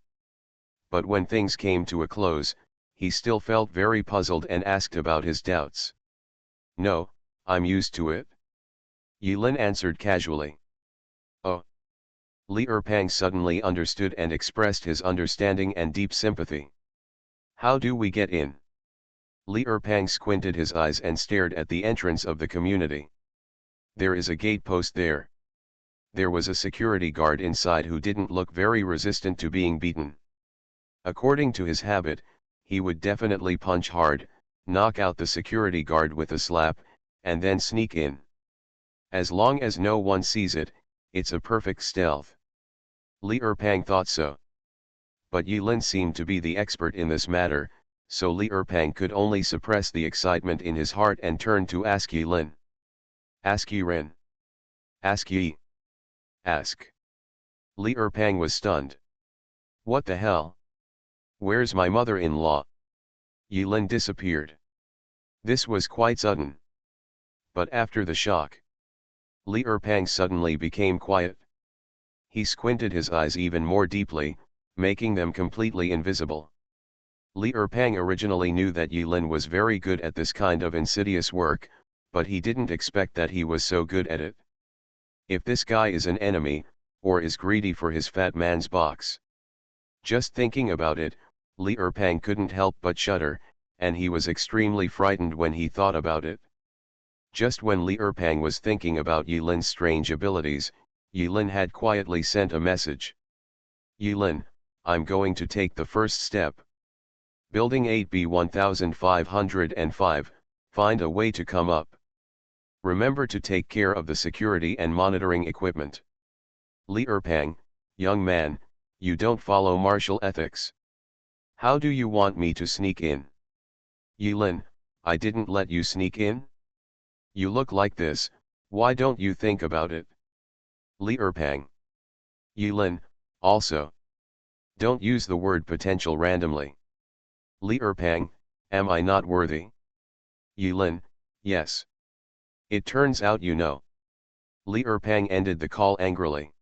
But when things came to a close, he still felt very puzzled and asked about his doubts. "No, I'm used to it." Yi Lin answered casually. "Oh." Li Erpang suddenly understood and expressed his understanding and deep sympathy. "How do we get in?" Li Erpang squinted his eyes and stared at the entrance of the community. "There is a gate post there." There was a security guard inside who didn't look very resistant to being beaten. According to his habit, he would definitely punch hard, knock out the security guard with a slap, and then sneak in. As long as no one sees it, it's a perfect stealth. Li Erpang thought so. But Yi Lin seemed to be the expert in this matter, so Li Erpang could only suppress the excitement in his heart and turn to ask Yi Lin. "Ask Yi Ren." "Ask Yi." "Ask." Li Erpang was stunned. "What the hell? Where's my mother-in-law?" Yi Lin disappeared. This was quite sudden. But after the shock, Li Erpang suddenly became quiet. He squinted his eyes even more deeply, making them completely invisible. Li Erpang originally knew that Yi Lin was very good at this kind of insidious work, but he didn't expect that he was so good at it. If this guy is an enemy, or is greedy for his fat man's box. Just thinking about it, Li Erpang couldn't help but shudder, and he was extremely frightened when he thought about it. Just when Li Erpang was thinking about Yi Lin's strange abilities, Yi Lin had quietly sent a message. "Yi Lin, I'm going to take the first step. Building 8B1505, find a way to come up. Remember to take care of the security and monitoring equipment." Li Erpang, "Young man, you don't follow martial ethics. How do you want me to sneak in?" "Yi Lin, I didn't let you sneak in. You look like this, why don't you think about it?" Li Erpang. "Yi Lin, also. Don't use the word potential randomly." Li Erpang, "Am I not worthy?" Yi Lin, "Yes. It turns out you know." Li Erpang ended the call angrily.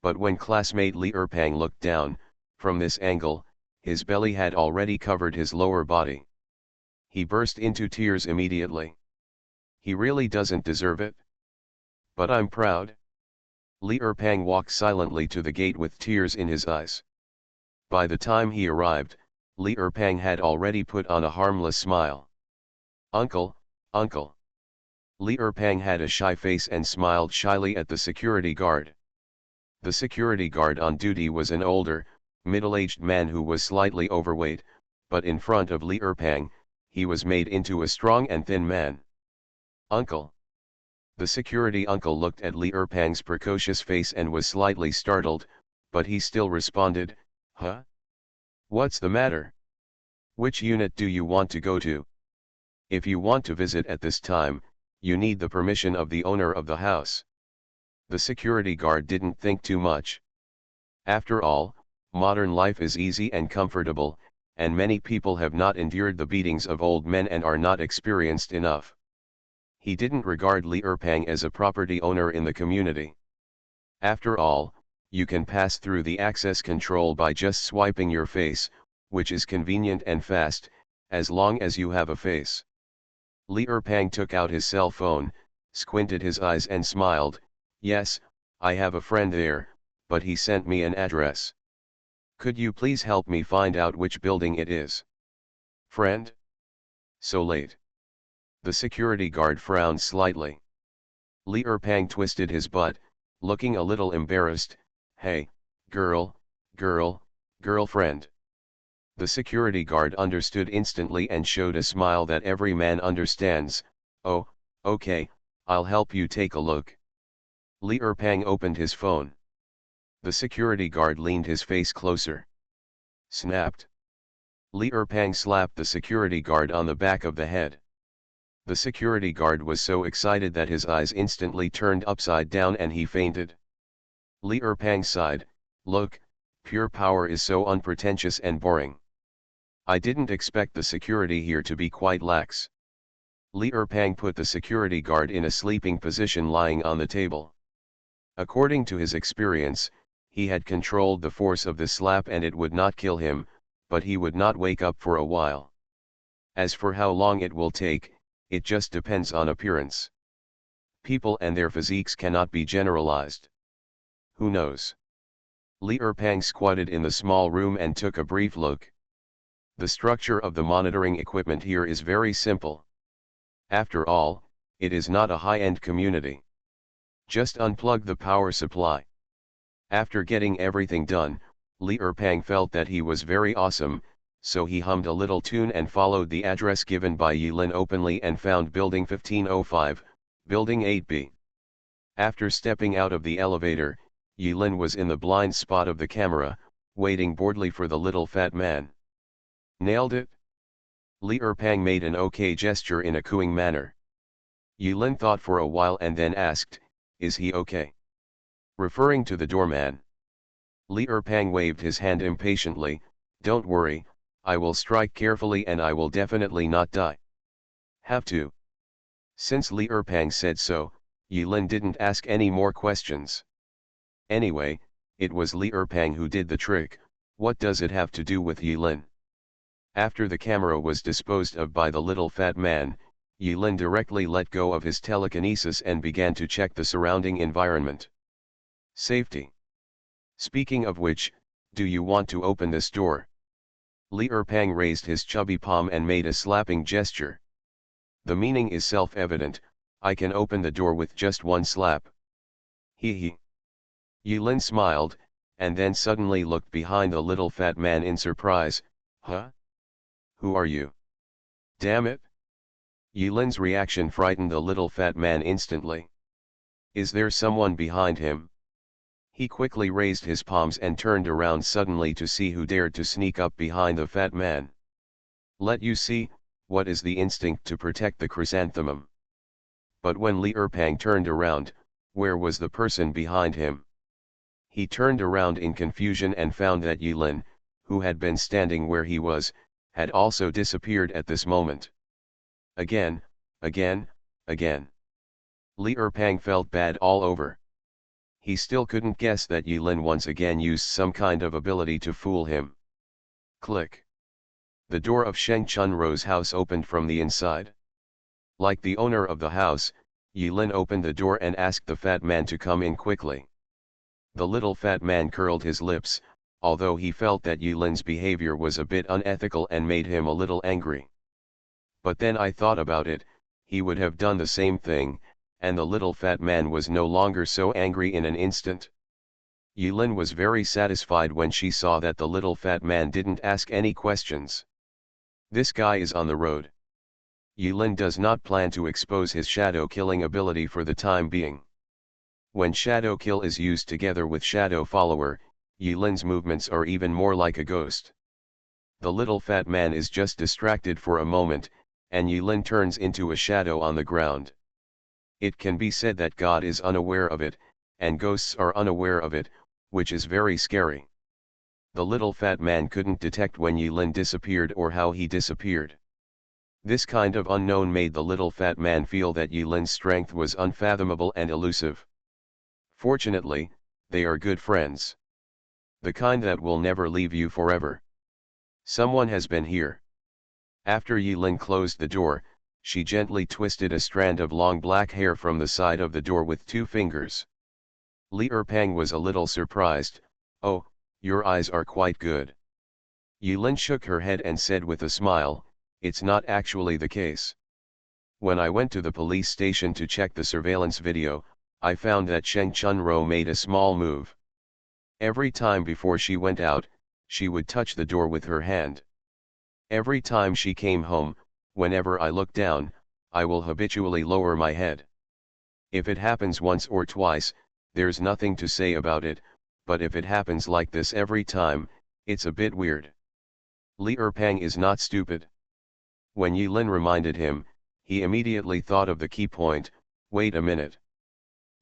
But when classmate Li Erpang looked down, from this angle, his belly had already covered his lower body. He burst into tears immediately. He really doesn't deserve it. But I'm proud. Li Erpang walked silently to the gate with tears in his eyes. By the time he arrived, Li Erpang had already put on a harmless smile. "Uncle, uncle." Li Erpang had a shy face and smiled shyly at the security guard. The security guard on duty was an older, middle-aged man who was slightly overweight, but in front of Li Erpang, he was made into a strong and thin man. "Uncle." The security uncle looked at Li Erpang's precocious face and was slightly startled, but he still responded, "Huh? What's the matter? Which unit do you want to go to? If you want to visit at this time, you need the permission of the owner of the house." The security guard didn't think too much. After all, modern life is easy and comfortable, and many people have not endured the beatings of old men and are not experienced enough. He didn't regard Li Erpang as a property owner in the community. After all, you can pass through the access control by just swiping your face, which is convenient and fast, as long as you have a face. Li Erpang took out his cell phone, squinted his eyes and smiled, "Yes, I have a friend there, but he sent me an address. Could you please help me find out which building it is?" "Friend? So late?" The security guard frowned slightly. Li Erpang twisted his butt, looking a little embarrassed, "Hey, girlfriend." The security guard understood instantly and showed a smile that every man understands. "Oh, okay, I'll help you take a look." Li Erpang opened his phone. The security guard leaned his face closer. Snapped. Li Erpang slapped the security guard on the back of the head. The security guard was so excited that his eyes instantly turned upside down and he fainted. Li Erpang sighed, "Look, pure power is so unpretentious and boring. I didn't expect the security here to be quite lax." Li Erpang put the security guard in a sleeping position lying on the table. According to his experience, he had controlled the force of the slap and it would not kill him, but he would not wake up for a while. As for how long it will take, it just depends on appearance. People and their physiques cannot be generalized. Who knows? Li Erpang squatted in the small room and took a brief look. The structure of the monitoring equipment here is very simple. After all, it is not a high-end community. Just unplug the power supply. After getting everything done, Li Erpang felt that he was very awesome, so he hummed a little tune and followed the address given by Yilin openly and found Building 1505, Building 8B. After stepping out of the elevator, Yilin was in the blind spot of the camera, waiting boredly for the little fat man. Nailed it? Li Erpang made an okay gesture in a cooing manner. Yilin thought for a while and then asked, "Is he okay?" Referring to the doorman. Li Erpang waved his hand impatiently, "Don't worry, I will strike carefully and I will definitely not die." Have to. Since Li Erpang said so, Yilin didn't ask any more questions. Anyway, it was Li Erpang who did the trick. What does it have to do with Yilin? After the camera was disposed of by the little fat man, Yilin directly let go of his telekinesis and began to check the surrounding environment. Safety. Speaking of which, do you want to open this door? Li Erpang raised his chubby palm and made a slapping gesture. The meaning is self-evident, I can open the door with just one slap. Hee hee. Yilin smiled, and then suddenly looked behind the little fat man in surprise. Huh? Who are you? Damn it! Yilin's reaction frightened the little fat man instantly. Is there someone behind him? He quickly raised his palms and turned around suddenly to see who dared to sneak up behind the fat man. Let you see, what is the instinct to protect the chrysanthemum? But when Li Erpang turned around, where was the person behind him? He turned around in confusion and found that Yilin, who had been standing where he was, had also disappeared at this moment. Again. Li Erpang felt bad all over. He still couldn't guess that Yilin once again used some kind of ability to fool him. Click. The door of Sheng Chunro's house opened from the inside. Like the owner of the house, Yilin opened the door and asked the fat man to come in quickly. The little fat man curled his lips, although he felt that Yilin's behavior was a bit unethical and made him a little angry. But then I thought about it, he would have done the same thing, and the little fat man was no longer so angry in an instant. Yilin was very satisfied when she saw that the little fat man didn't ask any questions. This guy is on the road. Yilin does not plan to expose his shadow killing ability for the time being. When shadow kill is used together with shadow follower, Yilin's movements are even more like a ghost. The little fat man is just distracted for a moment, and Yilin turns into a shadow on the ground. It can be said that God is unaware of it, and ghosts are unaware of it, which is very scary. The little fat man couldn't detect when Yilin disappeared or how he disappeared. This kind of unknown made the little fat man feel that Yilin's strength was unfathomable and elusive. Fortunately, they are good friends. The kind that will never leave you forever. Someone has been here. After Yilin closed the door, she gently twisted a strand of long black hair from the side of the door with 2 fingers. Li Erpang was a little surprised. Oh, your eyes are quite good. Yilin shook her head and said with a smile, it's not actually the case. When I went to the police station to check the surveillance video, I found that Sheng Chunro made a small move. Every time before she went out, she would touch the door with her hand. Every time she came home, whenever I look down, I will habitually lower my head. If it happens once or twice, there's nothing to say about it, but if it happens like this every time, it's a bit weird. Li Erpang is not stupid. When Yilin reminded him, he immediately thought of the key point. Wait a minute.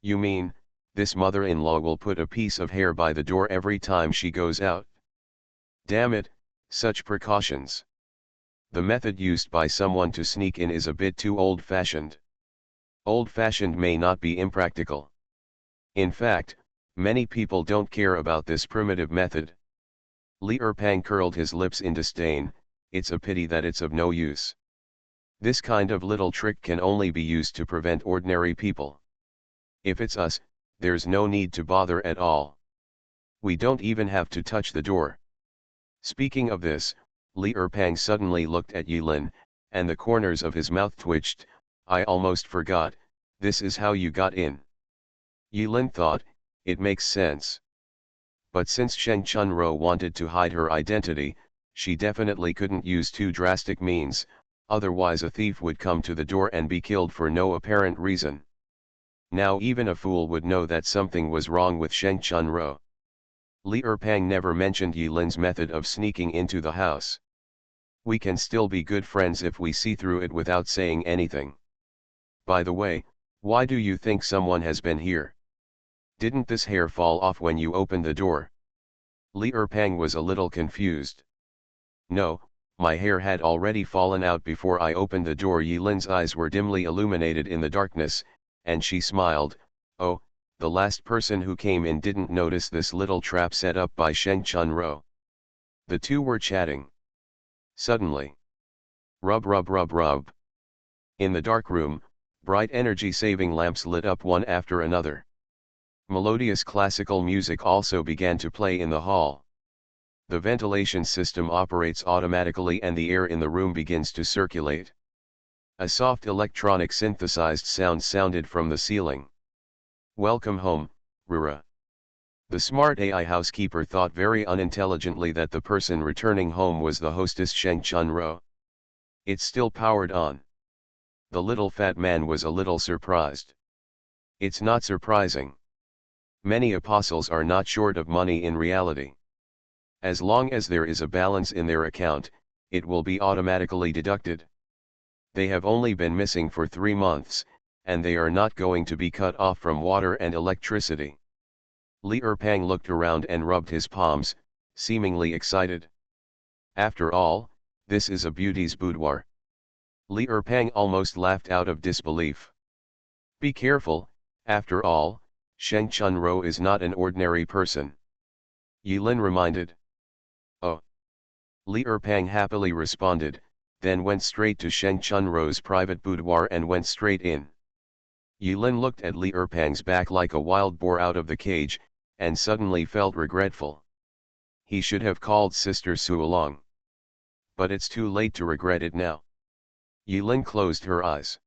You mean, this mother-in-law will put a piece of hair by the door every time she goes out? Damn it, such precautions. The method used by someone to sneak in is a bit too old-fashioned. Old-fashioned may not be impractical. In fact, many people don't care about this primitive method. Li Erpang curled his lips in disdain. It's a pity that it's of no use. This kind of little trick can only be used to prevent ordinary people. If it's us, there's no need to bother at all. We don't even have to touch the door. Speaking of this, Li Erpang suddenly looked at Yilin, and the corners of his mouth twitched. I almost forgot, this is how you got in. Yilin thought, it makes sense. But since Sheng Chunro wanted to hide her identity, she definitely couldn't use too drastic means, otherwise a thief would come to the door and be killed for no apparent reason. Now even a fool would know that something was wrong with Sheng Chunro. Li Erpang never mentioned Yilin's method of sneaking into the house. We can still be good friends if we see through it without saying anything. By the way, why do you think someone has been here? Didn't this hair fall off when you opened the door? Li Erpang was a little confused. No, my hair had already fallen out before I opened the door. Yilin's eyes were dimly illuminated in the darkness, and she smiled. Oh, the last person who came in didn't notice this little trap set up by Sheng Chunro. The two were chatting. Suddenly. Rub rub rub rub. In the dark room, bright energy-saving lamps lit up one after another. Melodious classical music also began to play in the hall. The ventilation system operates automatically and the air in the room begins to circulate. A soft electronic synthesized sound sounded from the ceiling. Welcome home, Rura. The smart AI housekeeper thought very unintelligently that the person returning home was the hostess Sheng Chunro. It's still powered on. The little fat man was a little surprised. It's not surprising. Many apostles are not short of money in reality. As long as there is a balance in their account, it will be automatically deducted. They have only been missing for 3 months, and they are not going to be cut off from water and electricity. Li Erpang looked around and rubbed his palms, seemingly excited. After all, this is a beauty's boudoir. Li Erpang almost laughed out of disbelief. Be careful, after all, Sheng Chunro is not an ordinary person. Yilin reminded. Oh. Li Erpang happily responded, then went straight to Sheng Chunro's private boudoir and went straight in. Yilin looked at Li Erpang's back like a wild boar out of the cage, and suddenly felt regretful. He should have called Sister Su along. But it's too late to regret it now. Yilin closed her eyes.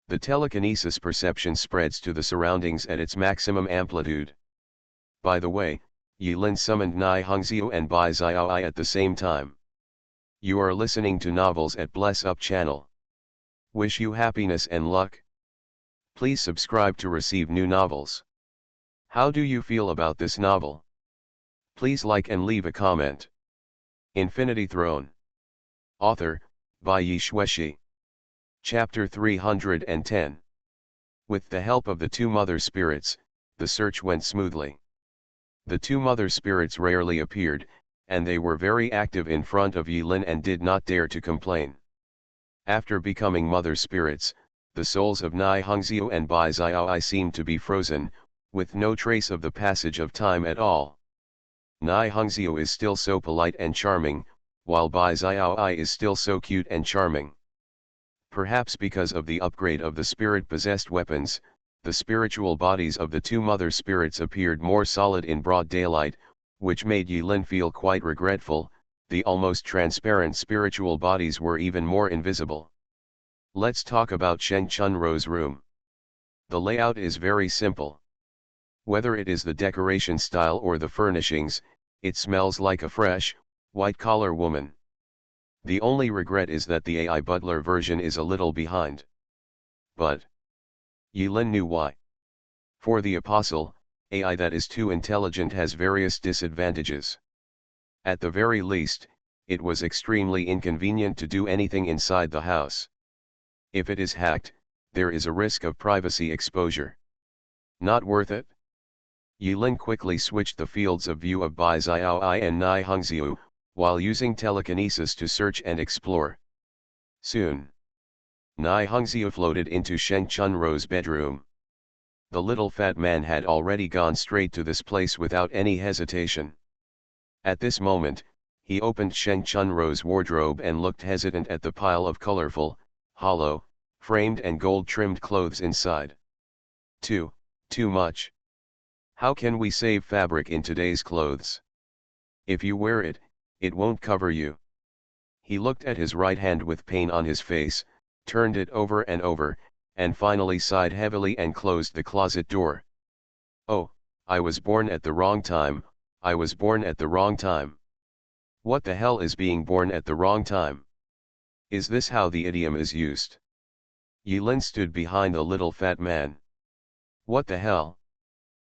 The telekinesis perception spreads to the surroundings at its maximum amplitude. By the way, Yilin summoned Nai Hongxiu and Bai Xiaoi at the same time. You are listening to Novels at Bless Up channel. Wish you happiness and luck. Please subscribe to receive new novels. How do you feel about this novel? Please like and leave a comment. Infinity Throne. Author, Bai Yi Xueshi. Chapter 310. With the help of the two mother spirits, the search went smoothly. The two mother spirits rarely appeared, and they were very active in front of Yilin and did not dare to complain. After becoming mother spirits, the souls of Nai Hongxiu and Bai Xiaoi seemed to be frozen, with no trace of the passage of time at all. Nai Hongxiu is still so polite and charming, while Bai Xiaoi is still so cute and charming. Perhaps because of the upgrade of the spirit-possessed weapons, the spiritual bodies of the two mother spirits appeared more solid in broad daylight, which made Yilin feel quite regretful. The almost transparent spiritual bodies were even more invisible. Let's talk about Sheng Chunro's room. The layout is very simple. Whether it is the decoration style or the furnishings, it smells like a fresh, white-collar woman. The only regret is that the AI butler version is a little behind. But Yilin knew why. For the apostle, AI that is too intelligent has various disadvantages. At the very least, it was extremely inconvenient to do anything inside the house. If it is hacked, there is a risk of privacy exposure. Not worth it. Yilin quickly switched the fields of view of Bai Xiaoi and Nai Hongxiu, while using telekinesis to search and explore. Soon, Nai Hongxiu floated into Sheng Chunrou's bedroom. The little fat man had already gone straight to this place without any hesitation. At this moment, he opened Sheng Chunrou's wardrobe and looked hesitant at the pile of colorful, hollow, framed and gold-trimmed clothes inside. Too much. How can we save fabric in today's clothes? If you wear it, it won't cover you. He looked at his right hand with pain on his face, turned it over and over, and finally sighed heavily and closed the closet door. Oh, I was born at the wrong time, I was born at the wrong time. What the hell is being born at the wrong time? Is this how the idiom is used? Yilin stood behind the little fat man. What the hell?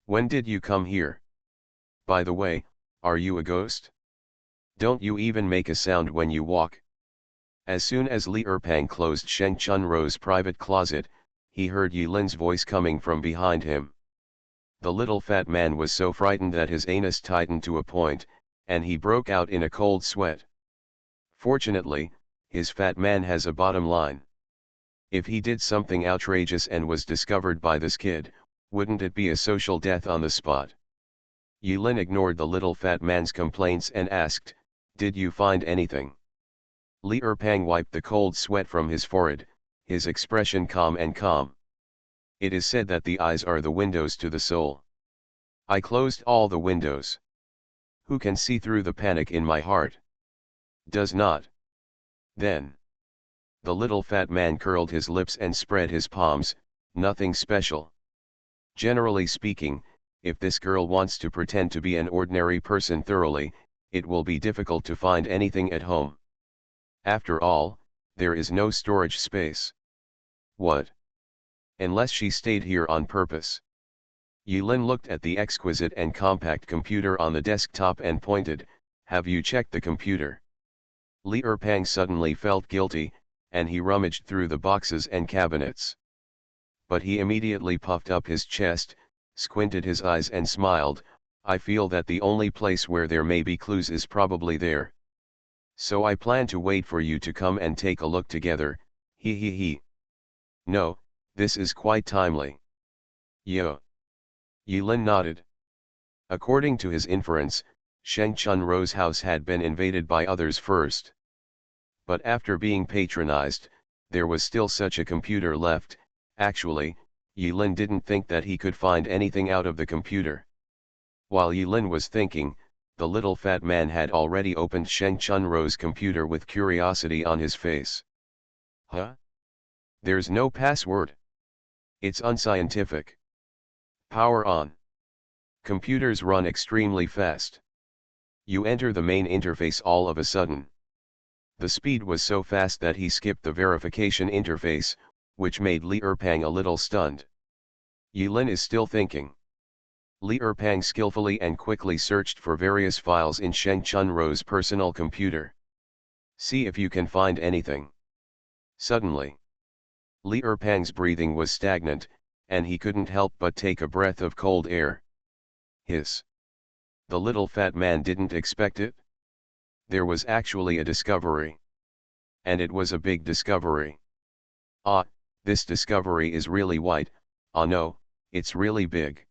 When did you come here? By the way, are you a ghost? Don't you even make a sound when you walk? As soon as Li Erpang closed Sheng Chunrou's private closet, he heard Yilin's voice coming from behind him. The little fat man was so frightened that his anus tightened to a point, and he broke out in a cold sweat. Fortunately, his fat man has a bottom line. If he did something outrageous and was discovered by this kid, wouldn't it be a social death on the spot? Yilin ignored the little fat man's complaints and asked, "Did you find anything?" Li Erpang wiped the cold sweat from his forehead, his expression calm and calm. It is said that the eyes are the windows to the soul. I closed all the windows. Who can see through the panic in my heart? Does not. Then. The little fat man curled his lips and spread his palms. Nothing special. Generally speaking, if this girl wants to pretend to be an ordinary person thoroughly, it will be difficult to find anything at home. After all, there is no storage space. What? Unless she stayed here on purpose. Yilin looked at the exquisite and compact computer on the desktop and pointed, "Have you checked the computer?" Li Erpang suddenly felt guilty, and he rummaged through the boxes and cabinets. But he immediately puffed up his chest, squinted his eyes and smiled, "I feel that the only place where there may be clues is probably there. So I plan to wait for you to come and take a look together, he. No, this is quite timely." Yo. Yilin nodded. According to his inference, Sheng Chunrou's house had been invaded by others first. But after being patronized, there was still such a computer left. Actually, Yilin didn't think that he could find anything out of the computer. While Yilin was thinking, the little fat man had already opened Sheng Chunrou's computer with curiosity on his face. Huh? There's no password. It's unscientific. Power on. Computers run extremely fast. You enter the main interface all of a sudden. The speed was so fast that he skipped the verification interface, which made Li Erpang a little stunned. Yilin is still thinking. Li Erpang skillfully and quickly searched for various files in Sheng Chunrou's personal computer. See if you can find anything. Suddenly, Li Erpang's breathing was stagnant, and he couldn't help but take a breath of cold air. Hiss. The little fat man didn't expect it. There was actually a discovery. And it was a big discovery. Ah, this discovery is really white. Ah no, it's really big.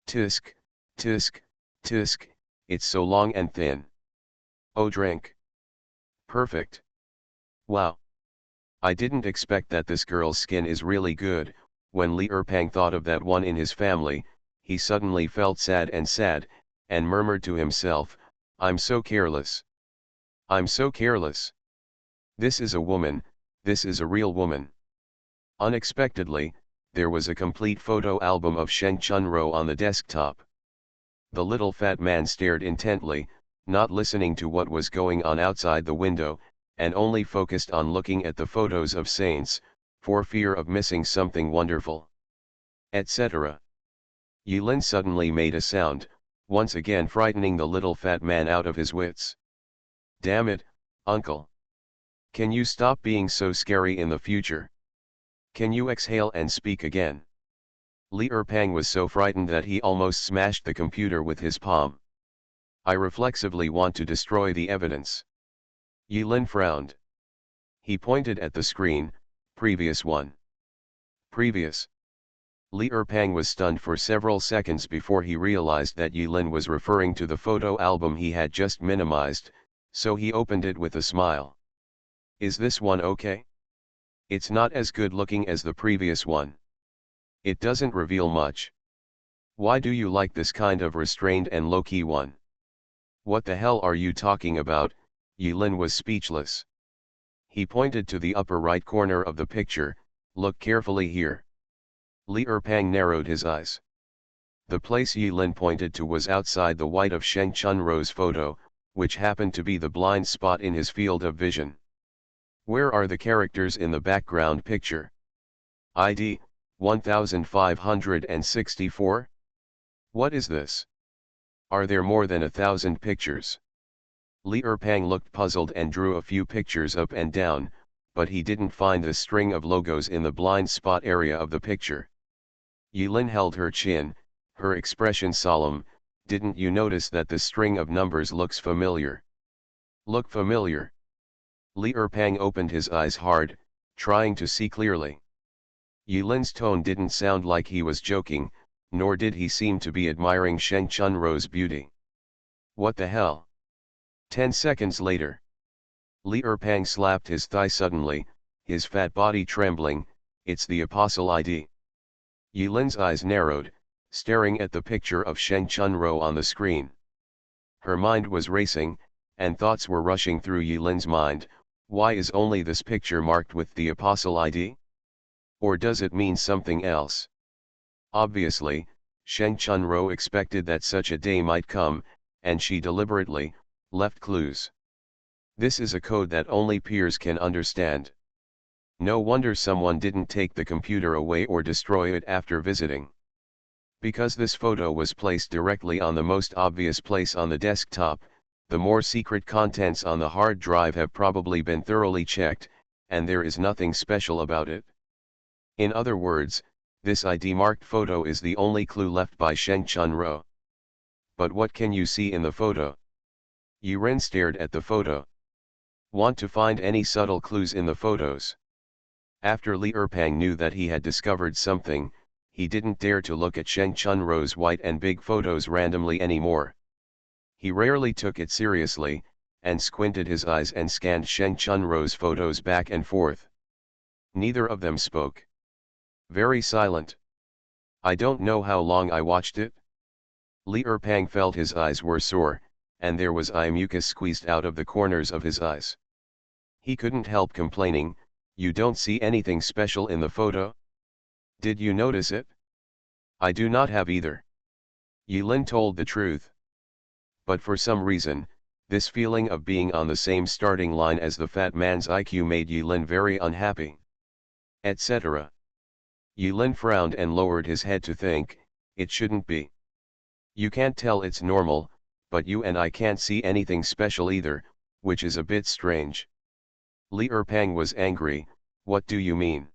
Tisk, tisk, tisk, it's so long and thin. Oh, drink. Perfect. Wow. I didn't expect that this girl's skin is really good. When Li Erpang thought of that one in his family, he suddenly felt sad, and murmured to himself, "I'm so careless. I'm so careless. This is a woman, this is a real woman." Unexpectedly, there was a complete photo album of Sheng Chunrou on the desktop. The little fat man stared intently, not listening to what was going on outside the window, and only focused on looking at the photos of saints, for fear of missing something wonderful. Etc. Yilin suddenly made a sound, once again frightening the little fat man out of his wits. Damn it, uncle. Can you stop being so scary in the future? Can you exhale and speak again? Li Erpang was so frightened that he almost smashed the computer with his palm. I reflexively want to destroy the evidence. Yilin frowned. He pointed at the screen, previous one. Previous. Li Erpang was stunned for several seconds before he realized that Yilin was referring to the photo album he had just minimized, so he opened it with a smile. Is this one okay? It's not as good looking as the previous one. It doesn't reveal much. Why do you like this kind of restrained and low-key one? What the hell are you talking about? Yilin was speechless. He pointed to the upper right corner of the picture. Look carefully here. Li Erpang narrowed his eyes. The place Yilin pointed to was outside the white of Sheng Chunro's photo, which happened to be the blind spot in his field of vision. Where are the characters in the background picture? ID 1564? What is this? Are there more than 1,000 pictures? Li Erpang looked puzzled and drew a few pictures up and down, but he didn't find the string of logos in the blind spot area of the picture. Yilin held her chin, her expression solemn. Didn't you notice that the string of numbers looks familiar? Look familiar? Li Erpang opened his eyes hard, trying to see clearly. Yilin's tone didn't sound like he was joking, nor did he seem to be admiring Sheng Chunro's beauty. What the hell? 10 seconds later. Li Erpang slapped his thigh suddenly, his fat body trembling. It's the Apostle ID. Yilin's eyes narrowed, staring at the picture of Sheng Chunro on the screen. Her mind was racing, and thoughts were rushing through Yilin's mind. Why is only this picture marked with the Apostle ID? Or does it mean something else? Obviously, Sheng Chunro expected that such a day might come, and she deliberately left clues. This is a code that only peers can understand. No wonder someone didn't take the computer away or destroy it after visiting. Because this photo was placed directly on the most obvious place on the desktop, the more secret contents on the hard drive have probably been thoroughly checked, and there is nothing special about it. In other words, this ID-marked photo is the only clue left by Sheng Chunro. But what can you see in the photo? Yiren stared at the photo. Want to find any subtle clues in the photos? After Li Erpang knew that he had discovered something, he didn't dare to look at Sheng Chunro's white and big photos randomly anymore. He rarely took it seriously, and squinted his eyes and scanned Sheng Chunro's photos back and forth. Neither of them spoke. Very silent. I don't know how long I watched it. Li Erpang felt his eyes were sore, and there was eye mucus squeezed out of the corners of his eyes. He couldn't help complaining, you don't see anything special in the photo? Did you notice it? I do not have either. Yilin told the truth. But for some reason, this feeling of being on the same starting line as the fat man's IQ made Yilin very unhappy. Etc. Yilin frowned and lowered his head to think, it shouldn't be. You can't tell it's normal, but you and I can't see anything special either, which is a bit strange. Li Erpang was angry, what do you mean?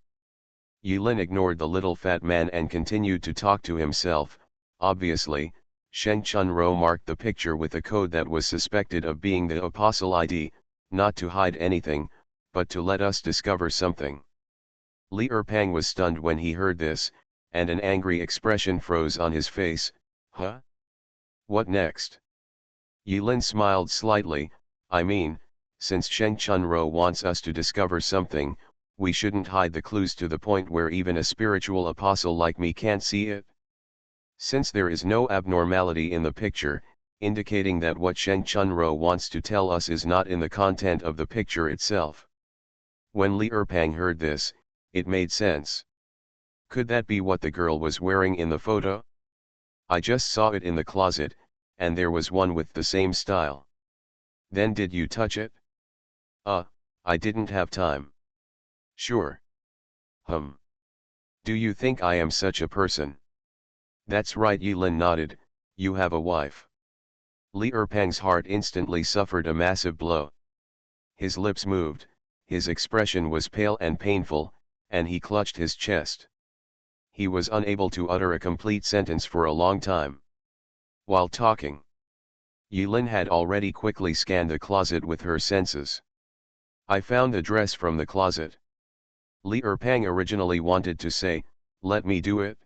Yilin ignored the little fat man and continued to talk to himself. Obviously, Sheng Chunro marked the picture with a code that was suspected of being the Apostle ID, not to hide anything, but to let us discover something. Li Erpang was stunned when he heard this, and an angry expression froze on his face. Huh? What next? Yilin smiled slightly. I mean, since Sheng Chunro wants us to discover something, we shouldn't hide the clues to the point where even a spiritual apostle like me can't see it. Since there is no abnormality in the picture, indicating that what Sheng Chunro wants to tell us is not in the content of the picture itself. When Li Erpang heard this, it made sense. Could that be what the girl was wearing in the photo? I just saw it in the closet, and there was one with the same style. Then did you touch it? I didn't have time. Sure. Do you think I am such a person? That's right, Yilin nodded, you have a wife. Li Erpang's heart instantly suffered a massive blow. His lips moved, his expression was pale and painful, and he clutched his chest. He was unable to utter a complete sentence for a long time. While talking, Yulin had already quickly scanned the closet with her senses. I found the dress from the closet. Li Erpang originally wanted to say, "Let me do it."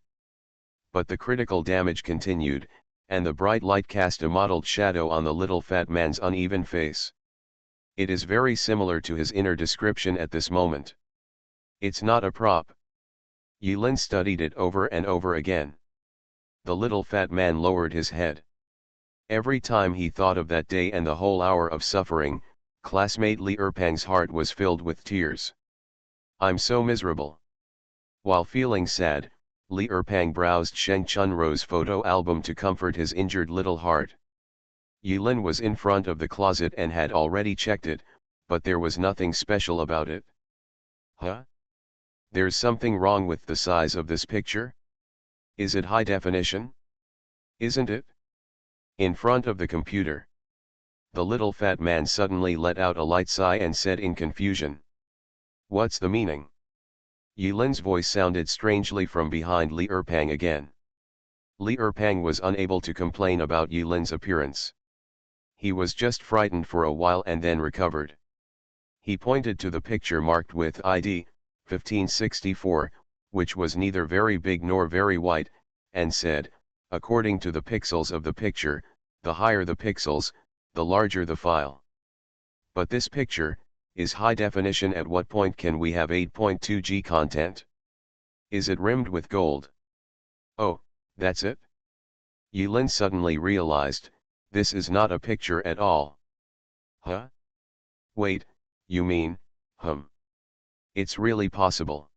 But the critical damage continued, and the bright light cast a mottled shadow on the little fat man's uneven face. It is very similar to his inner description at this moment. It's not a prop. Yulin studied it over and over again. The little fat man lowered his head. Every time he thought of that day and the whole hour of suffering, classmate Li Erpang's heart was filled with tears. "I'm so miserable." While feeling sad, Li Erpang browsed Sheng Chunro's photo album to comfort his injured little heart. Yulin was in front of the closet and had already checked it, but there was nothing special about it. Huh? There's something wrong with the size of this picture? Is it high definition? Isn't it? In front of the computer, the little fat man suddenly let out a light sigh and said in confusion, "What's the meaning?" Yulin's voice sounded strangely from behind Li Erpang again. Li Erpang was unable to complain about Yulin's appearance. He was just frightened for a while and then recovered. He pointed to the picture marked with ID 1564, which was neither very big nor very white, and said, "According to the pixels of the picture, the higher the pixels, the larger the file. But this picture is high definition. At what point can we have 8.2G content? Is it rimmed with gold?" "Oh, that's it?" Yulin suddenly realized, this is not a picture at all. Huh? Wait, you mean, it's really possible.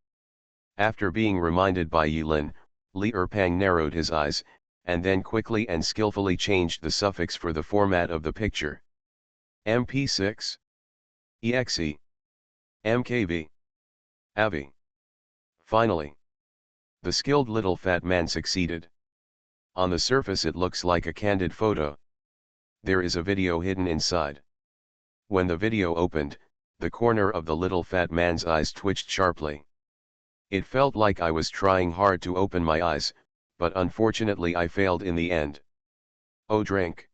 After being reminded by Yulin, Li Erpang narrowed his eyes, and then quickly and skillfully changed the suffix for the format of the picture. MP6, EXE, MKV, AVI. Finally, the skilled little fat man succeeded. On the surface it looks like a candid photo. There is a video hidden inside. When the video opened, the corner of the little fat man's eyes twitched sharply. It felt like I was trying hard to open my eyes, but unfortunately I failed in the end. "Oh, drink!"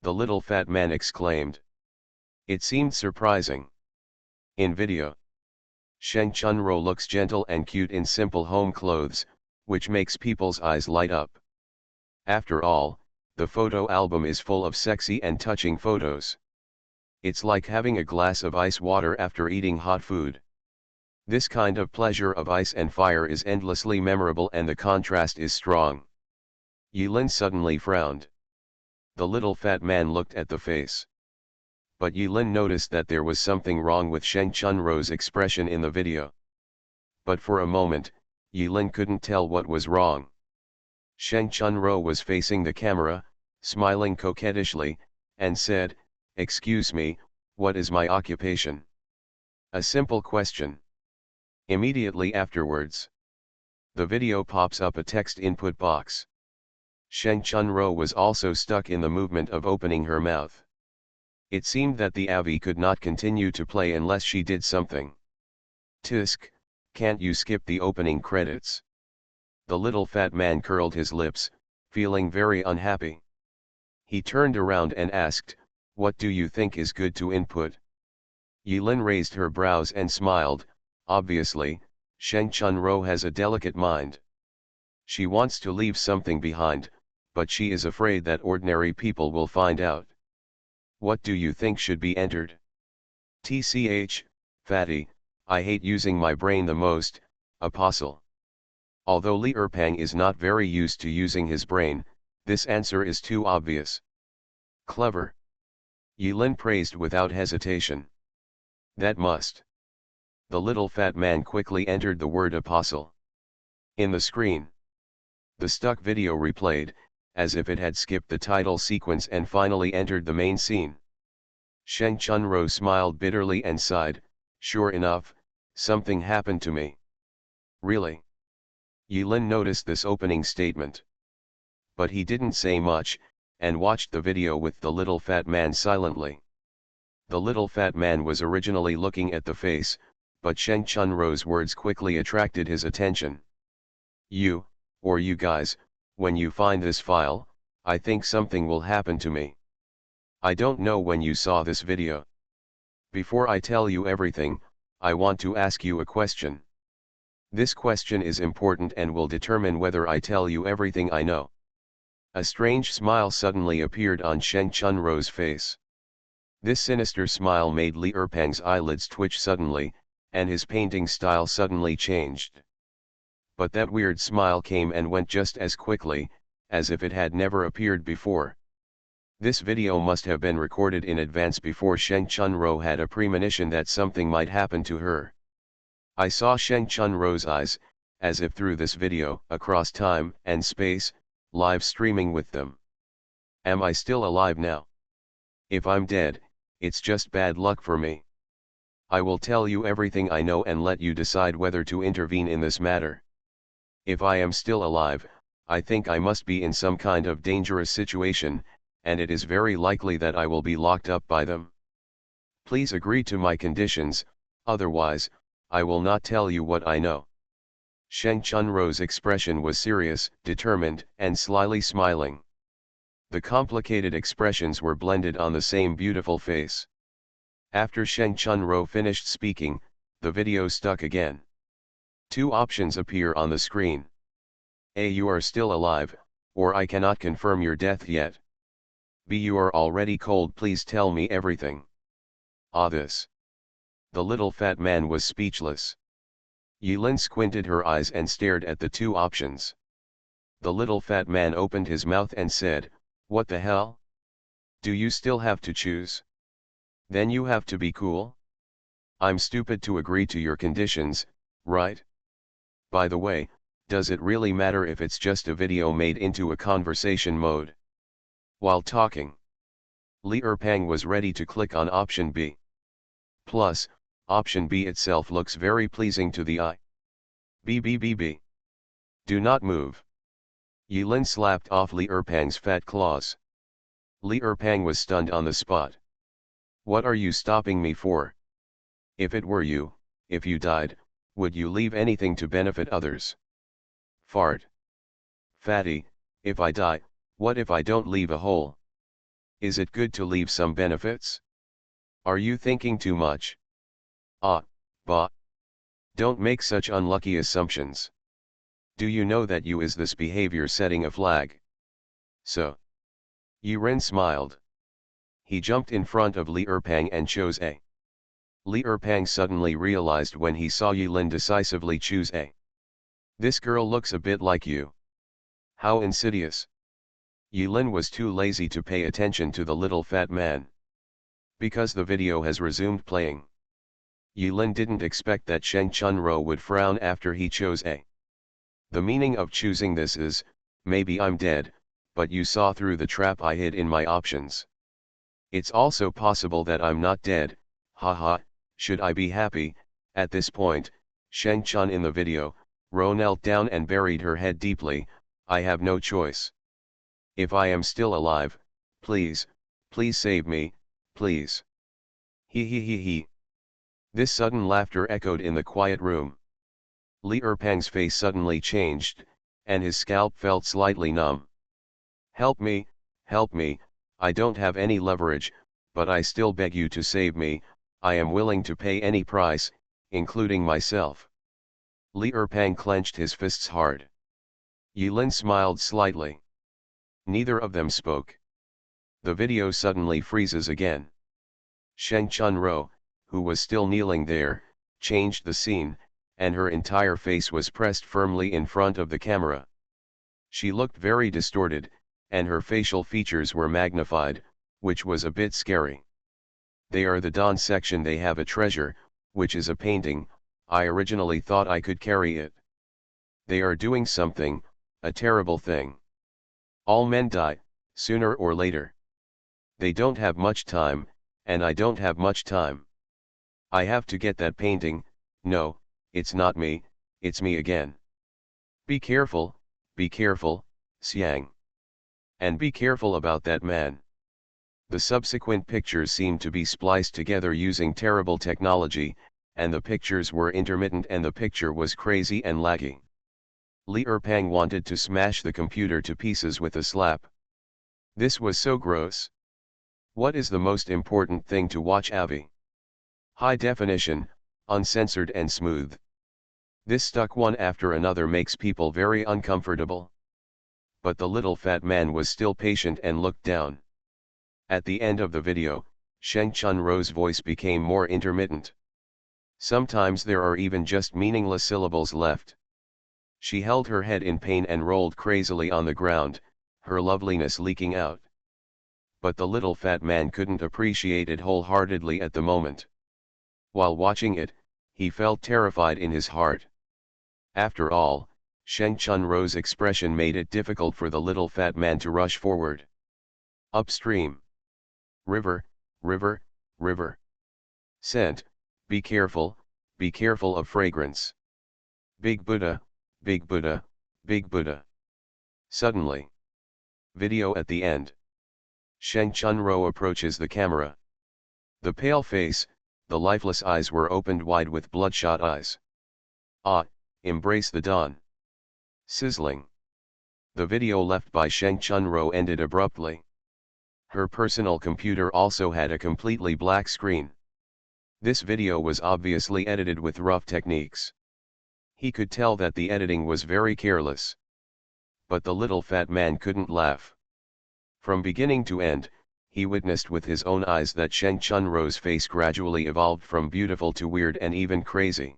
the little fat man exclaimed. It seemed surprising. In video, Sheng Chunro looks gentle and cute in simple home clothes, which makes people's eyes light up. After all, the photo album is full of sexy and touching photos. It's like having a glass of ice water after eating hot food. This kind of pleasure of ice and fire is endlessly memorable and the contrast is strong. Yulin suddenly frowned. The little fat man looked at the face. But Yulin noticed that there was something wrong with Sheng Chunro's expression in the video. But for a moment, Yulin couldn't tell what was wrong. Sheng Chunro was facing the camera, smiling coquettishly, and said, "Excuse me, what is my occupation?" A simple question. Immediately afterwards, the video pops up a text input box. Sheng Chunro was also stuck in the movement of opening her mouth. It seemed that the AVI could not continue to play unless she did something. "Tisk, can't you skip the opening credits?" The little fat man curled his lips, feeling very unhappy. He turned around and asked, "What do you think is good to input?" Yulin raised her brows and smiled. Obviously, Sheng Chunro has a delicate mind. She wants to leave something behind, but she is afraid that ordinary people will find out. "What do you think should be entered?" "TCH, fatty, I hate using my brain the most, Apostle." Although Li Erpang is not very used to using his brain, this answer is too obvious. "Clever." Yulin praised without hesitation. "That must." The little fat man quickly entered the word apostle. In the screen, the stuck video replayed, as if it had skipped the title sequence and finally entered the main scene. Sheng Chunro smiled bitterly and sighed, "Sure enough, something happened to me." "Really?" Yulin noticed this opening statement. But he didn't say much, and watched the video with the little fat man silently. The little fat man was originally looking at the face, but Sheng Chunro's words quickly attracted his attention. You, or you guys, when you find this file, I think something will happen to me. I don't know when you saw this video. Before I tell you everything, I want to ask you a question. This question is important and will determine whether I tell you everything I know. A strange smile suddenly appeared on Sheng Chunro's face. This sinister smile made Li Erpang's eyelids twitch suddenly, and his painting style suddenly changed. But that weird smile came and went just as quickly, as if it had never appeared before. This video must have been recorded in advance before Sheng Chunro had a premonition that something might happen to her. I saw Sheng Chunro's eyes, as if through this video, across time and space, live streaming with them. Am I still alive now? If I'm dead, it's just bad luck for me. I will tell you everything I know and let you decide whether to intervene in this matter. If I am still alive, I think I must be in some kind of dangerous situation, and it is very likely that I will be locked up by them. Please agree to my conditions, otherwise, I will not tell you what I know. Sheng Chunro's expression was serious, determined, and slyly smiling. The complicated expressions were blended on the same beautiful face. After Sheng Chunro finished speaking, the video stuck again. Two options appear on the screen. A. You are still alive, or I cannot confirm your death yet. B. You are already cold, please tell me everything. This. The little fat man was speechless. Yilin squinted her eyes and stared at the two options. The little fat man opened his mouth and said, "What the hell? Do you still have to choose? Then you have to be cool? I'm stupid to agree to your conditions, right? By the way, does it really matter if it's just a video made into a conversation mode?" While talking, Li Erpang was ready to click on option B. Plus, option B itself looks very pleasing to the eye. B. Do not move. Yilin slapped off Li Erpang's fat claws. Li Erpang was stunned on the spot. What are you stopping me for? If it were you, if you died, would you leave anything to benefit others? Fart. Fatty, if I die, what if I don't leave a hole? Is it good to leave some benefits? Are you thinking too much? Bah. Don't make such unlucky assumptions. Do you know that you is this behavior setting a flag? So. Yiren smiled. He jumped in front of Li Erpang and chose A. Li Erpang suddenly realized when he saw Yilin decisively choose A. This girl looks a bit like you. How insidious. Yilin was too lazy to pay attention to the little fat man. Because the video has resumed playing. Yilin didn't expect that Sheng Chunro would frown after he chose A. The meaning of choosing this is, maybe I'm dead, but you saw through the trap I hid in my options. It's also possible that I'm not dead, haha, should I be happy? At this point, Sheng Chun in the video, Ro knelt down and buried her head deeply. I have no choice. If I am still alive, please save me, please. He. This sudden laughter echoed in the quiet room. Li Erpang's face suddenly changed, and his scalp felt slightly numb. Help me, I don't have any leverage, but I still beg you to save me. I am willing to pay any price, including myself. Li Erpang clenched his fists hard. Yilin smiled slightly. Neither of them spoke. The video suddenly freezes again. Sheng Chunro, who was still kneeling there, changed the scene, and her entire face was pressed firmly in front of the camera. She looked very distorted, and her facial features were magnified, which was a bit scary. They are the Don section. They have a treasure, which is a painting. I originally thought I could carry it. They are doing something, a terrible thing. All men die, sooner or later. They don't have much time, and I don't have much time. I have to get that painting. No, it's not me, it's me again. Be careful, Xiang. And be careful about that man. The subsequent pictures seemed to be spliced together using terrible technology, and the pictures were intermittent and the picture was crazy and laggy. Li Erpang wanted to smash the computer to pieces with a slap. This was so gross. What is the most important thing to watch, Avi? High definition, uncensored and smooth. This stuck one after another makes people very uncomfortable. But the little fat man was still patient and looked down. At the end of the video, Sheng Chunro's voice became more intermittent. Sometimes there are even just meaningless syllables left. She held her head in pain and rolled crazily on the ground, her loveliness leaking out. But the little fat man couldn't appreciate it wholeheartedly at the moment. While watching it, he felt terrified in his heart. After all, Sheng Chunro's expression made it difficult for the little fat man to rush forward. Upstream. River, river, river. Scent, be careful of fragrance. Big Buddha, big Buddha, big Buddha. Suddenly. Video at the end. Sheng Chunro approaches the camera. The pale face, the lifeless eyes were opened wide with bloodshot eyes. Ah, embrace the dawn. Sizzling. The video left by Sheng Chunro ended abruptly. Her personal computer also had a completely black screen. This video was obviously edited with rough techniques. He could tell that the editing was very careless. But the little fat man couldn't laugh. From beginning to end, he witnessed with his own eyes that Sheng Chunro's face gradually evolved from beautiful to weird and even crazy.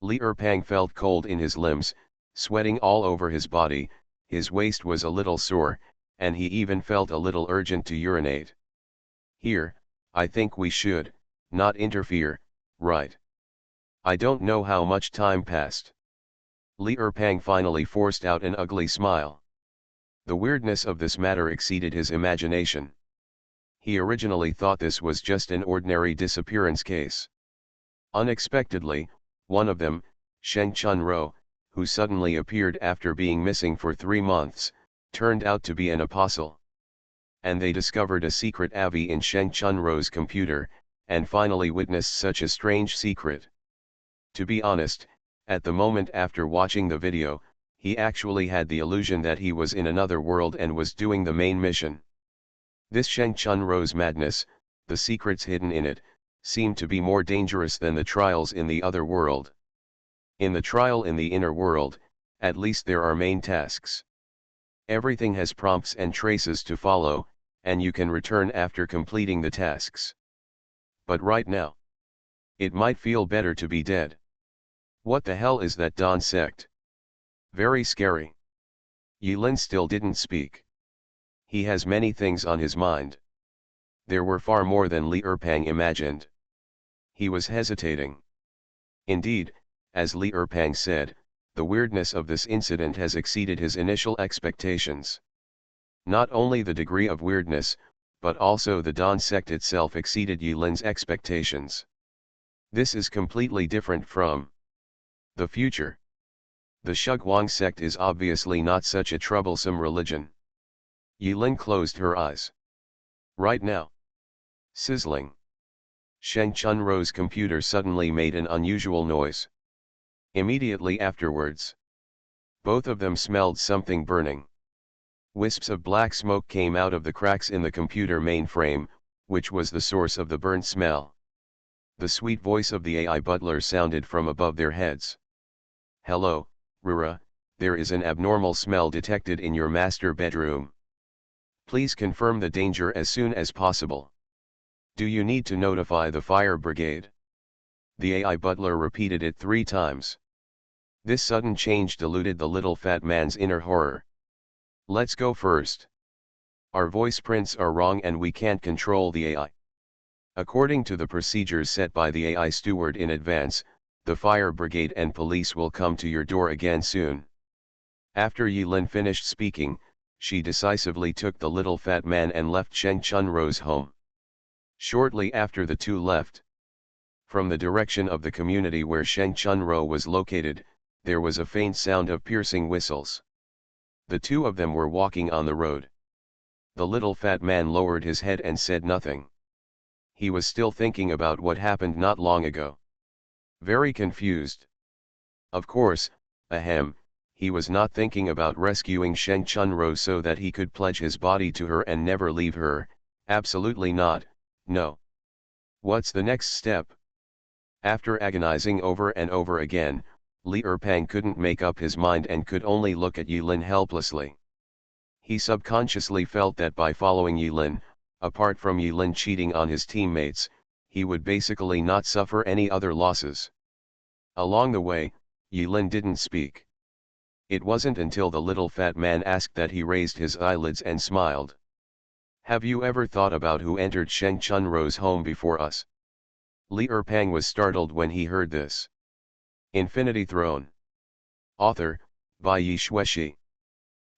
Li Erpang felt cold in his limbs, sweating all over his body, his waist was a little sore, and he even felt a little urgent to urinate. Here, I think we should, not interfere, right? I don't know how much time passed. Li Erpang finally forced out an ugly smile. The weirdness of this matter exceeded his imagination. He originally thought this was just an ordinary disappearance case. Unexpectedly, one of them, Sheng Chunro, who suddenly appeared after being missing for 3 months, turned out to be an apostle. And they discovered a secret Avi in Sheng Chunro's computer, and finally witnessed such a strange secret. To be honest, at the moment after watching the video, he actually had the illusion that he was in another world and was doing the main mission. This Sheng Chunro's madness, the secrets hidden in it, seemed to be more dangerous than the trials in the other world. In the trial in the inner world, at least there are main tasks. Everything has prompts and traces to follow, and you can return after completing the tasks. But right now, it might feel better to be dead. What the hell is that Dawn sect? Very scary. Yilin still didn't speak. He has many things on his mind. There were far more than Li Erpang imagined. He was hesitating. Indeed, as Li Erpang said, the weirdness of this incident has exceeded his initial expectations. Not only the degree of weirdness, but also the Dawn sect itself exceeded Yilin's expectations. This is completely different from the future. The Shugwang sect is obviously not such a troublesome religion. Yilin closed her eyes. Right now. Sizzling. Sheng Chunro's computer suddenly made an unusual noise. Immediately afterwards, both of them smelled something burning. Wisps of black smoke came out of the cracks in the computer mainframe, which was the source of the burnt smell. The sweet voice of the AI butler sounded from above their heads. Hello, Rura, there is an abnormal smell detected in your master bedroom. Please confirm the danger as soon as possible. Do you need to notify the fire brigade? The AI butler repeated it 3 times. This sudden change diluted the little fat man's inner horror. Let's go first. Our voice prints are wrong and we can't control the AI. According to the procedures set by the AI steward in advance, the fire brigade and police will come to your door again soon. After Yilin finished speaking, she decisively took the little fat man and left Sheng Chunro's home. Shortly after the two left, from the direction of the community where Sheng Chunro was located, there was a faint sound of piercing whistles. The two of them were walking on the road. The little fat man lowered his head and said nothing. He was still thinking about what happened not long ago. Very confused. Of course, ahem, he was not thinking about rescuing Shen Chunro so that he could pledge his body to her and never leave her, absolutely not, no. What's the next step? After agonizing over and over again, Li Erpang couldn't make up his mind and could only look at Yulin helplessly. He subconsciously felt that by following Yulin, apart from Yulin cheating on his teammates, he would basically not suffer any other losses. Along the way, Yulin didn't speak. It wasn't until the little fat man asked that he raised his eyelids and smiled. Have you ever thought about who entered Shen Chunro's home before us? Li Erpang was startled when he heard this. Infinity Throne. Author, by Yi Shueshi.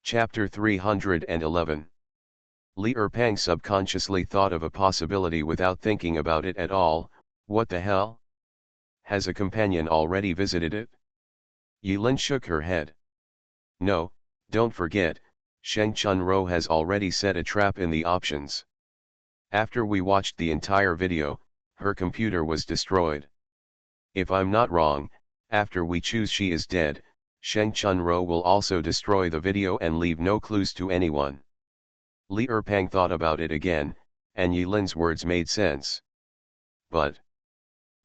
Chapter 311. Li Erpang subconsciously thought of a possibility without thinking about it at all. What the hell? Has a companion already visited it? Yulin shook her head. No, don't forget, Shen Chunro has already set a trap in the options. After we watched the entire video, her computer was destroyed. If I'm not wrong, after we choose she is dead, Shen Chunro will also destroy the video and leave no clues to anyone. Li Erpang thought about it again, and Yulin's words made sense. But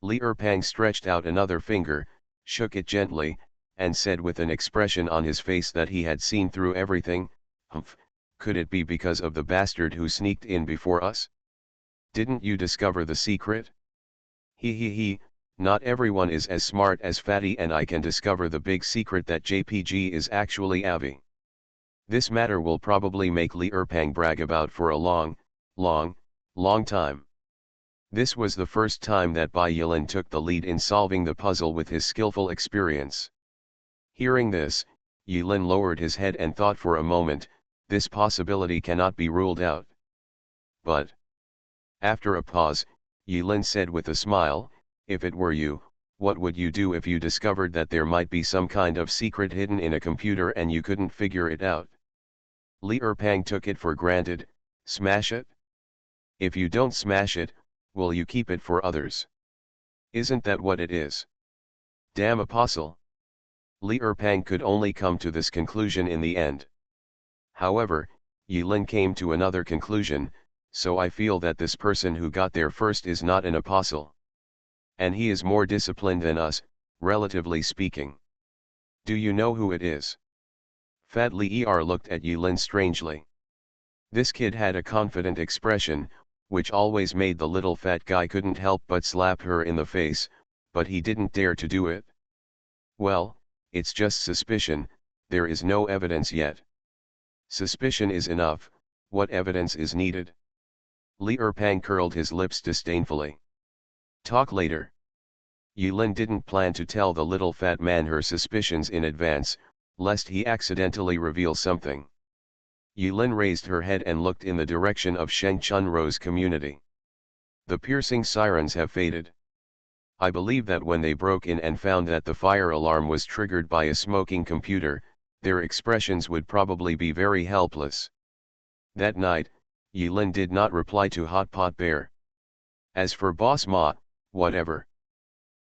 Li Erpang stretched out another finger, shook it gently, and said with an expression on his face that he had seen through everything, "Humph, could it be because of the bastard who sneaked in before us? Didn't you discover the secret? He, not everyone is as smart as Fatty, and I can discover the big secret that JPG is actually Avi." This matter will probably make Li Erpang brag about for a long time. This was the first time that Bai Yilin took the lead in solving the puzzle with his skillful experience. Hearing this, Yulin lowered his head and thought for a moment, this possibility cannot be ruled out. But after a pause, Yulin said with a smile, if it were you, what would you do if you discovered that there might be some kind of secret hidden in a computer and you couldn't figure it out? Li Erpang took it for granted. Smash it? If you don't smash it, will you keep it for others? Isn't that what it is? Damn apostle. Li Erpang could only come to this conclusion in the end. However, Yulin came to another conclusion, so I feel that this person who got there first is not an apostle. And he is more disciplined than us, relatively speaking. Do you know who it is? Fat Li looked at Yulin strangely. This kid had a confident expression, which always made the little fat guy couldn't help but slap her in the face, but he didn't dare to do it. Well, it's just suspicion, there is no evidence yet. Suspicion is enough, what evidence is needed? Li Erpang curled his lips disdainfully. Talk later. Yulin didn't plan to tell the little fat man her suspicions in advance, lest he accidentally reveal something. Yulin raised her head and looked in the direction of Shen Chunro's community. The piercing sirens have faded. I believe that when they broke in and found that the fire alarm was triggered by a smoking computer, their expressions would probably be very helpless. That night, Yulin did not reply to Hot Pot Bear. As for Boss Ma, whatever.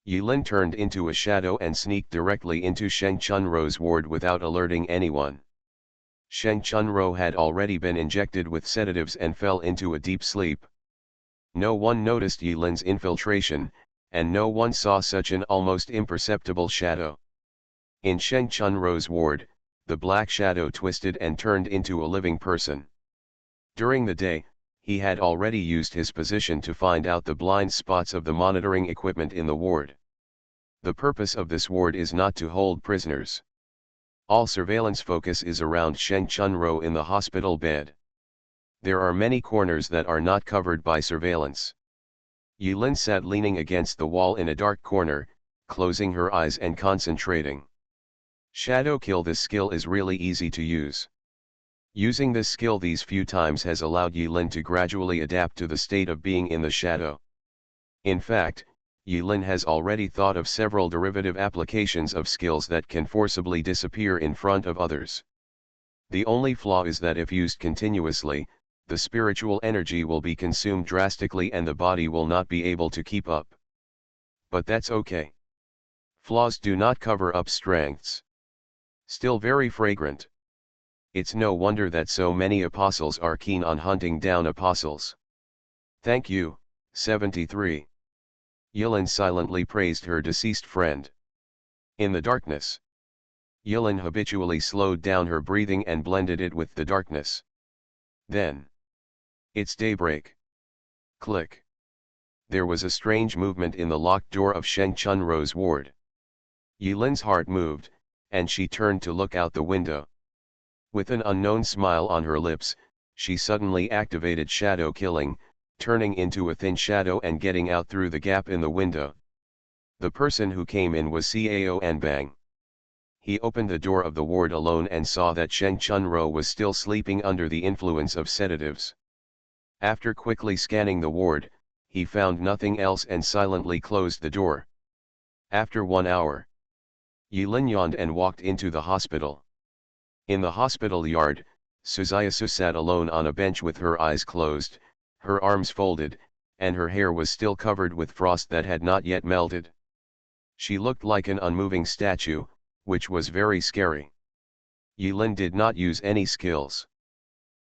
Yulin turned into a shadow and sneaked directly into Shen Chunro's ward without alerting anyone. Shen Chunro had already been injected with sedatives and fell into a deep sleep. No one noticed Yulin's infiltration, and no one saw such an almost imperceptible shadow. In Shen Chunro's ward, the black shadow twisted and turned into a living person. During the day, he had already used his position to find out the blind spots of the monitoring equipment in the ward. The purpose of this ward is not to hold prisoners. All surveillance focus is around Shen Chunro in the hospital bed. There are many corners that are not covered by surveillance. Yulin sat leaning against the wall in a dark corner, closing her eyes and concentrating. Shadow kill. This skill is really easy to use. Using this skill these few times has allowed Yulin to gradually adapt to the state of being in the shadow. In fact, Yulin has already thought of several derivative applications of skills that can forcibly disappear in front of others. The only flaw is that if used continuously, the spiritual energy will be consumed drastically and the body will not be able to keep up. But that's okay. Flaws do not cover up strengths. Still very fragrant. It's no wonder that so many apostles are keen on hunting down apostles. Thank you, 73. Yilin silently praised her deceased friend. In the darkness, Yilin habitually slowed down her breathing and blended it with the darkness. Then, it's daybreak. Click. There was a strange movement in the locked door of Sheng Chunro's ward. Yilin's heart moved, and she turned to look out the window. With an unknown smile on her lips, she suddenly activated shadow killing, turning into a thin shadow and getting out through the gap in the window. The person who came in was Cao Anbang. He opened the door of the ward alone and saw that Sheng Chunro was still sleeping under the influence of sedatives. After quickly scanning the ward, he found nothing else and silently closed the door. After 1 hour, Yilin yawned and walked into the hospital. In the hospital yard, Suzayasu sat alone on a bench with her eyes closed, her arms folded, and her hair was still covered with frost that had not yet melted. She looked like an unmoving statue, which was very scary. Yilin did not use any skills.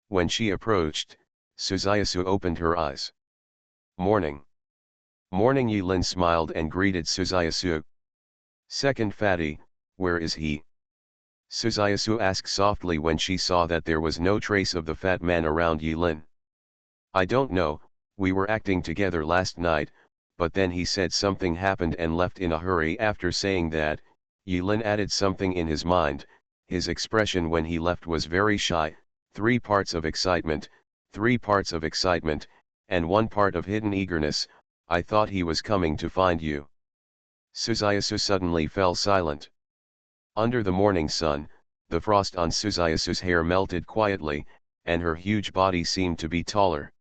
When she approached, Suzayasu opened her eyes. Morning. Morning. Yilin smiled and greeted Suzayasu. Second fatty, where is he? Suzayasu asked softly when she saw that there was no trace of the fat man around Yilin. I don't know, we were acting together last night, but then he said something happened and left in a hurry. After saying that, Yilin added something in his mind. His expression when he left was very shy, 3 parts of excitement, 3 parts of excitement, and 1 part of hidden eagerness. I thought he was coming to find you. Suzayasu suddenly fell silent. Under the morning sun, the frost on Suzayasu's hair melted quietly, and her huge body seemed to be taller.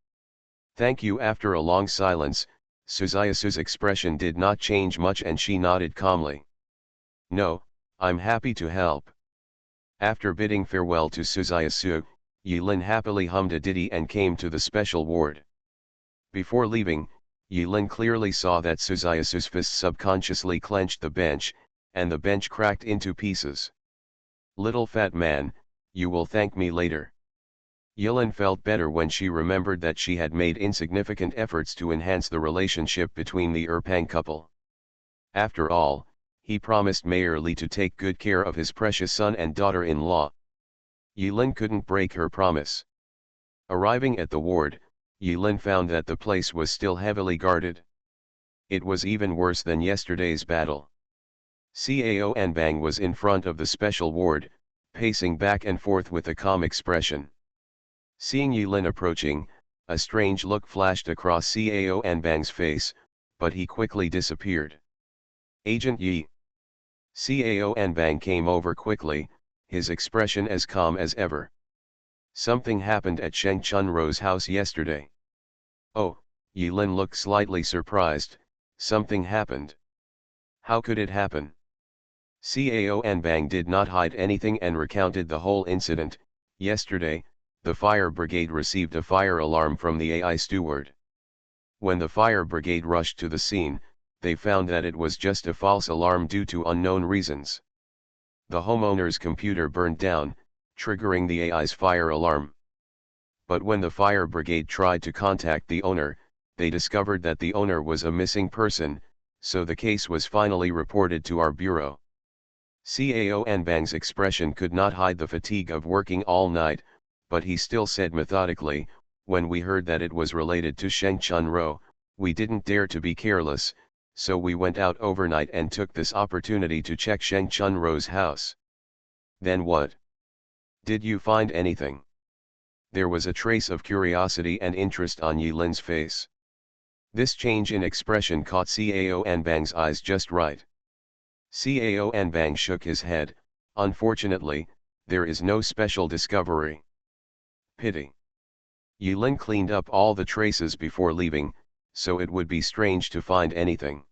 Thank you. After a long silence, Suzayasu's expression did not change much and she nodded calmly. No, I'm happy to help. After bidding farewell to Suzayasu, Yilin happily hummed a ditty and came to the special ward. Before leaving, Yilin clearly saw that Suzayasu's fist subconsciously clenched the bench, and the bench cracked into pieces. Little fat man, you will thank me later. Yilin felt better when she remembered that she had made insignificant efforts to enhance the relationship between the Erpang couple. After all, he promised Mayor Li to take good care of his precious son and daughter-in-law. Yilin couldn't break her promise. Arriving at the ward, Yilin found that the place was still heavily guarded. It was even worse than yesterday's battle. Cao Anbang was in front of the special ward, pacing back and forth with a calm expression. Seeing Yilin approaching, a strange look flashed across Cao Anbang's face, but he quickly disappeared. Agent Yi. Cao Anbang came over quickly, his expression as calm as ever. Something happened at Sheng Chunro's house yesterday. Oh, Yilin looked slightly surprised. Something happened. How could it happen? Cao Anbang did not hide anything and recounted the whole incident. Yesterday, the fire brigade received a fire alarm from the AI steward. When the fire brigade rushed to the scene, they found that it was just a false alarm due to unknown reasons. The homeowner's computer burned down, triggering the AI's fire alarm. But when the fire brigade tried to contact the owner, they discovered that the owner was a missing person, so the case was finally reported to our bureau. Cao Anbang's expression could not hide the fatigue of working all night, but he still said methodically, when we heard that it was related to Sheng Chunro, we didn't dare to be careless, so we went out overnight and took this opportunity to check Sheng Chunro's house. Then what? Did you find anything? There was a trace of curiosity and interest on Yilin's face. This change in expression caught Cao Anbang's eyes just right. Cao Anbang shook his head. Unfortunately, there is no special discovery. Pity. Yilin cleaned up all the traces before leaving, so it would be strange to find anything.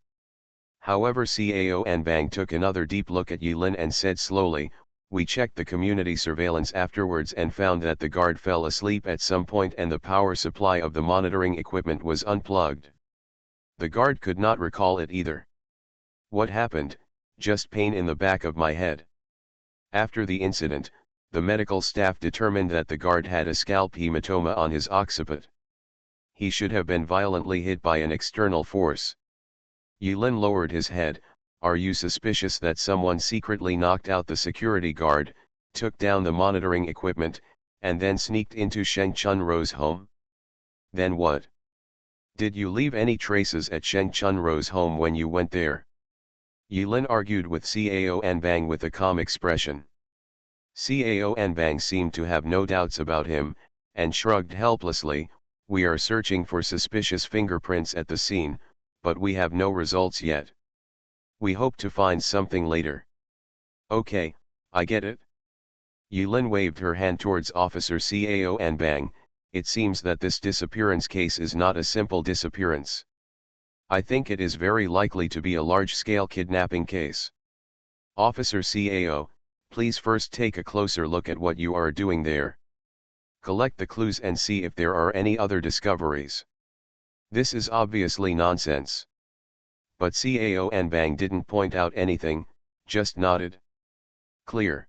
However, Cao Anbang took another deep look at Yilin and said slowly, We checked the community surveillance afterwards and found that the guard fell asleep at some point and the power supply of the monitoring equipment was unplugged. The guard could not recall it either. What happened? Just pain in the back of my head. After the incident, the medical staff determined that the guard had a scalp hematoma on his occiput. He should have been violently hit by an external force. Yulin lowered his head. Are you suspicious that someone secretly knocked out the security guard, took down the monitoring equipment, and then sneaked into Sheng Chunro's home? Then what? Did you leave any traces at Sheng Chunro's home when you went there? Yulin argued with Cao Anbang with a calm expression. Cao Anbang seemed to have no doubts about him, and shrugged helplessly. We are searching for suspicious fingerprints at the scene, but we have no results yet. We hope to find something later. Okay, I get it. Yulin waved her hand towards Officer Cao Anbang. It seems that this disappearance case is not a simple disappearance. I think it is very likely to be a large-scale kidnapping case. Officer Cao, please first take a closer look at what you are doing there. Collect the clues and see if there are any other discoveries. This is obviously nonsense. But Cao Anbang didn't point out anything, just nodded. Clear.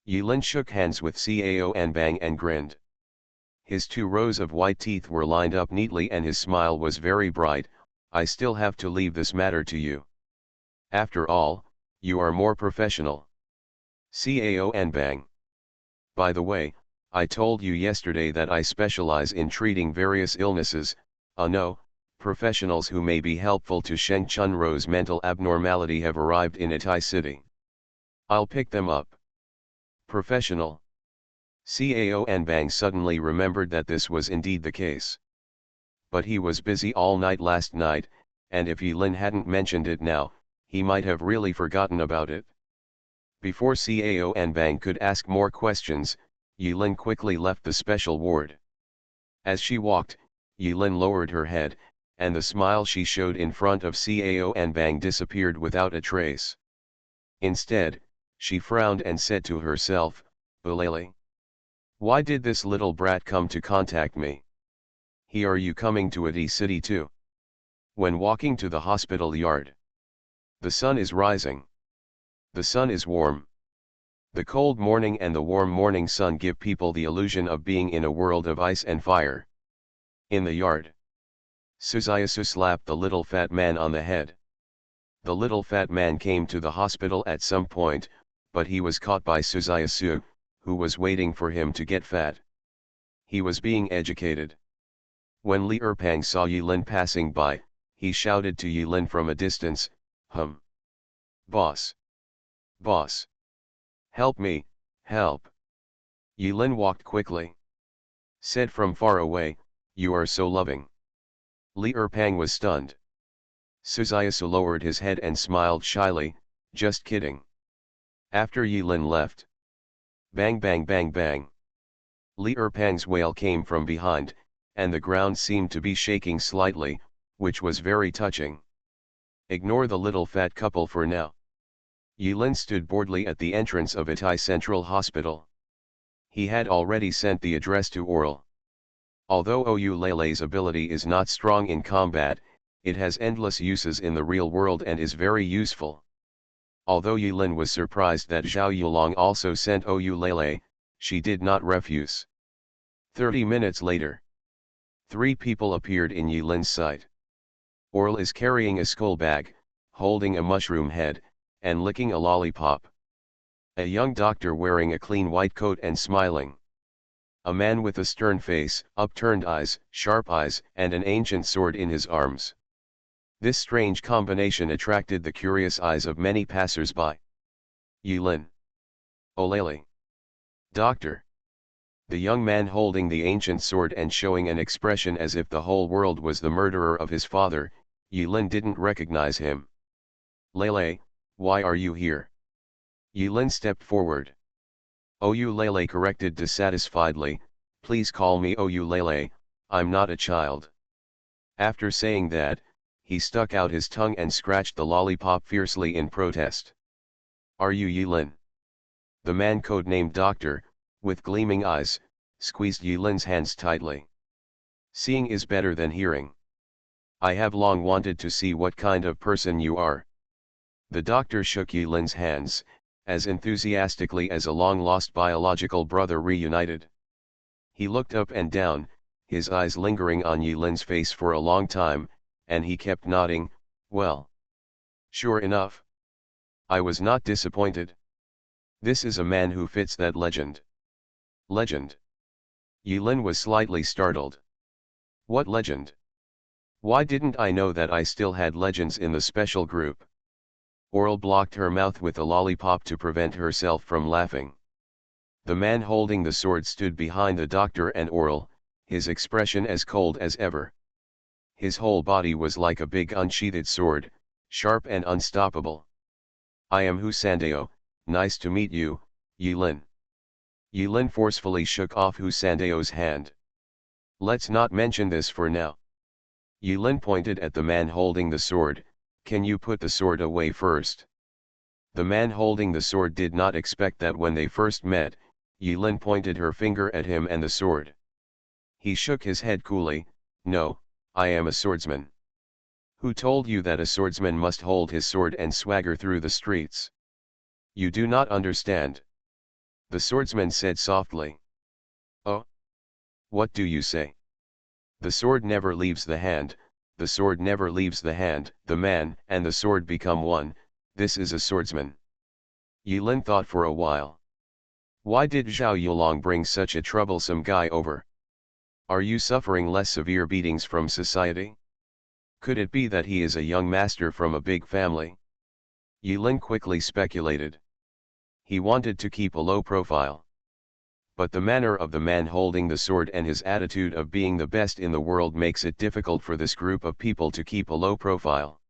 Yulin shook hands with Cao Anbang and grinned. His 2 rows of white teeth were lined up neatly and his smile was very bright. I still have to leave this matter to you. After all, you are more professional. Cao Anbang. By the way, I told you yesterday that I specialize in treating various illnesses. No, professionals who may be helpful to Sheng Chunro's mental abnormality have arrived in Itai City. I'll pick them up. Professional. Cao Anbang suddenly remembered that this was indeed the case. But he was busy all night last night, and if Yulin hadn't mentioned it now, he might have really forgotten about it. Before Cao Anbang could ask more questions, Yulin quickly left the special ward. As she walked, Yulin lowered her head, and the smile she showed in front of Cao Anbang disappeared without a trace. Instead, she frowned and said to herself, "Ulele. Why did this little brat come to contact me? Are you coming to Itai City too?" When walking to the hospital yard. The sun is rising. The sun is warm. The cold morning and the warm morning sun give people the illusion of being in a world of ice and fire. In the yard. Suzayasu slapped the little fat man on the head. The little fat man came to the hospital at some point, but he was caught by Suzayasu, who was waiting for him to get fat. He was being educated. When Li Erpang saw Yulin passing by, he shouted to Yulin from a distance, Boss! Boss! Help me, help! Yulin walked quickly. Said from far away, "You are so loving." Li Erpang was stunned. Suzayasu lowered his head and smiled shyly, "Just kidding." After Yulin left. Bang bang bang bang. Li Erpang's wail came from behind, and the ground seemed to be shaking slightly, which was very touching. Ignore the little fat couple for now. Yulin stood boredly at the entrance of Itai Central Hospital. He had already sent the address to Oral. Although Ulele's ability is not strong in combat, it has endless uses in the real world and is very useful. Although Yulin was surprised that Zhao Yulong also sent Ulele, she did not refuse. 30 minutes later. 3 people appeared in Yulin's sight. Oral is carrying a skull bag, holding a mushroom head, and licking a lollipop. A young doctor wearing a clean white coat and smiling. A man with a stern face, upturned eyes, sharp eyes, and an ancient sword in his arms. This strange combination attracted the curious eyes of many passers-by. Yulin. Olele. Doctor. The young man holding the ancient sword and showing an expression as if the whole world was the murderer of his father, Yulin didn't recognize him. Lele, why are you here? Yulin stepped forward. Ulele corrected dissatisfiedly, please call me Ulele, I'm not a child. After saying that, he stuck out his tongue and scratched the lollipop fiercely in protest. Are you Yulin? The man codenamed Doctor, with gleaming eyes, squeezed Yilin's hands tightly. Seeing is better than hearing. I have long wanted to see what kind of person you are. The doctor shook Yilin's hands, as enthusiastically as a long-lost biological brother reunited. He looked up and down, his eyes lingering on Yilin's face for a long time, and he kept nodding. Well. Sure enough. I was not disappointed. This is a man who fits that legend. Legend? Yilin was slightly startled. What legend? Why didn't I know that I still had legends in the special group? Oral blocked her mouth with a lollipop to prevent herself from laughing. The man holding the sword stood behind the doctor and Oral, his expression as cold as ever. His whole body was like a big unsheathed sword, sharp and unstoppable. I am Hu Sandeo, nice to meet you, Yilin. Yilin forcefully shook off Hu Sandeo's hand. Let's not mention this for now. Yilin pointed at the man holding the sword. Can you put the sword away first? The man holding the sword did not expect that when they first met, Yilin pointed her finger at him and the sword. He shook his head coolly. No, I am a swordsman. Who told you that a swordsman must hold his sword and swagger through the streets? You do not understand. The swordsman said softly. Oh? What do you say? The sword never leaves the hand. The sword never leaves the hand. The man and the sword become one. This is a swordsman. Yilin thought for a while. Why did Zhao Yulong bring such a troublesome guy over? Are you suffering less severe beatings from society? Could it be that he is a young master from a big family? Yilin quickly speculated. He wanted to keep a low profile. But the manner of the man holding the sword and his attitude of being the best in the world makes it difficult for this group of people to keep a low profile.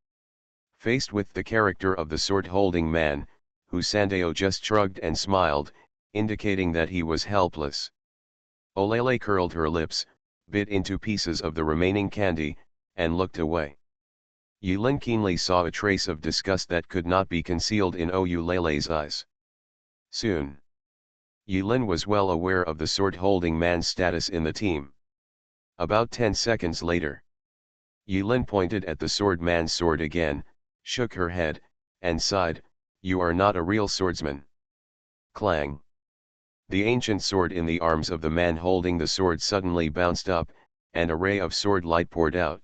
Faced with the character of the sword-holding man, Hu Sandeo just shrugged and smiled, indicating that he was helpless. Olele curled her lips, bit into pieces of the remaining candy, and looked away. Yilin keenly saw a trace of disgust that could not be concealed in Olele's eyes. Soon. Yilin was well aware of the sword-holding man's status in the team. About 10 seconds later. Yilin pointed at the sword man's sword again, shook her head, and sighed, You are not a real swordsman. Clang. The ancient sword in the arms of the man holding the sword suddenly bounced up, and a ray of sword light poured out.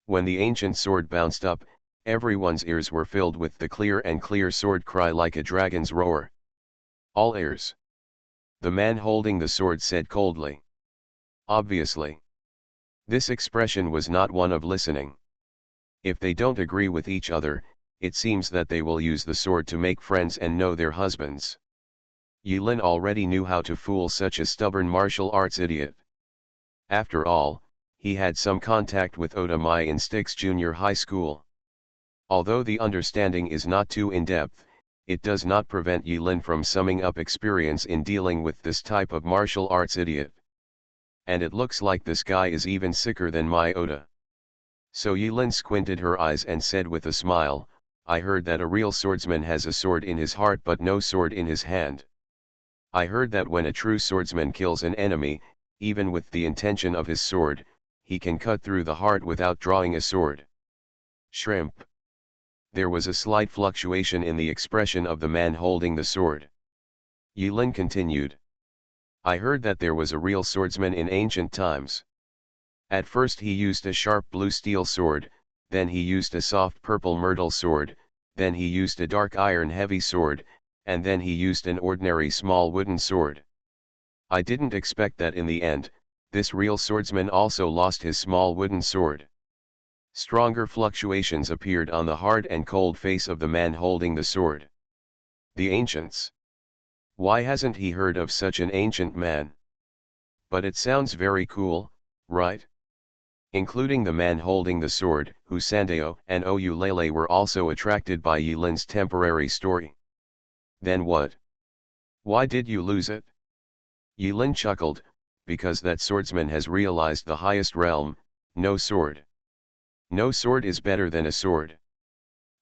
When the ancient sword bounced up, everyone's ears were filled with the clear sword cry like a dragon's roar. All ears. The man holding the sword said coldly. Obviously. This expression was not one of listening. If they don't agree with each other, it seems that they will use the sword to make friends and know their husbands. Yilin already knew how to fool such a stubborn martial arts idiot. After all, he had some contact with Oda Mai in Styx Junior High School. Although the understanding is not too in-depth, it does not prevent Yilin from summing up experience in dealing with this type of martial arts idiot. And it looks like this guy is even sicker than my Oda. So Yilin squinted her eyes and said with a smile, I heard that a real swordsman has a sword in his heart but no sword in his hand. I heard that when a true swordsman kills an enemy, even with the intention of his sword, he can cut through the heart without drawing a sword. Shrimp. There was a slight fluctuation in the expression of the man holding the sword. Yilin continued. I heard that there was a real swordsman in ancient times. At first he used a sharp blue steel sword, then he used a soft purple myrtle sword, then he used a dark iron heavy sword, and then he used an ordinary small wooden sword. I didn't expect that in the end, this real swordsman also lost his small wooden sword. Stronger fluctuations appeared on the hard and cold face of the man holding the sword. The ancients. Why hasn't he heard of such an ancient man? But it sounds very cool, right? Including the man holding the sword, Hu Sandeo and Olele were also attracted by Yilin's temporary story. Then what? Why did you lose it? Yilin chuckled, because that swordsman has realized the highest realm, no sword. No sword is better than a sword.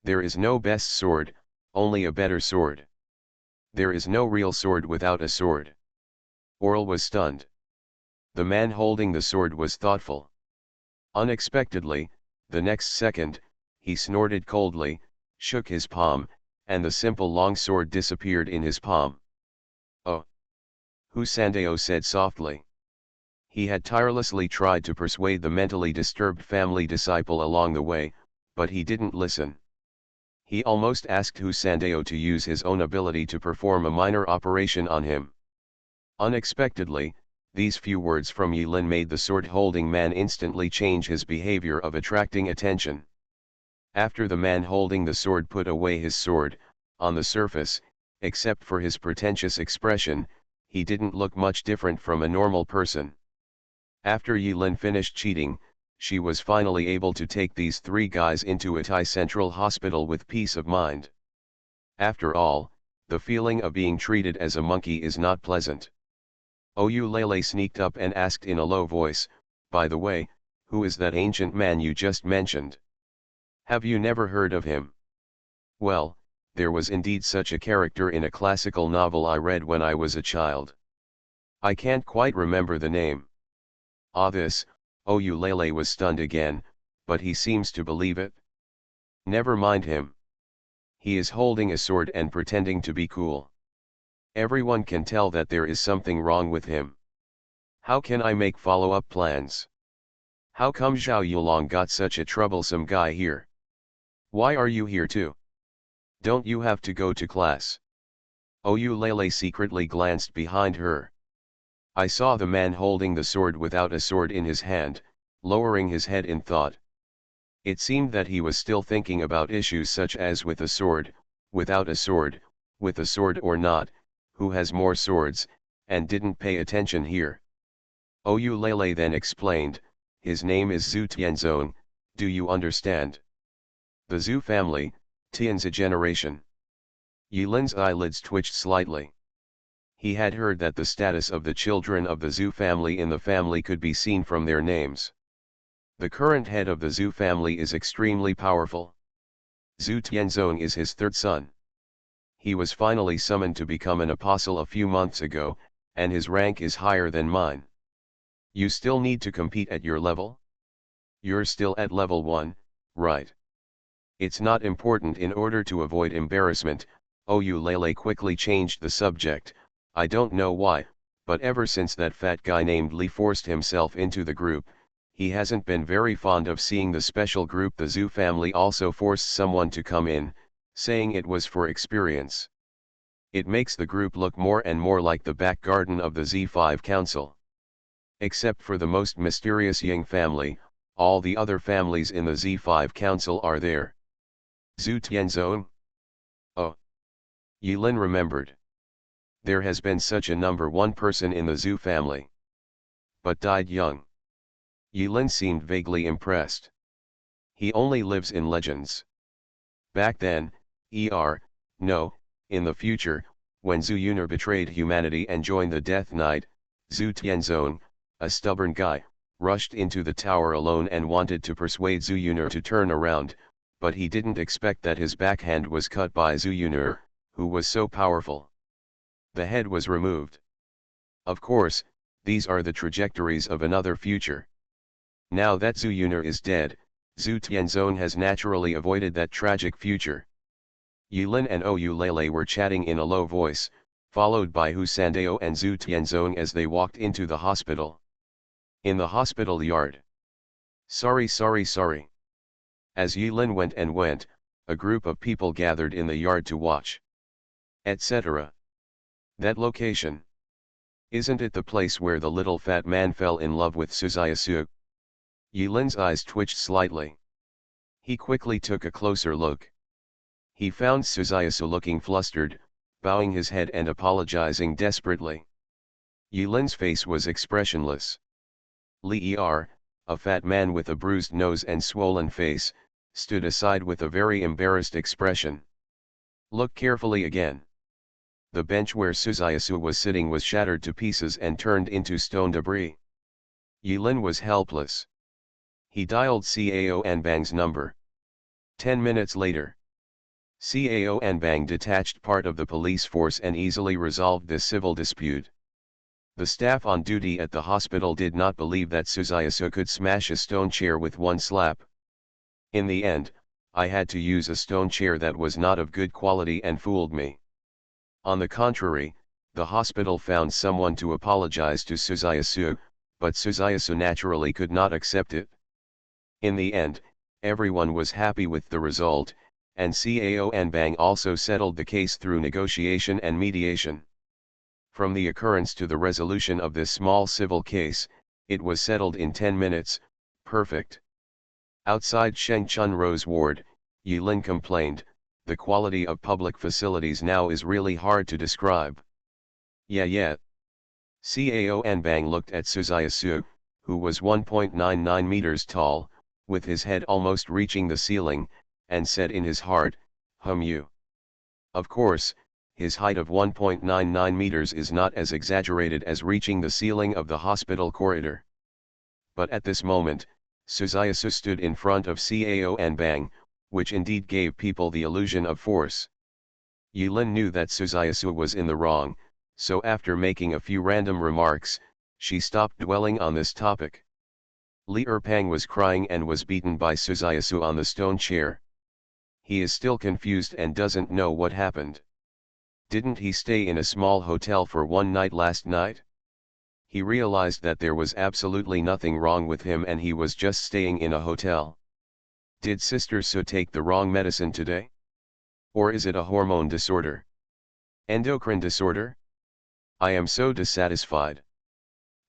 There is no best sword, only a better sword. There is no real sword without a sword. Oral was stunned. The man holding the sword was thoughtful. Unexpectedly, the next second, he snorted coldly, shook his palm, and the simple long sword disappeared in his palm. "Oh!" Husandeo said softly. He had tirelessly tried to persuade the mentally disturbed family disciple along the way, but he didn't listen. He almost asked Husandeo to use his own ability to perform a minor operation on him. Unexpectedly, these few words from Yilin made the sword-holding man instantly change his behavior of attracting attention. After the man holding the sword put away his sword, on the surface, except for his pretentious expression, he didn't look much different from a normal person. After Yilin finished cheating, she was finally able to take these three guys into a Thai Central Hospital with peace of mind. After all, the feeling of being treated as a monkey is not pleasant. Oulele sneaked up and asked in a low voice, "By the way, who is that ancient man you just mentioned? Have you never heard of him?" "Well, there was indeed such a character in a classical novel I read when I was a child. I can't quite remember the name." This, Oulele was stunned again, but he seems to believe it. "Never mind him. He is holding a sword and pretending to be cool. Everyone can tell that there is something wrong with him. How can I make follow-up plans? How come Zhao Yulong got such a troublesome guy here? Why are you here too? Don't you have to go to class?" Oulele secretly glanced behind her. I saw the man holding the sword without a sword in his hand, lowering his head in thought. It seemed that he was still thinking about issues such as with a sword, without a sword, with a sword or not, who has more swords, and didn't pay attention here. Oulele then explained, "His name is Zhu Tianzong, do you understand? The Zhu family, Tian's a generation." Yilin's eyelids twitched slightly. He had heard that the status of the children of the Zhu family in the family could be seen from their names. The current head of the Zhu family is extremely powerful. Zhu Tianzong is his third son. He was finally summoned to become an apostle a few months ago, and his rank is higher than mine. You still need to compete at your level? You're still at level 1, right? It's not important. In order to avoid embarrassment, Oulele quickly changed the subject. I don't know why, but ever since that fat guy named Li forced himself into the group, he hasn't been very fond of seeing the special group. The Zhu family also forced someone to come in, saying it was for experience. It makes the group look more and more like the back garden of the Z5 Council. Except for the most mysterious Ying family, all the other families in the Z5 Council are there. Zhu Tianzong? Oh. Yilin remembered. There has been such a number one person in the Zhu family. But died young. Yilin seemed vaguely impressed. He only lives in legends. Back then, no, in the future, when Zhu Yunar betrayed humanity and joined the Death Knight, Zhu Tianzong, a stubborn guy, rushed into the tower alone and wanted to persuade Zhu Yunar to turn around, but he didn't expect that his backhand was cut by Zhu Yunar, who was so powerful. The head was removed. Of course, these are the trajectories of another future. Now that Zhu Yunar is dead, Zhu Tianzong has naturally avoided that tragic future. Yilin and Oulele were chatting in a low voice, followed by Husandeo and Zhu Tianzong as they walked into the hospital. In the hospital yard. Sorry. As Yilin went, a group of people gathered in the yard to watch. Etc. That location. Isn't it the place where the little fat man fell in love with Suzayasu? Yilin's eyes twitched slightly. He quickly took a closer look. He found Suzayasu looking flustered, bowing his head and apologizing desperately. Yilin's face was expressionless. Li Er, a fat man with a bruised nose and swollen face, stood aside with a very embarrassed expression. Look carefully again. The bench where Suzayasu was sitting was shattered to pieces and turned into stone debris. Yilin was helpless. He dialed Cao Anbang's number. 10 minutes later. Cao Anbang detached part of the police force and easily resolved this civil dispute. The staff on duty at the hospital did not believe that Suzayasu could smash a stone chair with one slap. In the end, I had to use a stone chair that was not of good quality and fooled me. On the contrary, the hospital found someone to apologize to Suzayasu, but Suzayasu naturally could not accept it. In the end, everyone was happy with the result, and Cao Anbang also settled the case through negotiation and mediation. From the occurrence to the resolution of this small civil case, it was settled in 10 minutes, perfect. Outside Shengchun Rose Ward, Yilin complained, "The quality of public facilities now is really hard to describe." Yeah. Cao Anbang looked at Suzayasu, who was 1.99 meters tall, with his head almost reaching the ceiling, and said in his heart, you. Of course, his height of 1.99 meters is not as exaggerated as reaching the ceiling of the hospital corridor. But at this moment, Suzayasu stood in front of Cao Anbang, which indeed gave people the illusion of force. Yilin knew that Suzayasu was in the wrong, so after making a few random remarks, she stopped dwelling on this topic. Li Erpang was crying and was beaten by Suzayasu on the stone chair. He is still confused and doesn't know what happened. Didn't he stay in a small hotel for one night last night? He realized that there was absolutely nothing wrong with him and he was just staying in a hotel. Did Sister Su take the wrong medicine today? Or is it a hormone disorder? Endocrine disorder? I am so dissatisfied.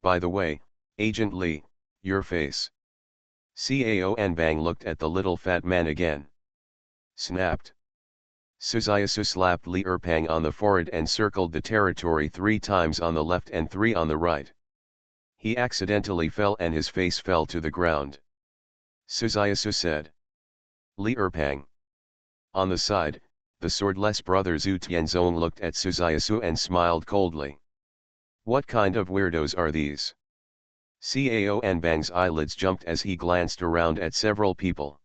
By the way, Agent Lee, your face. Cao Anbang looked at the little fat man again. Snapped. Suzayasu slapped Li Erpang on the forehead and circled the territory 3 times on the left and 3 on the right. He accidentally fell and his face fell to the ground. Suzayasu said. Li Erpang. On the side, the swordless brother Zhu Tianzong looked at Suzayasu and smiled coldly. What kind of weirdos are these? Cao Anbang's eyelids jumped as he glanced around at several people.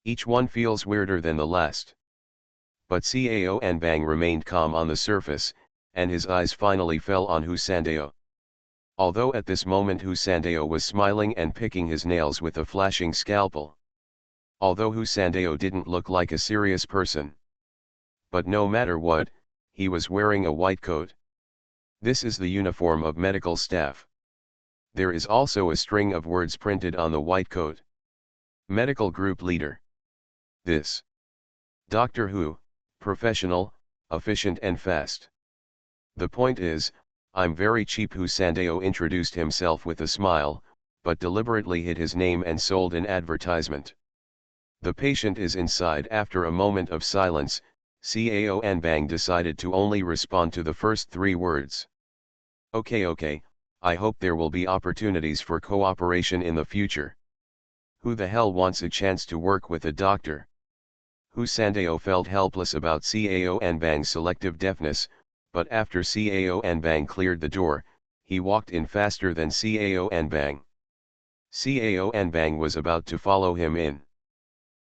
Each one feels weirder than the last. But Cao Anbang remained calm on the surface, and his eyes finally fell on Hu Sandao. Although at this moment Hu Sandao was smiling and picking his nails with a flashing scalpel. Although Hu Sandao didn't look like a serious person. But no matter what, he was wearing a white coat. This is the uniform of medical staff. There is also a string of words printed on the white coat. Medical Group Leader. This. Doctor Who, professional, efficient and fast. The point is, I'm very cheap. Hu Sandao introduced himself with a smile, but deliberately hid his name and sold an advertisement. The patient is inside. After a moment of silence, Cao Anbang decided to only respond to the first 3 words. Okay, I hope there will be opportunities for cooperation in the future. Who the hell wants a chance to work with a doctor? Hu Sandao felt helpless about Cao Anbang's selective deafness, but after Cao Anbang cleared the door, he walked in faster than Cao Anbang. Cao Anbang was about to follow him in.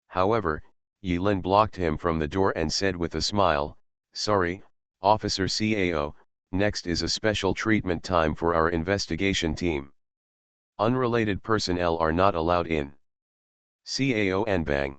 However, Yilin blocked him from the door and said with a smile, "Sorry, Officer Cao, next is a special treatment time for our investigation team. Unrelated personnel are not allowed in." Cao Anbang.